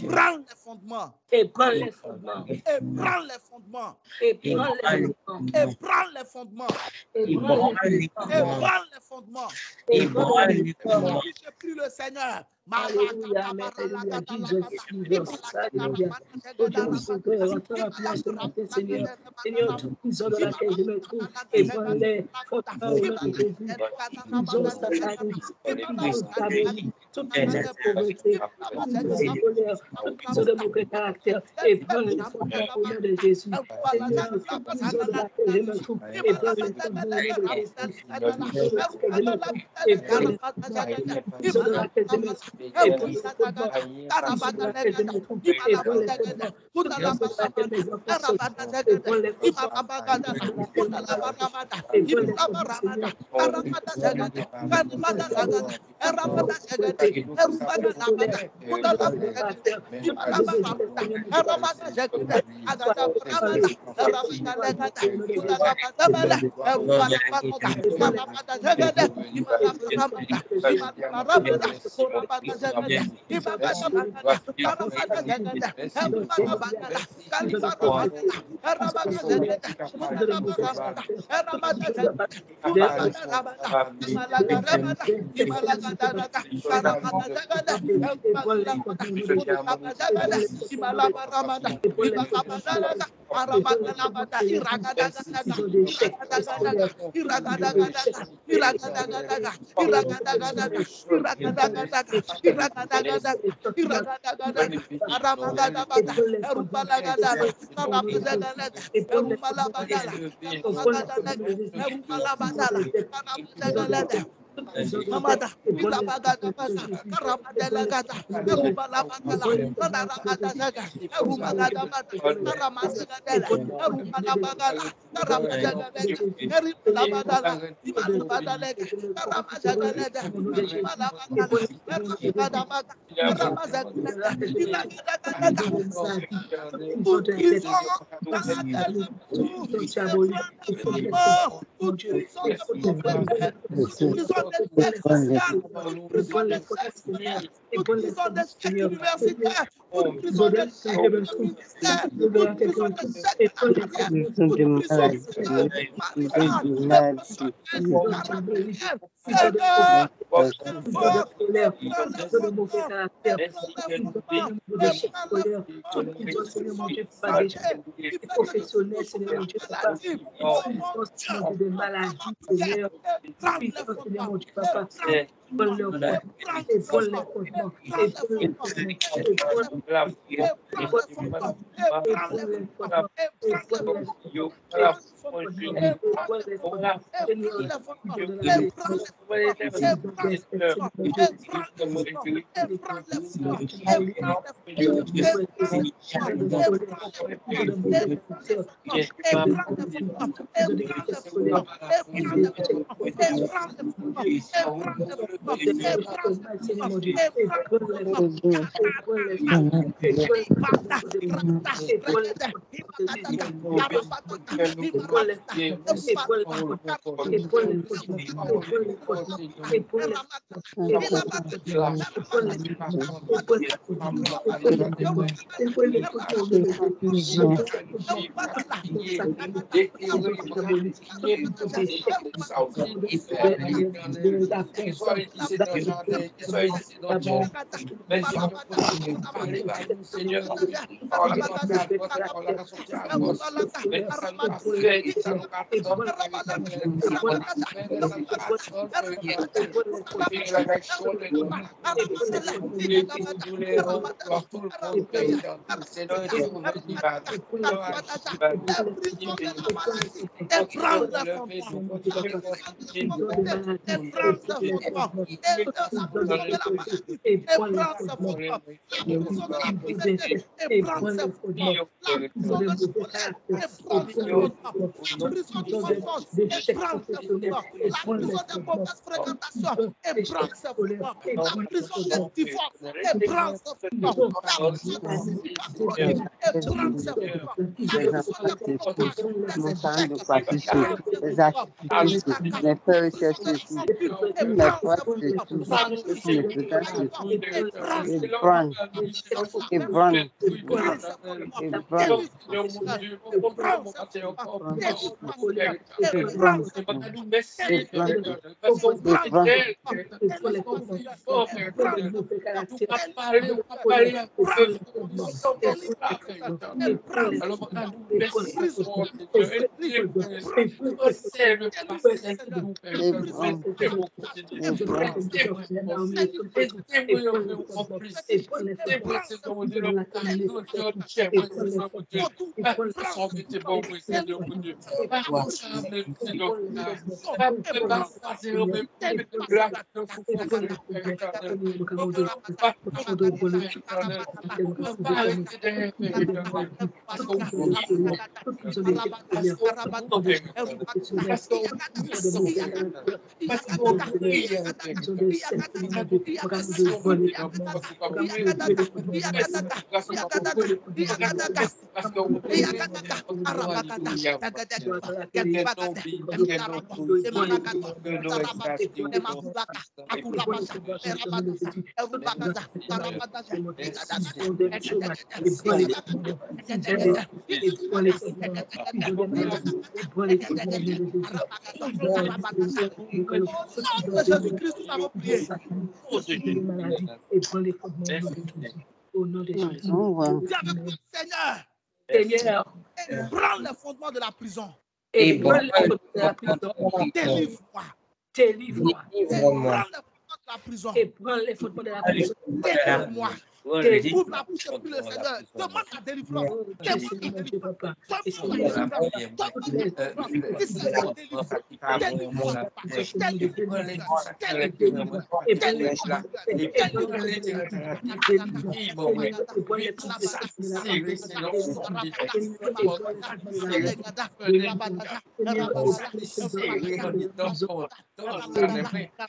Ébranle les fondements. Ébranle les fondements. Ébranle les fondements. Ébranle les fondements. Ébranle les fondements. Ébranle les fondements. Ébranle les fondements. Ébranle les fondements. Je prie le Seigneur. Alléluia, amen, alléluia, Jesus, alléluia. Oh Dieu, mon sauveur, entends la prière ce matin, Seigneur. Seigneur, toute prison dans laquelle je me trouve, ébranle-les, fondements au nom de Jésus. Toute prison satanique, toute prison diabolique, toute prison de pauvreté, toute prison de colère, toute prison de mauvais caractère, ébranle les fondements au nom de Jésus. Seigneur, toute prison dans laquelle je me trouve, ébranle les fondements au nom de Jésus. Toute prison dans laquelle je me trouve, ébranle les fondements. Toute prison dans laquelle je me trouve, Mamada, Ilabagada, Karabadelagada, Erubalabagala, Nanarabadazaga, Erubagadamada, Karamazagadela, Erubalabagala, Karamazagabega, Eribalabadala, Ibalubadalega, Karamazagaleda, Ibalabagala, Erabagadabaga, Karamazagaleda, Ilagadagada, toute prison dans laquelle nous sommes, toute prison de pauvreté, toute prison d'échec social, toute prison d'échec scolaire, toute prison d'échec universitaire, toute prison d'échec au ministère, toute prison d'échec de la carrière, toute prison maritale, émotionnelle, Seigneur, prends les fondements, et prends les fondements, et prends les fondements, professionnel, Seigneur mon Dieu, papa, de maladie, Seigneur, Seigneur mon Dieu, papa, prends le fondement, Jésus-Christ, nous avons prié. Au nom de Jésus. Seigneur, Seigneur, prends les fondements de la prison. et prends les fondements de la prison. Délivre-moi. Délivre-moi. Prends les fondements de la prison. Et prends les fondements de la prison. Délivre-moi. Ouvre la bouche et prie le Seigneur. Demande la délivrance. Demande la délivrance.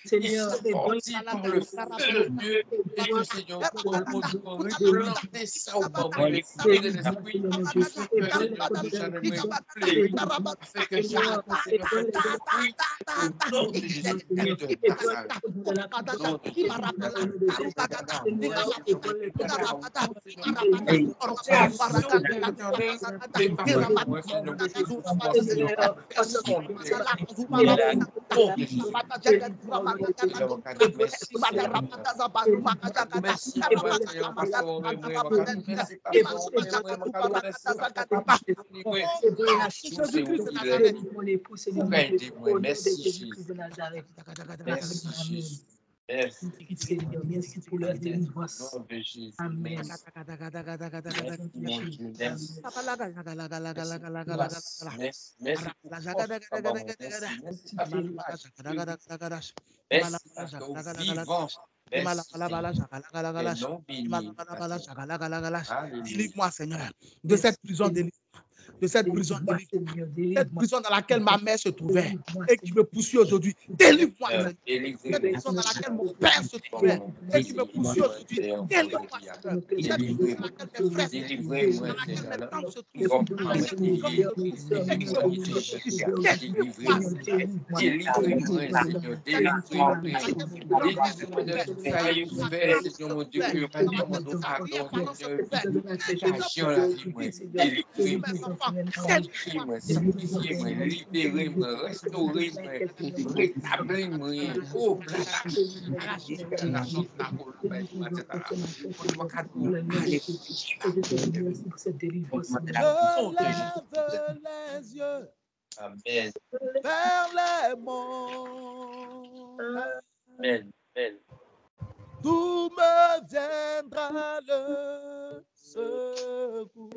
Seigneur, et bon, Et que Seigneur, planter ça au moment de l'esprit de l'esprit, afin que chaque Seigneur fait fruit au nom de Jésus-Christ de Nazareth. Merci pour leur délivrance. Amen. Délivre-moi, Seigneur, de cette prison délivrée. De cette prison délivrée. Cette prison dans laquelle ma mère se trouvait et qui me poursuit aujourd'hui. Délivre-moi, Seigneur. Cette prison dans laquelle mon père se trouvait et qui me poursuit aujourd'hui. Délivre-moi, Seigneur. Cette prison dans laquelle mes frères se trouvaient, dans laquelle mes tantes se trouvent, dans laquelle mes oncles se trouvent et qui me poursuit aujourd'hui. Délivre-moi, Seigneur. Délivrez-moi, Seigneur, délivrez-moi de Seigneur mon Dieu, que ma demande au pardon, Seigneur, agir la vie, moi, délivrez-moi, sanctifiez-moi, libérez-moi, restaurez-moi, rétablissez-moi, oh, Amen. Vers les monts. Amen. Amen. D'où me viendra le secours?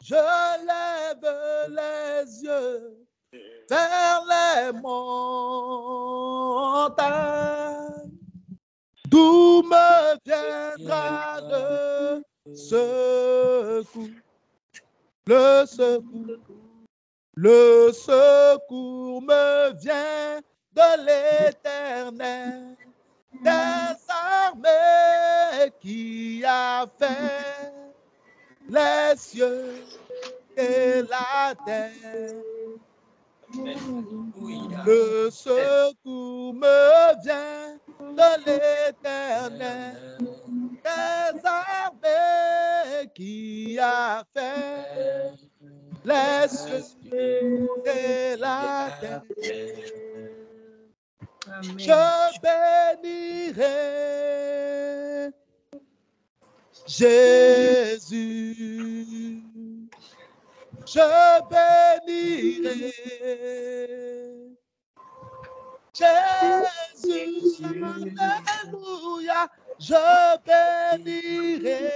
Je lève les yeux vers les montagnes. D'où me viendra le secours? Le secours me vient de l'Éternel, des armées qui a fait les cieux et la terre. Le secours me vient de l'Éternel, des armées qui a fait les cieux et la terre. Amen. Je bénirai Jésus. Je bénirai Jésus. Alléluia. Je bénirai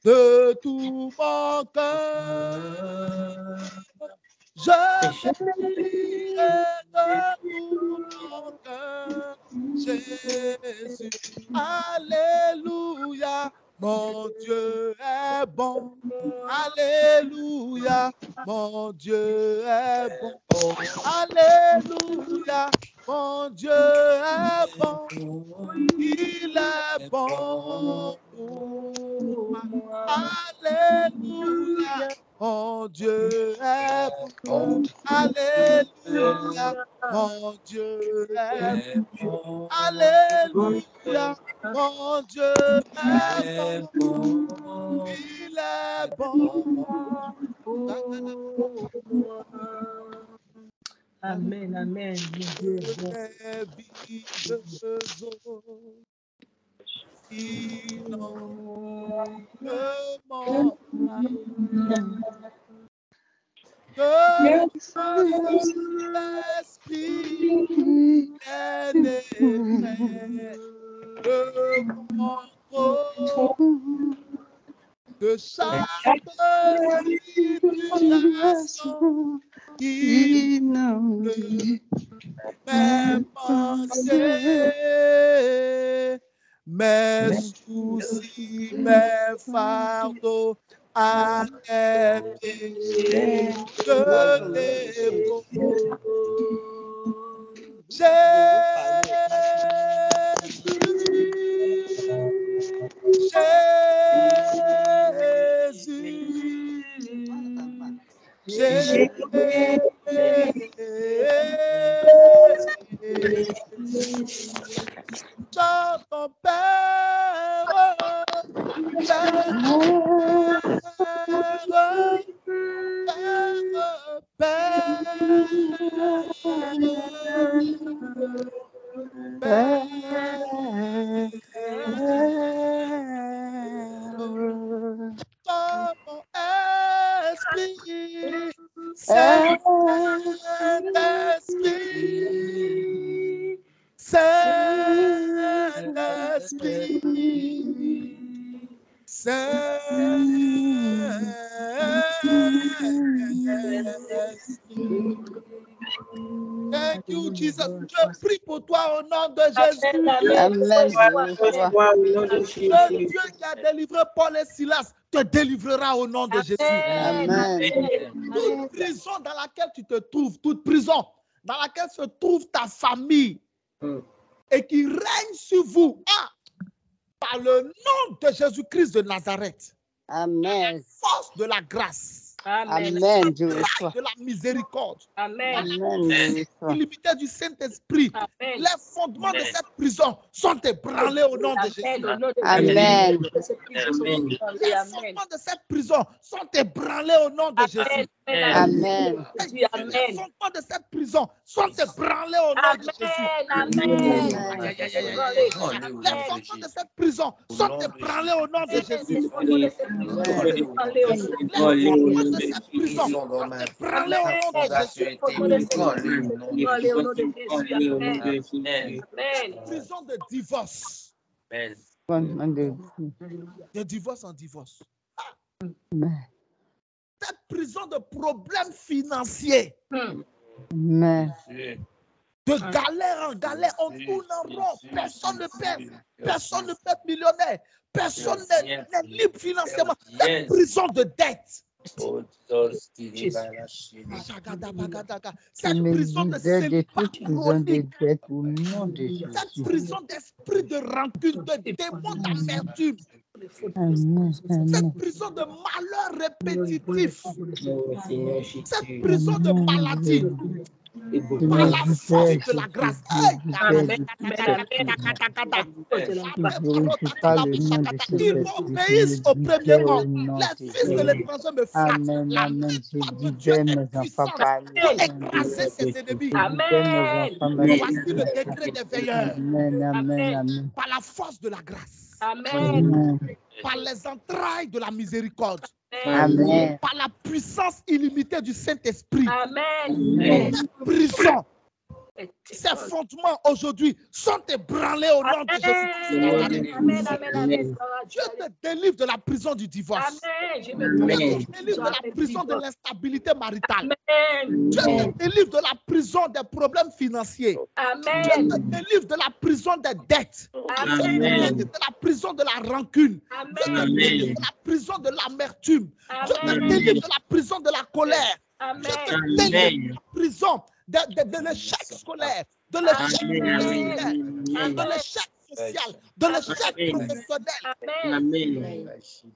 de tout mon cœur. Je bénirai de tout mon cœur Jésus. Alléluia. Mon Dieu est bon. Alléluia. Mon Dieu est bon. Alléluia. Mon Dieu est bon. Il est bon pour moi. Alléluia. Mon Dieu est bon. Alléluia. Mon Dieu est bon. Alléluia. Mon Dieu est bon. Il est bon. Amen, amen. Mon Dieu est bon. Que l'esprit est né le contrôle de chaque situation qui inonde mes pensées, mes soucis, mes fardeaux, à tes pieds, je les pose. Jésus, chante ton Père, mon esprit, Saint-Esprit, Saint-Esprit, Saint-Esprit. Thank you, Jesus. Je prie pour toi au nom de Jésus. Amen. Le Dieu qui a délivré Paul et Silas te délivrera au nom de Jésus. Amen. Toute prison dans laquelle tu te trouves, toute prison dans laquelle se trouve ta famille et qui règne sur vous, par le nom de Jésus-Christ de Nazareth, Amen. force de la grâce, Amen. Je reçois. de la miséricorde, Amen. Je reçois. l'illimité du Saint-Esprit, les fondements de cette prison sont ébranlés au nom de Jésus. Amen. Les fondements de cette prison sont ébranlés au nom de Jésus. Amen. Les fondements de cette prison sont ébranlés au nom de Jésus. Les fondements de cette prison sont ébranlés au nom de Jésus. Les fondements de cette prison sont ébranlés au nom de Jésus. Prison de divorce. De divorce en divorce. Cette prison de problèmes financiers. De galère en galère, on tourne en rond, personne ne pèse, personne ne peut être millionnaire, personne n'est libre financièrement. Cette prison de dette. Cette prison de célibat chronique. Cette prison d'esprit de rancune, de démon d'amertume. Cette prison de malheur répétitif. Cette prison de maladie. Par la force de la grâce. Ils m'obéissent au premier rang. Les fils de l'étranger me flattent. La main de Dieu est puissante pour écraser ses ennemis. Voici le décret des veilleurs. Par la force de la grâce. Par les entrailles de la miséricorde. Amen. Par la puissance illimitée du Saint-Esprit. Prison. Ces fondements aujourd'hui sont ébranlés au nom de Jésus. Dieu te délivre de la prison du divorce. Dieu te délivre de la prison de l'instabilité maritale. Dieu te délivre de la prison des problèmes financiers. Dieu te délivre de la prison des dettes. Dieu te délivre de la prison de la rancune. Dieu te délivre de la prison de l'amertume. Dieu te délivre de la prison de la colère. Dieu te délivre de la prison de l'échec scolaire, de l'échec universitaire, de l'échec social, de l'échec professionnel.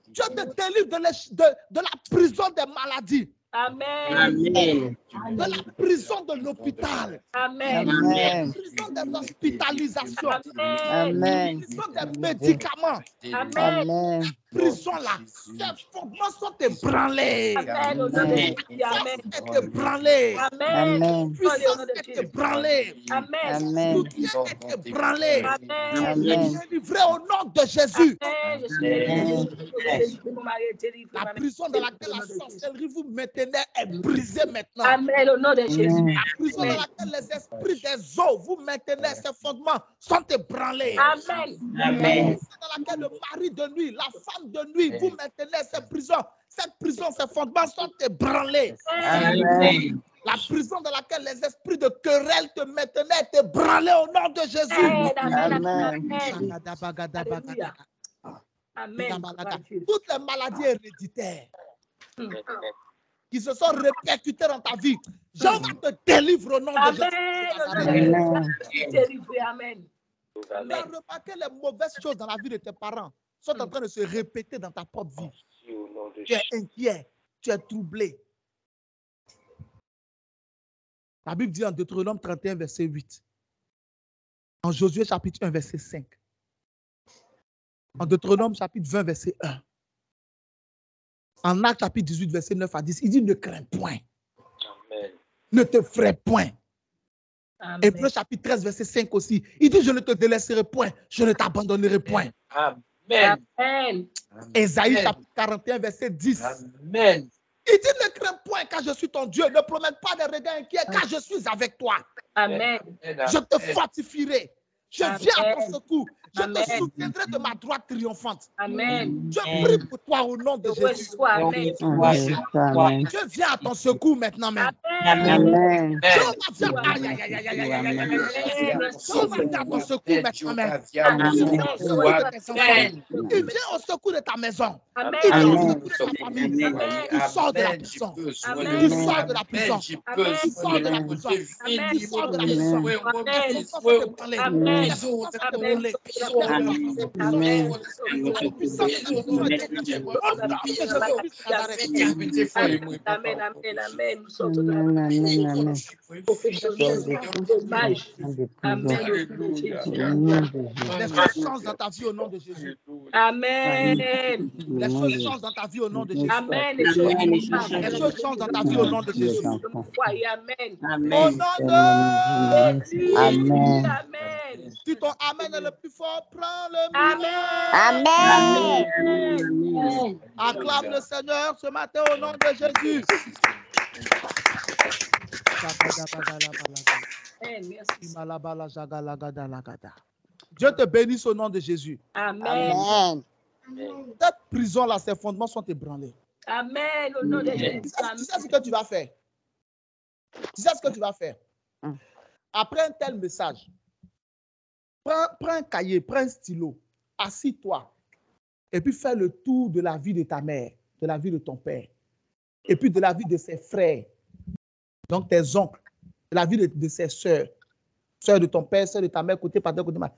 Dieu te délivre de la prison des maladies. De la prison de l'hôpital. De la prison des hospitalisations. De la prison des médicaments. prison-là, ces fondements sont ébranlés. Amen. Au nom de Jésus. Amen. Est ébranlé. Amen. Amen. Puissance est ébranlée. Amen. Amen. Soutien est ébranlé. Amen. Amen. Délivré au nom de Jésus. Amen. Je suis délivré. Mon mari est délivré. La Ma mère prison est dans délivrée laquelle au la nom de Jésus. sorcellerie vous maintenez est brisée maintenant. Amen. Au nom de Jésus. Amen. La prison dans laquelle les esprits des eaux vous maintenez, ces fondements sont ébranlés. Amen. Amen. La prison dans laquelle le mari de nuit, la femme de nuit, vous maintenez ces prisons. Cette prison, ces fondements sont ébranlés. Amen. La prison dans laquelle les esprits de querelle te maintenaient est ébranlée au nom de Jésus. Amen. Amen. Amen. Alléluia. Amen. Toutes les maladies héréditaires qui se sont répercutées dans ta vie, Jéhovah te délivre au nom de Jésus. Amen. Délivré. Amen. Tu as remarqué les mauvaises choses dans la vie de tes parents sont en train de se répéter dans ta propre vie. Tu es inquiet, tu es troublé. La Bible dit en Deutéronome 31, verset 8. En Josué chapitre 1, verset 5. En Deutéronome chapitre 20, verset 1. En Actes chapitre 18, verset 9 à 10, il dit ne crains point. Amen. Ne te ferai point. Amen. Hébreux chapitre 13, verset 5 aussi. Il dit je ne te délaisserai point, je ne t'abandonnerai point. Amen. Amen. Ésaïe chapitre 41, verset 10. Amen. Il dit ne crains point car je suis ton Dieu. Ne promène pas des regards inquiets car je suis avec toi. Amen. Je te fortifierai. Je viens à ton secours. Je Amen. te soutiendrai de ma droite triomphante. Amen. Je prie pour toi au nom de Je Jésus. reçois. Amen. Amen. Je viens à ton secours maintenant même. Amen. Jéhovah vient. Aïe, aïe, aïe, aïe, aïe, aïe, aïe, aïe, aïe. Jéhovah vient à ton secours maintenant même. Il vient au secours de tes enfants. Il vient au secours de ta maison. Amen. Il vient au Amen. secours de ta famille. Amen. Il sort de la prison. Il sort de la prison. Il sort de la prison. Amen. Il sort de la prison. Amen. Les forces sont ébranlées. Amen. Les forces sont Amen. ébranlées. Amen. La puissance de la prison est déclenchée. Au nom de Jésus-Christ de Nazareth. Amen. Amen. Amen. Nous sortons de la Amen. Amen. professionnelle dommage. Amen. Au nom de Jésus. Les choses changent dans ta vie au nom de Jésus. Amen. Les choses changent dans ta vie au nom de Jésus. Amen. Les choses changent dans ta vie au nom de Jésus. Croyez. Amen. Au nom de Jésus. Amen. Amen. Si ton Amen est le plus fort, prends le micro. Amen. Amen. Acclame le Seigneur ce matin au nom de Jésus. Dieu te bénisse au nom de Jésus. Amen. Amen. Cette prison-là, ses fondements sont ébranlés. Amen. Au nom de Jésus. Tu sais ce que tu vas faire? Tu sais ce que tu vas faire? Après un tel message, prends un cahier, prends un stylo, assis-toi et puis fais le tour de la vie de ta mère, de la vie de ton père et puis de la vie de ses frères, donc tes oncles, de la vie de ses soeurs, soeurs de ton père, soeurs de ta mère, côté pater, côté mère,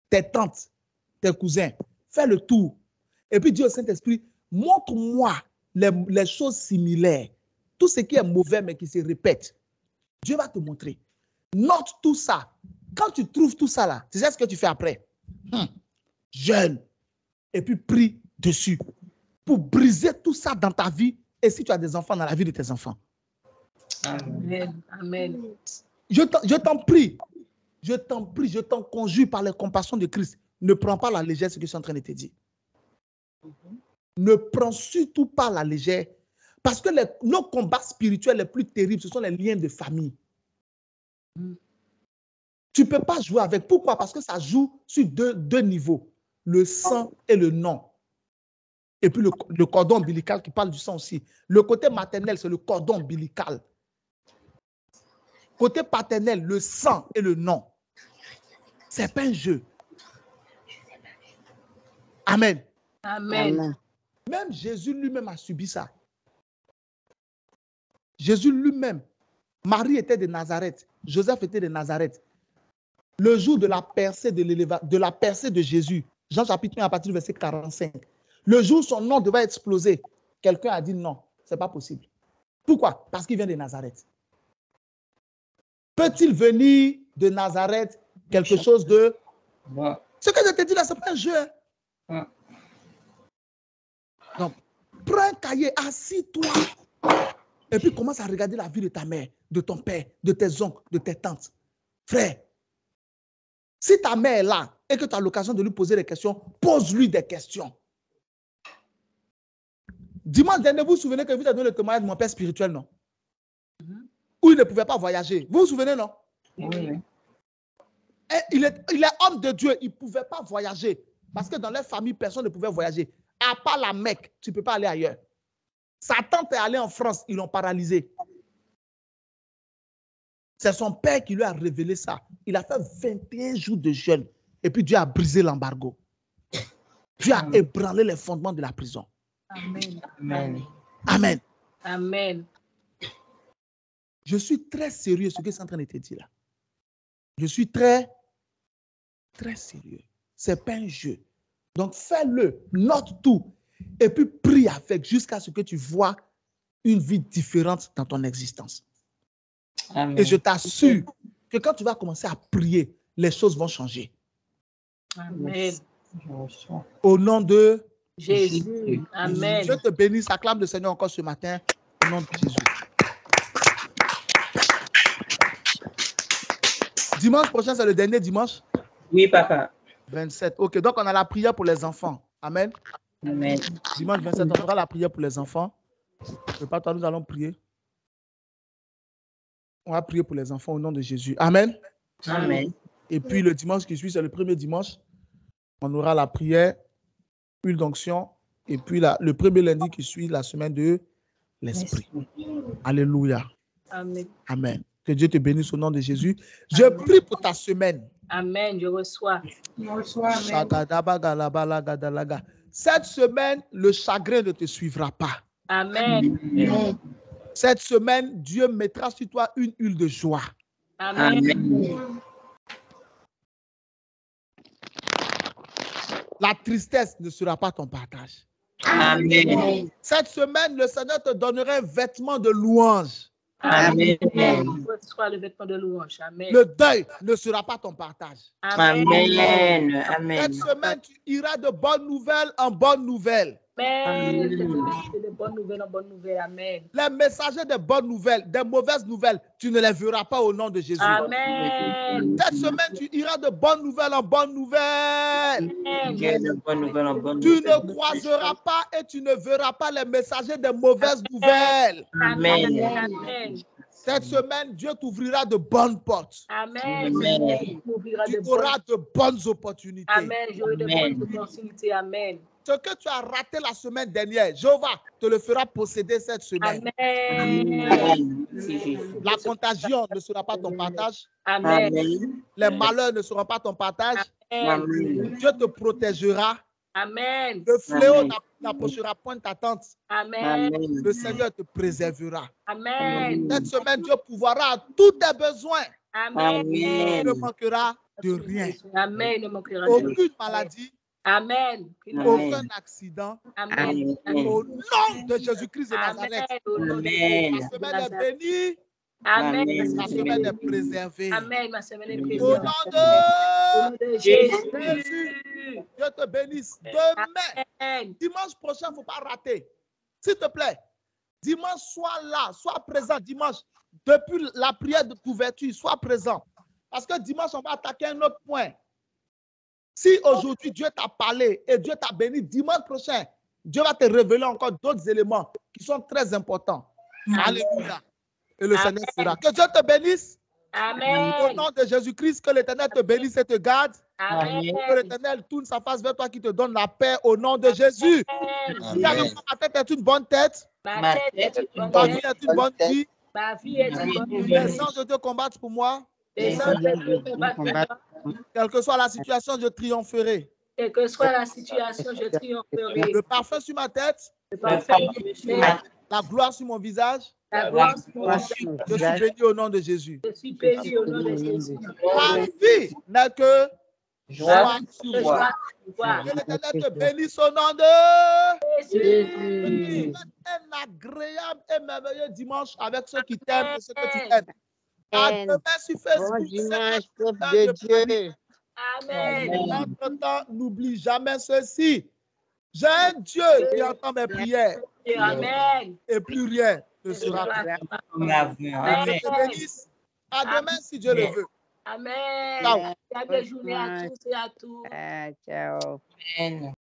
tes tantes, tes cousins. Fais le tour et puis dis au Saint-Esprit, montre-moi les choses similaires, tout ce qui est mauvais mais qui se répète. Dieu va te montrer. Note tout ça. Quand tu trouves tout ça là, tu sais ce que tu fais après? Jeûne. Et puis prie dessus. Pour briser tout ça dans ta vie. Et si tu as des enfants, dans la vie de tes enfants. Amen. Amen. Je t'en prie. Je t'en prie. Je t'en conjure par les compassions de Christ. Ne prends pas la légère ce que je suis en train de te dire. Ne prends surtout pas la légère. Parce que nos combats spirituels les plus terribles, ce sont les liens de famille. Tu ne peux pas jouer avec. Pourquoi? Parce que ça joue sur deux niveaux. Le sang et le nom. Et puis le cordon ombilical qui parle du sang aussi. Le côté maternel, c'est le cordon ombilical. Côté paternel, le sang et le nom. Ce n'est pas un jeu. Amen. Amen. Même Jésus lui-même a subi ça. Jésus lui-même. Marie était de Nazareth. Joseph était de Nazareth. Le jour de la percée de Jésus, Jean chapitre 1 à partir du verset 45, le jour où son nom devait exploser, quelqu'un a dit non, ce n'est pas possible. Pourquoi? Parce qu'il vient de Nazareth. Peut-il venir de Nazareth quelque chose de... Ce que je te dis là, ce n'est pas un jeu. Prends un cahier, assis-toi. Et puis commence à regarder la vie de ta mère, de ton père, de tes oncles, de tes tantes. Frère, si ta mère est là et que tu as l'occasion de lui poser des questions, pose-lui des questions. Dimanche dernier, vous vous souvenez que vous avez donné le témoignage de mon père spirituel, non? Où il ne pouvait pas voyager. Vous vous souvenez, non? Oui. Et il est homme de Dieu, il ne pouvait pas voyager. Parce que dans leur famille, personne ne pouvait voyager. À part la Mecque, tu ne peux pas aller ailleurs. Sa tante est allée en France, ils l'ont paralysé. C'est son père qui lui a révélé ça. Il a fait 21 jours de jeûne. Et puis Dieu a brisé l'embargo. Dieu a ébranlé les fondements de la prison. Amen. Amen. Amen. Amen. Je suis très sérieux ce que c'est en train de te dire là. Je suis très, très sérieux. Ce n'est pas un jeu. Donc fais-le, note tout. Et puis prie avec jusqu'à ce que tu vois une vie différente dans ton existence. Amen. Et je t'assure que quand tu vas commencer à prier, les choses vont changer. Amen. Au nom de Jésus. Amen. Dieu te bénisse. Acclame le Seigneur encore ce matin. Au nom de Jésus. Dimanche prochain, c'est le dernier dimanche? Oui, papa. 27. Ok, donc on a la prière pour les enfants. Amen. Amen. Dimanche 27, on aura la prière pour les enfants. Prépare-toi, nous allons prier. On va prier pour les enfants au nom de Jésus. Amen. Amen. Et puis le dimanche qui suit, c'est le premier dimanche. On aura la prière, huile d'onction. Et puis le premier lundi qui suit, la semaine de l'Esprit. Alléluia. Amen. Amen. Que Dieu te bénisse au nom de Jésus. Je prie pour ta semaine. Amen. Je reçois. Cette semaine, le chagrin ne te suivra pas. Amen. Cette semaine, Dieu mettra sur toi une huile de joie. Amen. Amen. La tristesse ne sera pas ton partage. Amen. Cette semaine, le Seigneur te donnera un vêtement de louange. Amen. Je reçois le vêtement de louange. Amen. Le deuil ne sera pas ton partage. Amen. Amen. Cette semaine, tu iras de bonnes nouvelles en bonnes nouvelles. Amen. De bonnes nouvelles en bonnes nouvelles. Amen. Les messagers de bonnes nouvelles, des mauvaises nouvelles, tu ne les verras pas au nom de Jésus. Amen. Cette semaine, tu iras de bonnes nouvelles en bonnes nouvelles. Dieu de bonnes nouvelles en bonnes Tu nouvelles. ne croiseras pas et tu ne verras pas les messagers de mauvaises nouvelles. Amen. Amen. Cette semaine, Dieu t'ouvrira de bonnes portes. Amen. Amen. Tu auras de bonnes opportunités. Amen. J'aurai de bonnes opportunités. Amen. Ce que tu as raté la semaine dernière, Jéhovah te le fera posséder cette semaine. Amen. La contagion ne sera pas ton partage. Amen. Les malheurs ne seront pas ton partage. Amen. Dieu te protégera. Amen. Le fléau Amen. n'approchera point de ta tente. Amen. Le Seigneur te préservera. Amen. Cette semaine, Dieu pourvoira à tous tes besoins. Amen. Il ne manquera de rien. Amen. Il ne manquera de rien. Aucune maladie, Amen. aucun accident. Amen. Au nom de Jésus-Christ de Nazareth. Amen. La semaine est bénie. Amen. La semaine est préservée. Amen. Ma semaine est Au préservée. nom Au nom de Jésus. Jésus, Dieu te bénisse. Demain, Amen. dimanche prochain, il ne faut pas rater. S'il te plaît, dimanche, sois là, sois présent dimanche. Depuis la prière de couverture, sois présent. Parce que dimanche, on va attaquer un autre point. Si aujourd'hui Dieu t'a parlé et Dieu t'a béni, dimanche prochain, Dieu va te révéler encore d'autres éléments qui sont très importants. Alléluia. Et le Seigneur fera. Que Dieu te bénisse. Amen. Au nom de Jésus-Christ, que l'Éternel te bénisse et te garde. Amen. Que l'Éternel tourne sa face vers toi qui te donne la paix au nom de Jésus. Amen. Car ma tête est une bonne tête. Ma tête est une bonne Ta vie tête. est une bonne vie. Ma vie est une bonne vie. Les anges de Dieu combattent pour moi. Les anges de Dieu combattent pour moi. Quelle que soit la situation, je triompherai. Quelle que soit la situation, je triompherai. Le parfum sur ma tête, Le parfum de Dieu, la gloire sur mon visage. la gloire sur mon visage. Je suis béni au nom de Jésus. Je suis béni au nom de Jésus. Ma vie n'est que joie sur Je joie. vois. Que l'Éternel te bénisse au nom de Jésus. un agréable et merveilleux dimanche avec ceux qui t'aiment et ceux que tu aimes. À demain sur Facebook. Bon dimanche, c'est peuple un de temps Dieu. Amen. Entre-temps, n'oublie jamais ceci. J'ai un Dieu qui entend mes prières Amen. et plus rien ne sera Amen. Dieu Amen. te bénisse. À demain si Dieu le veut. Amen. Ciao. Bonne journée à tous et à tous. Ciao. Amen.